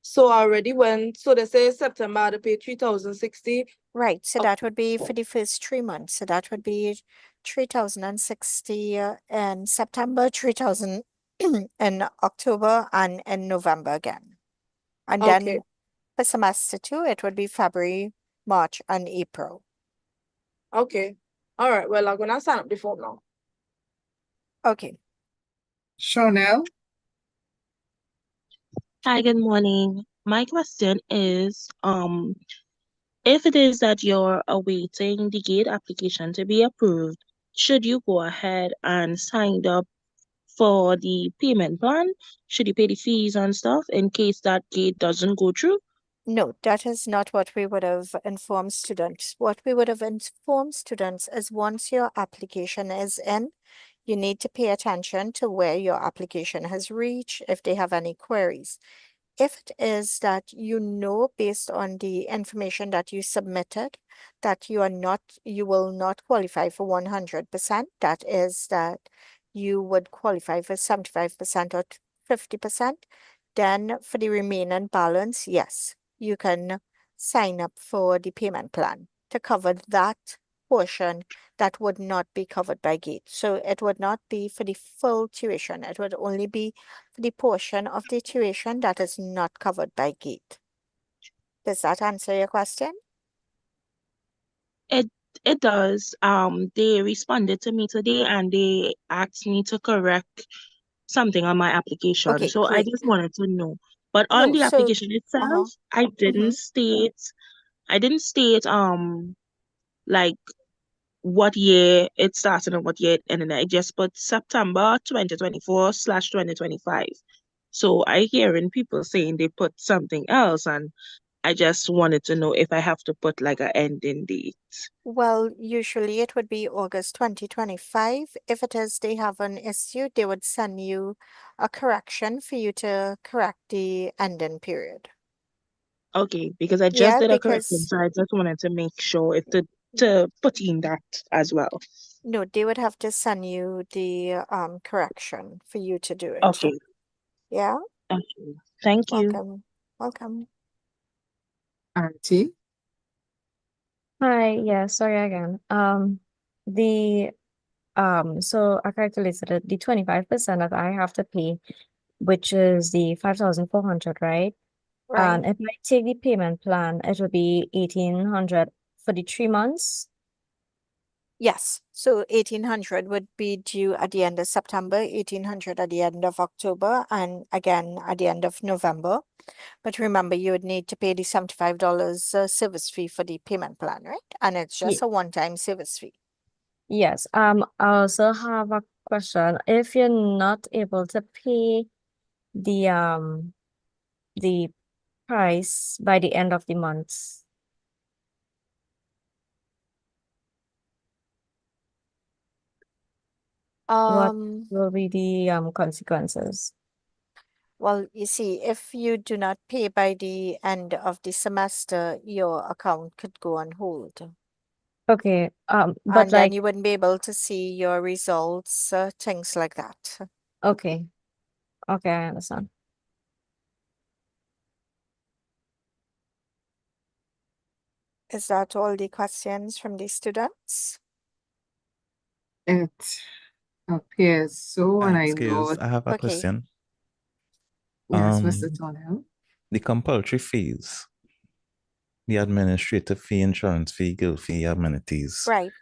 So I already went, so they say September I had to pay 3,060. Right, so that would be for the first 3 months. So that would be 3,060 in September, 3,000 in October, and in November again. And Okay. then for semester 2, it would be February, March, and April. Okay. All right. Well, I'm gonna sign up the form now. Okay. Chanel? Hi, good morning. My question is, if it is that you're awaiting the gate application to be approved, should you go ahead and sign up for the payment plan? Should you pay the fees and stuff in case that gate doesn't go through? No, that is not what we would have informed students. What we would have informed students is once your application is in, you need to pay attention to where your application has reached, if they have any queries. If it is that you know based on the information that you submitted that you will not qualify for 100%, that is that you would qualify for 75% or 50%, then for the remaining balance, yes, you can sign up for the payment plan to cover that portion that would not be covered by GATE. So it would not be for the full tuition. It would only be for the portion of the tuition that is not covered by GATE. Does that answer your question? It does. They responded to me today and they asked me to correct something on my application. Okay, So I great. just wanted to know. But on No, the so, application itself, I mhm. didn't state like what year it started and what year it ended. I just put September 2024/2025. So I hearing people saying they put something else, and I just wanted to know if I have to put like an ending date. Well, usually it would be August 2025. If it is they have an issue, they would send you a correction for you to correct the ending period. Okay, because I just Yeah, did a correction, because so I just wanted to make sure if to put in that as well. no, they would have to send you the correction for you to do it. Okay. Yeah, Okay. Thank you. welcome. Welcome. Auntie? Hi, yeah, sorry again. So I calculated it, the 25% that I have to pay, which is the 5,400, right? Right. And if I take the payment plan, it will be 1,800 for the 3 months. Yes, so 1,800 would be due at the end of September, 1,800 at the end of October, and again at the end of November. But remember, you would need to pay the $75 service fee for the payment plan, right? And it's just a one-time service fee. Yes. I also have a question. If you're not able to pay the price by the end of the month, what will be the consequences? Well, you see, if you do not pay by the end of the semester, your account could go on hold. Okay. But And then like, you wouldn't be able to see your results, things like that. okay. Okay, I understand. Is that all the questions from the students? It appears so, and I Excuse, know. I have a Okay. question. Yes, Mr. Tonell. The compulsory fees, the administrative fee, insurance fee, guild fee, amenities. Right.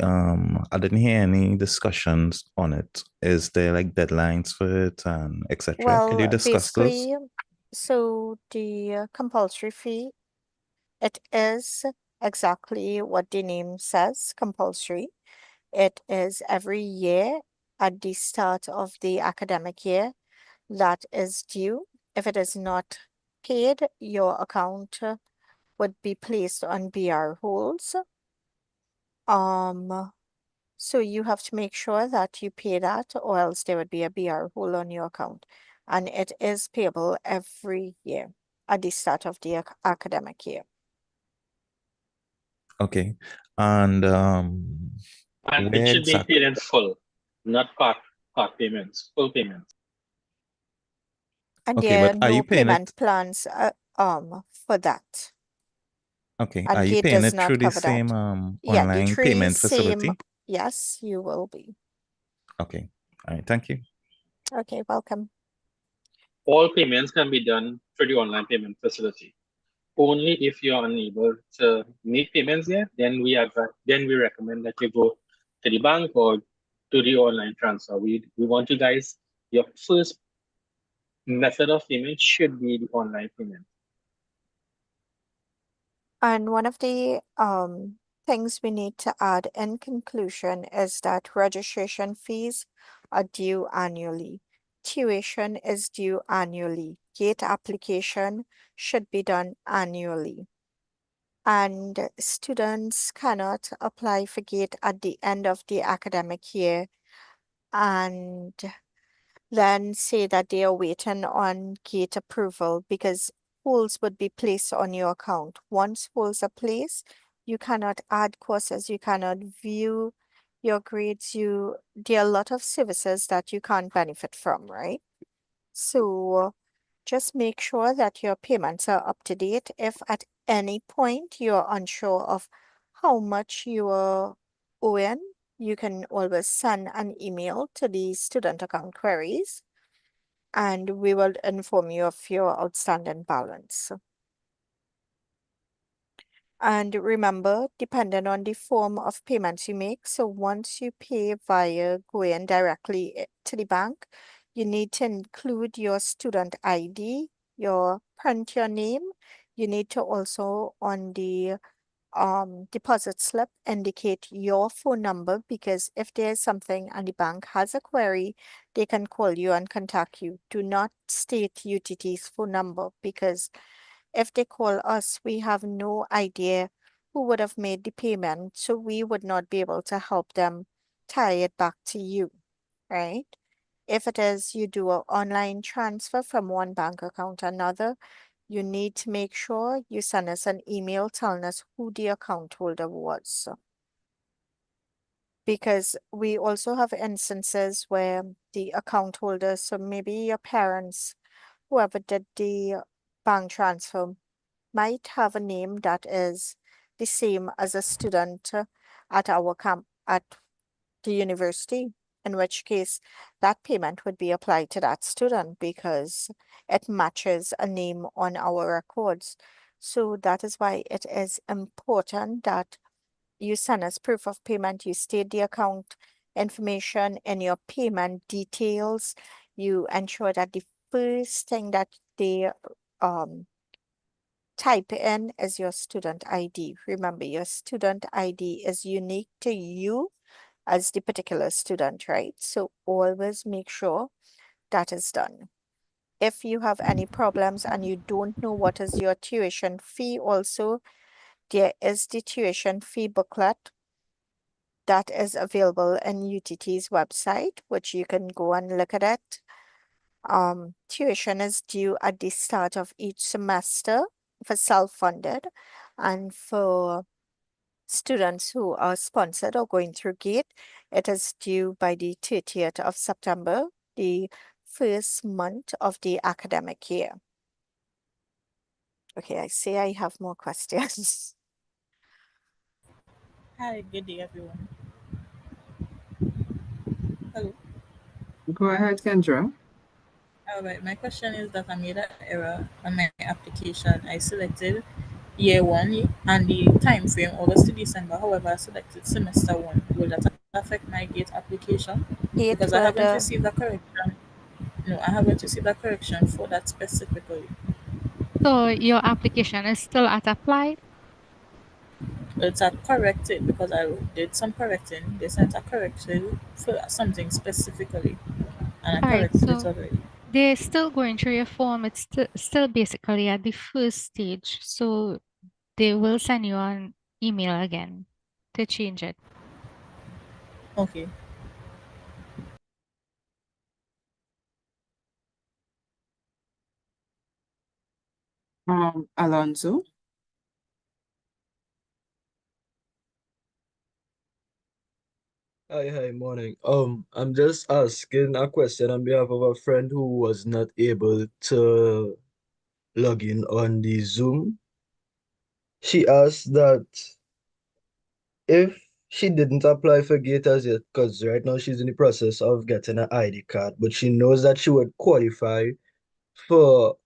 I didn't hear any discussions on it. Is there like deadlines for it and etc.? Could you Well, discuss those? basically, so the compulsory fee, it is exactly what the name says, compulsory. It is every year at the start of the academic year that is due. If it is not paid, your account would be placed on BR holds. So you have to make sure that you pay that, or else there would be a BR hold on your account. And it is payable every year at the start of the academic year. Okay. And And where it should be exactly? paid in full, not part payments, full payments. And Okay, there are but are you no paying payment it? plans for that. Okay, And are you GATE paying does it through not the cover that. same Yeah, the online three payment same, facility? yes, you will be. Okay. All right, thank you. Okay, welcome. All payments can be done through the online payment facility. Only if you're unable to make payments there, then we recommend that you go to the bank or to the online transfer. We want you guys, your first method of payment should be the online payment. And one of the things we need to add in conclusion is that registration fees are due annually. Tuition is due annually. GATE application should be done annually. And students cannot apply for GATE at the end of the academic year and then say that they are waiting on GATE approval, because holds would be placed on your account. Once holds are placed, you cannot add courses, you cannot view your grades, there are a lot of services that you can't benefit from, right? So just make sure that your payments are up to date. If at any point you're unsure of how much you are owing, you can always send an email to the student account queries, and we will inform you of your outstanding balance. And remember, depending on the form of payments you make, so once you pay via going directly to the bank, you need to include your student ID, print your name. You need to also on the deposit slip indicate your phone number, because if there's something and the bank has a query, they can call you and contact you. Do not state UTT's phone number, because if they call us, we have no idea who would have made the payment, so we would not be able to help them tie it back to you, right? If it is you do an online transfer from one bank account to another, you need to make sure you send us an email telling us who the account holder was. Because we also have instances where the account holder, so maybe your parents, whoever did the bank transfer, might have a name that is the same as a student at our camp at the university, in which case that payment would be applied to that student because it matches a name on our records. So that is why it is important that you send us proof of payment, you state the account information in your payment details, you ensure that the first thing that they type in is your student ID. Remember, your student ID is unique to you as the particular student, right? So always make sure that is done. If you have any problems and you don't know what is your tuition fee also, there is the tuition fee booklet that is available in UTT's website, which you can go and look at it. Tuition is due at the start of each semester for self-funded, and for students who are sponsored or going through GATE, it is due by the 30th of September, the first month of the academic year. Okay, I say I have more questions. Hi, good day, everyone. Hello. Go ahead, Kendra. All right, my question is that I made an error on my application. I selected year one and the time frame August to December. However, I selected semester one. Will that affect my GATE application? GATE Because I would, haven't received a correction. No, I haven't received a correction for that specifically. So your application is still at applied? It's a corrected because I did some correcting. They sent a correction for something specifically, and I All right, corrected it so already. they're still going through your form. It's still basically at the first stage. So they will send you an email again to change it. Okay. Alonso. Hi, morning. I'm just asking a question on behalf of a friend who was not able to log in on the Zoom. She asked that if she didn't apply for GATE as yet, because right now she's in the process of getting an ID card, but she knows that she would qualify for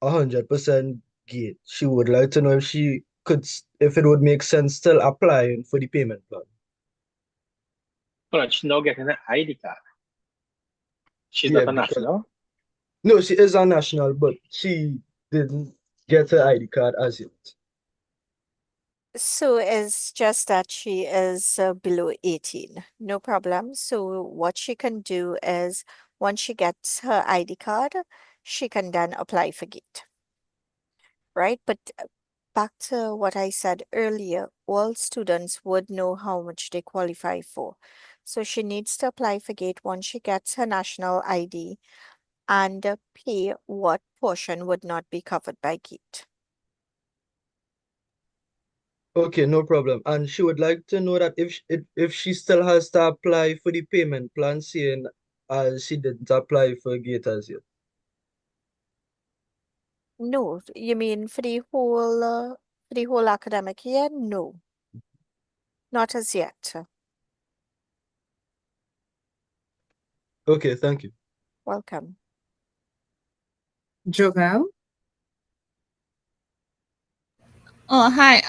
100% GATE. She would like to know if she could, if it would make sense still applying for the payment plan. But she's now getting an ID card. She's Yeah, not a because national. no, she is a national, but she didn't get her ID card as yet. So it's just that she is below 18, no problem. So what she can do is once she gets her ID card, she can then apply for GATE, right? But back to what I said earlier, all students would know how much they qualify for. So she needs to apply for GATE once she gets her national ID and pay what portion would not be covered by GATE. Okay, no problem. And she would like to know that if she still has to apply for the payment plan, seeing as she didn't apply for GATE as yet. No, you mean for the whole academic year? No. Not as yet. Okay, thank you. Welcome. Jovel? Oh, hi.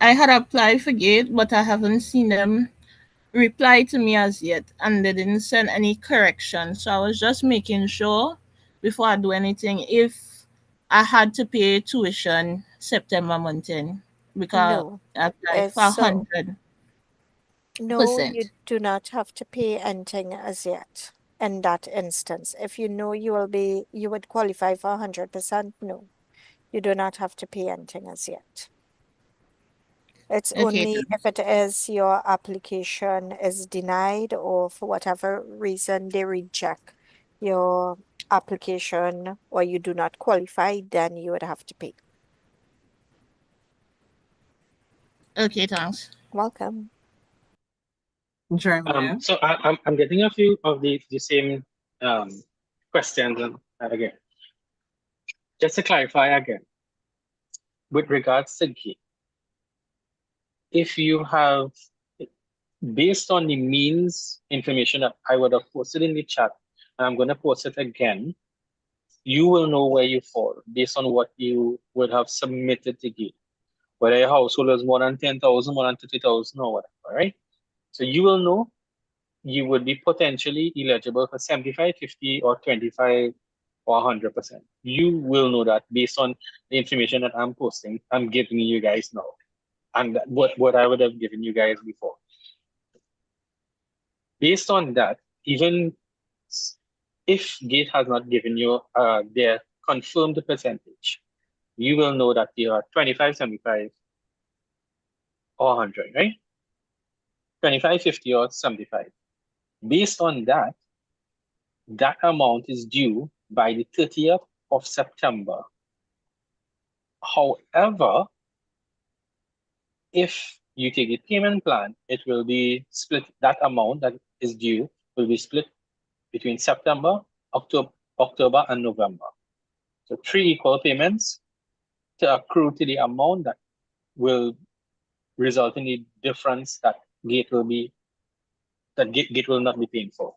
I had applied for GATE, but I haven't seen them reply to me as yet, and they didn't send any correction. So I was just making sure before I do anything if I had to pay tuition September month in because No, I applied for it's 100%. no, you do not have to pay anything as yet. In that instance, if you know you would qualify for 100%, no, you do not have to pay anything as yet. It's Okay. only if it is your application is denied or for whatever reason they reject your application or you do not qualify, then you would have to pay. Okay, thanks. Welcome. Jeremiah? So I'm getting a few of the same questions again. Just to clarify again, with regards to GATE, if you have, based on the means information that I would have posted in the chat, and I'm going to post it again, you will know where you fall based on what you would have submitted to GATE. Whether your household is more than 10,000, more than 30,000 or whatever, right? So you will know you would be potentially eligible for 75, 50, or 25 or 100%. You will know that based on the information that I'm posting, I'm giving you guys now, and what I would have given you guys before. Based on that, even if GATE has not given you their confirmed percentage, you will know that they are 25, 75, or 100, right? 25, 50, or 75. Based on that, that amount is due by the 30th of September. However, if you take the payment plan, it will be split, that amount that is due will be split between September, October, and November. So 3 equal payments to accrue to the amount that will result in the difference that GATE will not be paying for.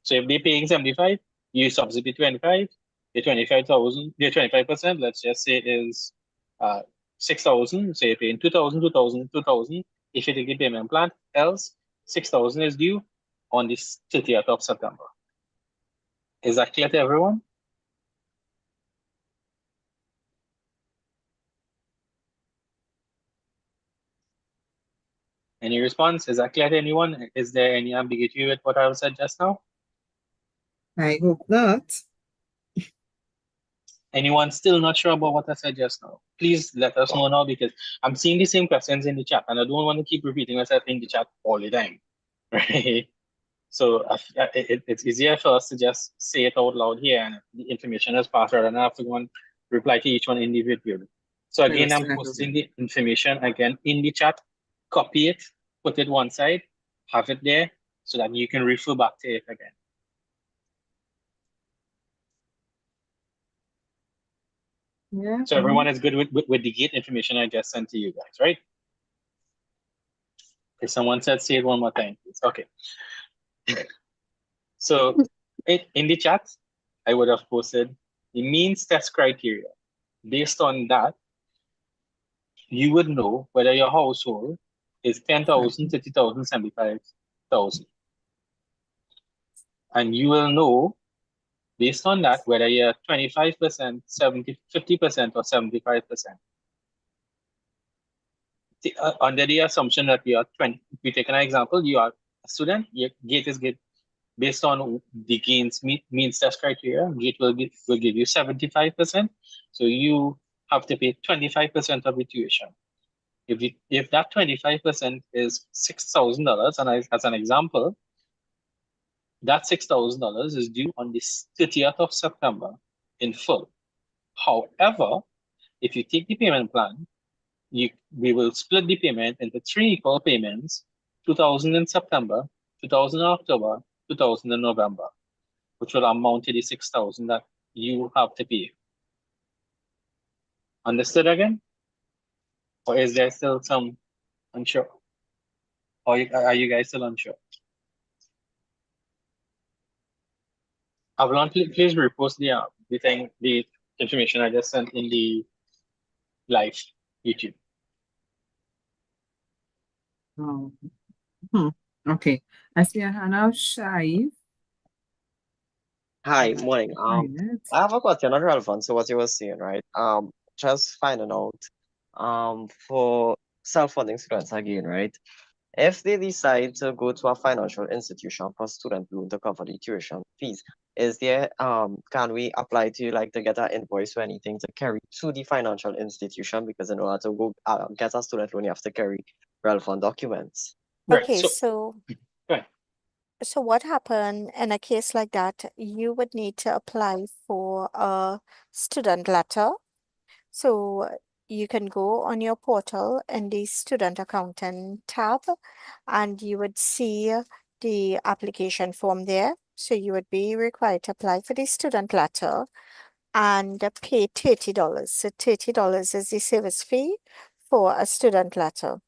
So if they're paying 75, you subsidy 25, the 25,000, the 25%, let's just say is 6,000, so you're paying 2,000, 2,000, 2,000. If you take the payment plan, else 6,000 is due on the 30th of September. Is that clear to everyone? Any response? Is that clear to anyone? Is there any ambiguity with what I said just now? I hope not. Anyone still not sure about what I said just now? Please let us know now, because I'm seeing the same questions in the chat and I don't want to keep repeating myself in the chat all the time, right? So it's easier for us to just say it out loud here and the information is passed rather than I have to go and reply to each one individually. So again, I'm posting the information again in the chat, copy it, put it one side, have it there so that you can refer back to it again. Yeah. So everyone is good with the GATE information I just sent to you guys, right? If someone said say it one more time, please. Okay. So in the chat, I would have posted the means test criteria. Based on that, you would know whether your household is 10,000, 30,000, 75,000. And you will know based on that whether you're 25%, 50%, or 75%. Under the assumption that you are 20, if we take an example, you are a student, your GATE is good. Based on the GAIN's means test criteria, GATE will give you 75%. So you have to pay 25% of the tuition. If that 25% is $6,000, and as an example, that $6,000 is due on the 30th of September in full. However, if you take the payment plan, we will split the payment into 3 equal payments, 2,000 in September, 2,000 in October, 2,000 in November, which will amount to the 6,000 that you have to pay. Understood again? Or is there still some unsure? Or are you guys still unsure? Avalon, please repost the thing, the information I just sent in the live YouTube. Okay. I see a hand of Shai. Hi, morning. I have a question not relevant to what you were saying, right? Just finding out, for self-funding students again, right? If they decide to go to a financial institution for student loan to cover the tuition fees, is there, can we apply to like to get an invoice or anything to carry to the financial institution? Because in order to go get a student loan, you have to carry relevant documents. Okay, so what happened in a case like that? You would need to apply for a student letter. So you can go on your portal in the student accountant tab, and you would see the application form there. So you would be required to apply for the student letter and pay $30. So $30 is the service fee for a student letter.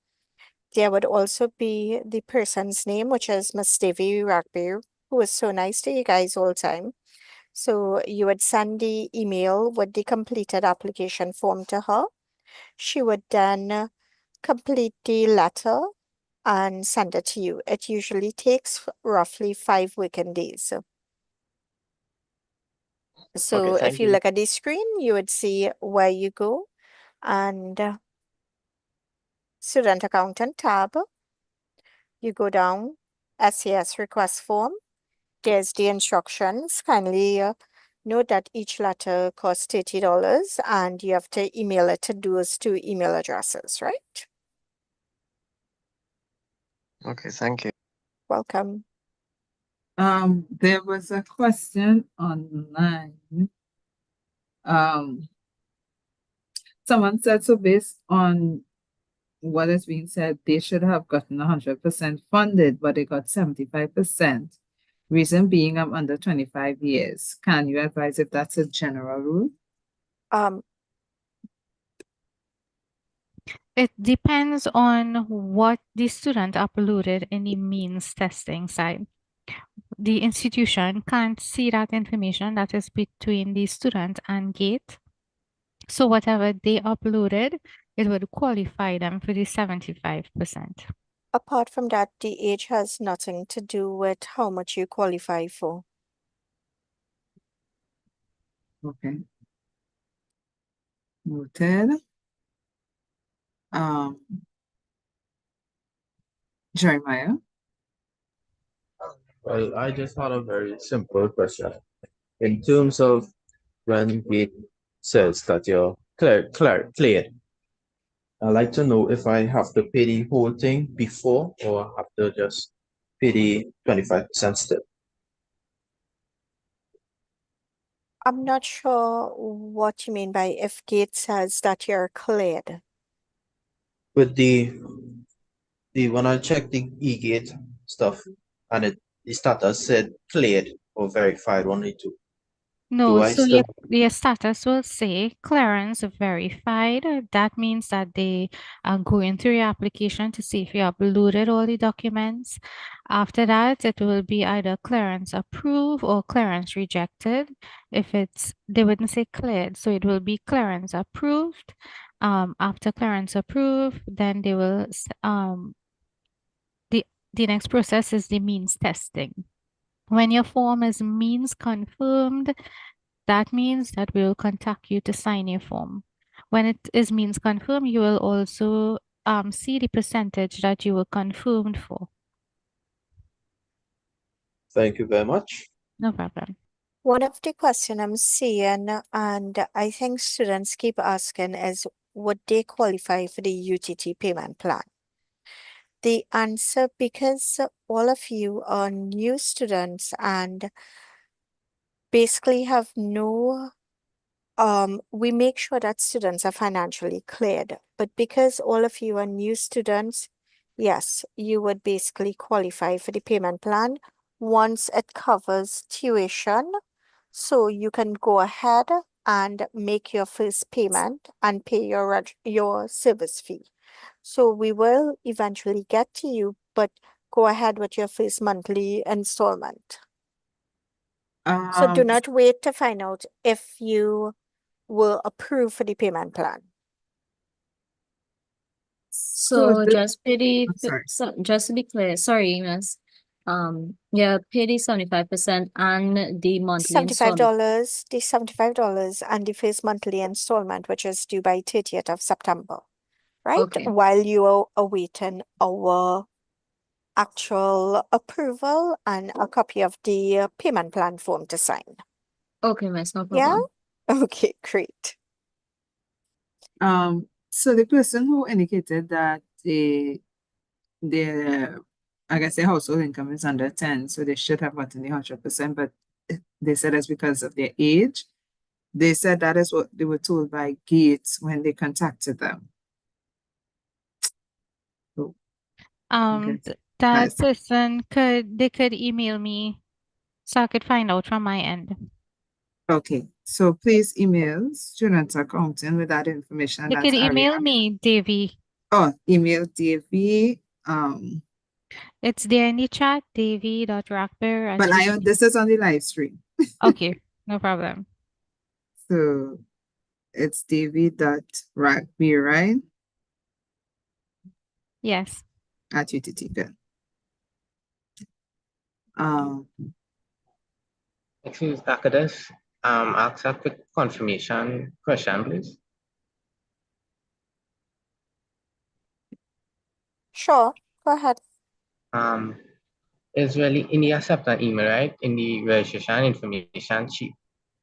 There would also be the person's name, which is Miss Davy Ragbir, who is so nice to you guys all the time. So you would send the email with the completed application form to her. She would then complete the letter and send it to you. It usually takes roughly 5 working days. So Okay, if thank you you. look at the screen, you would see where you go and student accountant tab. You go down, SES request form. There's the instructions. Kindly note that each letter costs $30 and you have to email it to those 2 email addresses, right? Okay, thank you. Welcome. There was a question online. Someone said, so based on what is being said, they should have gotten 100% funded, but they got 75%. Reason being, I'm under 25 years. Can you advise if that's a general rule? It depends on what the student uploaded in the means testing side. The institution can't see that information that is between the student and GATE. So whatever they uploaded, it would qualify them for the 75%. Apart from that, the age has nothing to do with how much you qualify for. Okay. Noted. Jeremiah? Well, I just had a very simple question. In terms of when it says that you're cleared, I'd like to know if I have to pay the whole thing before or have to just pay the 25% still. I'm not sure what you mean by if GATE says that you're cleared. With the when I checked the eGate stuff and the status said cleared or verified only two. No, I so still your status will say clearance verified. That means that they are going through your application to see if you uploaded all the documents. After that, it will be either clearance approved or clearance rejected. If they wouldn't say cleared, so it will be clearance approved. After clearance approved, then they will the next process is the means testing. When your form is means confirmed, that means that we will contact you to sign your form. When it is means confirmed, you will also see the percentage that you were confirmed for. Thank you very much. No problem. One of the questions I'm seeing, and I think students keep asking, is would they qualify for the UTT payment plan? The answer, because all of you are new students and basically have no, we make sure that students are financially cleared. But because all of you are new students, yes, you would basically qualify for the payment plan once it covers tuition. So you can go ahead and make your first payment and pay your service fee. So we will eventually get to you, but go ahead with your first monthly installment. So do not wait to find out if you will approve for the payment plan. So just pay the, sorry. so just to be clear, sorry, miss. Yeah, pay the 75% and the monthly installment. The $75 and the first monthly installment, which is due by 30th of September, right? Okay. While you are awaiting our actual approval and a copy of the payment plan form to sign. Okay, miss, no Yeah? problem. Okay, great. So the person who indicated that their I guess their household income is under 10, so they should have gotten the 100%, but they said it's because of their age. They said that is what they were told by Gates when they contacted them. So, okay. That person could email me so I could find out from my end. Okay, so please email student accounting with that information. They That's could email Ariane. me, Davy. Oh, email Davy. It's there in the chat, davy.rockbear. But this is on the live stream. Okay, no problem. So it's davy.rockbear, right? Yes. At UTT. Excuse Dr. Des, ask a quick confirmation question, please. Sure, go ahead. It's really in the acceptance email, right? In the registration information sheet.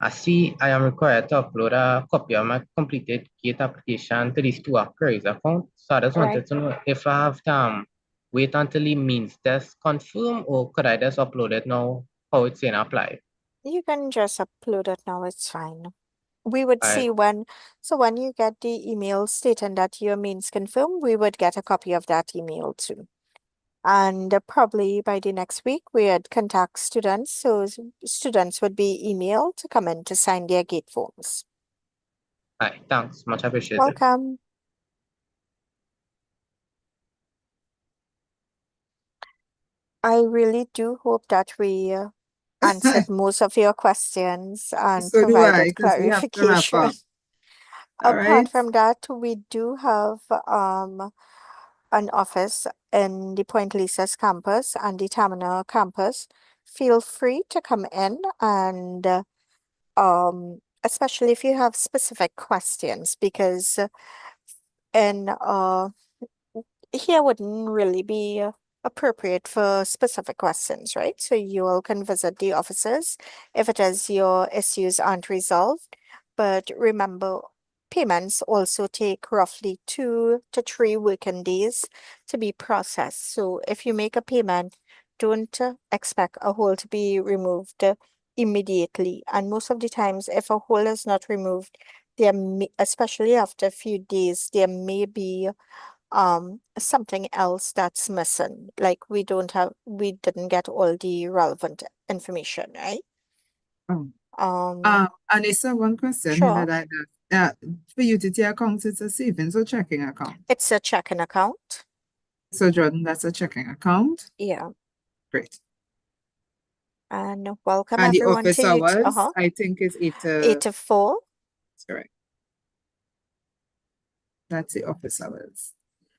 I see I am required to upload a copy of my completed GATE application to these two queries account. So I just wanted to know if I have to wait until the means test confirm, or could I just upload it now how it's saying apply? You can just upload it now, it's fine. We would see when you get the email stating that your means confirmed, we would get a copy of that email too. And probably by the next week, we'd contact students. So students would be emailed to come in to sign their GATE forms. All right, thanks. Much appreciated. Welcome. I really do hope that we answered most of your questions and So do I, provided 'cause we have to wrap clarification. up. All Apart right. from that, we do have an office in the Point Lisas campus and the Tamina campus. Feel free to come in and especially if you have specific questions, because in here wouldn't really be appropriate for specific questions, right? So you all can visit the offices if it is your issues aren't resolved. But remember, payments also take roughly 2 to 3 working days to be processed. So if you make a payment, don't expect a hold to be removed immediately. And most of the times, if a hold is not removed, especially after a few days, there may be something else that's missing, like we didn't get all the relevant information, right? Anissa, one question here Sure. that I have. For UTT account, it's a savings or checking account? It's a checking account. So Jordan, that's a checking account? Yeah. Great. And welcome And the everyone office to hours, I think is 8 to 4. That's correct. That's the office hours.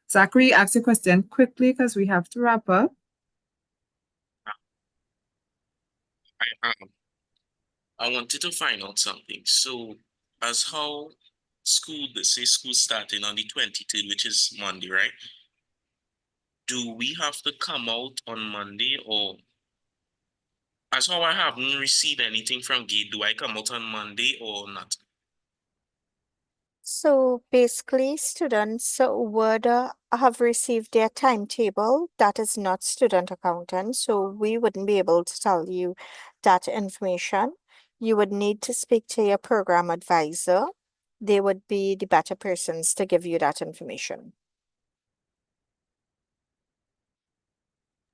Zachary, ask a question quickly because we have to wrap up. I wanted to find out something. So, as how school starting on the 23rd, which is Monday, right? Do we have to come out on Monday, or as how I haven't received anything from Gate, do I come out on Monday or not? So basically, students would have received their timetable. That is not student accountant, so we wouldn't be able to tell you that information. You would need to speak to your program advisor. They would be the better persons to give you that information.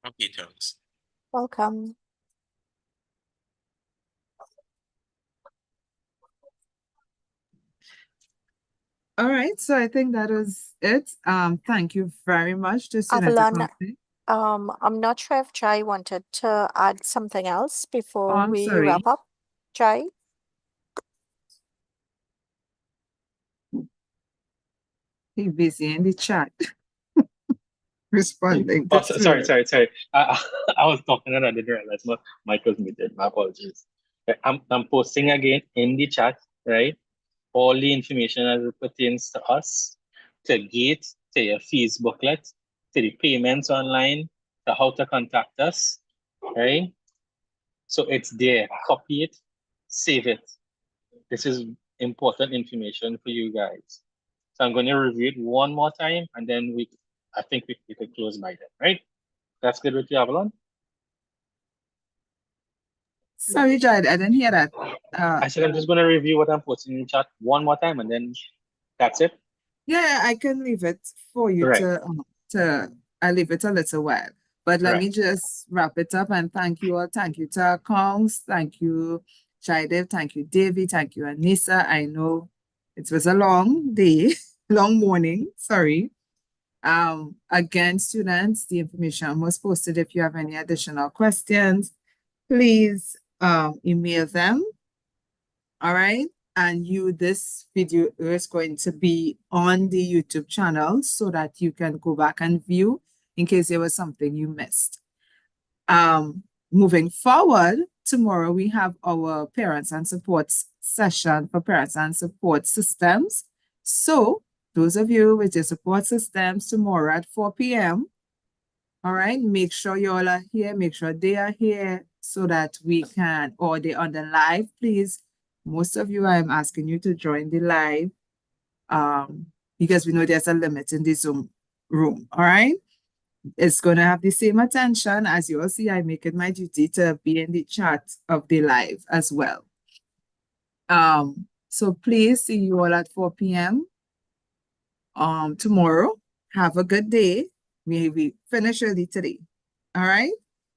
Okay, thanks. Welcome. All right, so I think that was it. Thank you very much to student Avalon, accounting. I'm not sure if Jai wanted to add something else before I'm we sorry. wrap up. Jai? He's busy in the chat responding Oh, to sorry. students. I was talking and I didn't realize my mic was muted. My apologies. I'm posting again in the chat, right? All the information as it pertains to us, to GATE, to your fees booklet, to the payments online, to how to contact us, right? So it's there. Copy it, save it. This is important information for you guys. So I'm going to review it one more time, and then I think we could close by then, right? That's good with you, Avalon? Sorry, Jai, I didn't hear that. I said I'm just going to review what I'm posting in the chat one more time, and then that's it. Yeah, I can leave it for you Right. I'll leave it a little while. But let me just wrap it up and thank you all. Thank you to accounts. Thank you, Chaidev. Thank you, Davy. Thank you, Anissa. I know it was a long day, long morning. Sorry. Again, students, the information was posted. If you have any additional questions, please email them. All right. And this video is going to be on the YouTube channel so that you can go back and view in case there was something you missed. Moving forward, tomorrow we have our parents and supports session for parents and support systems. So those of you with your support systems tomorrow at 4 p.m. All right, make sure you all are here, make sure they are here so that we can, or they're on the live, please. Most of you, I'm asking you to join the live because we know there's a limit in the Zoom room, all right? It's going to have the same attention. As you all see, I make it my duty to be in the chat of the live as well. So please see you all at 4 p.m. Tomorrow. Have a good day. We finish early today, all right?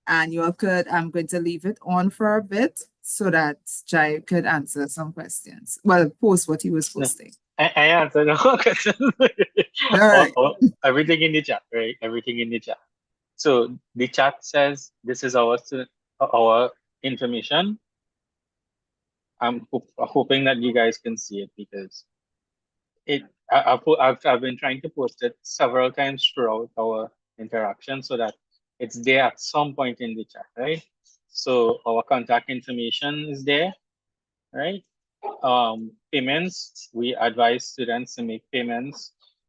And you all could, I'm going to leave it on for a bit so that Jai could answer some questions. Well, post what he was posting. I answered all questions. All right. Everything in the chat, right? Everything in the chat. So the chat says this is our information. I'm hoping that you guys can see it because I've been trying to post it several times throughout our interaction so that it's there at some point in the chat, right? So our contact information is there, right? Payments, we advise students to make payments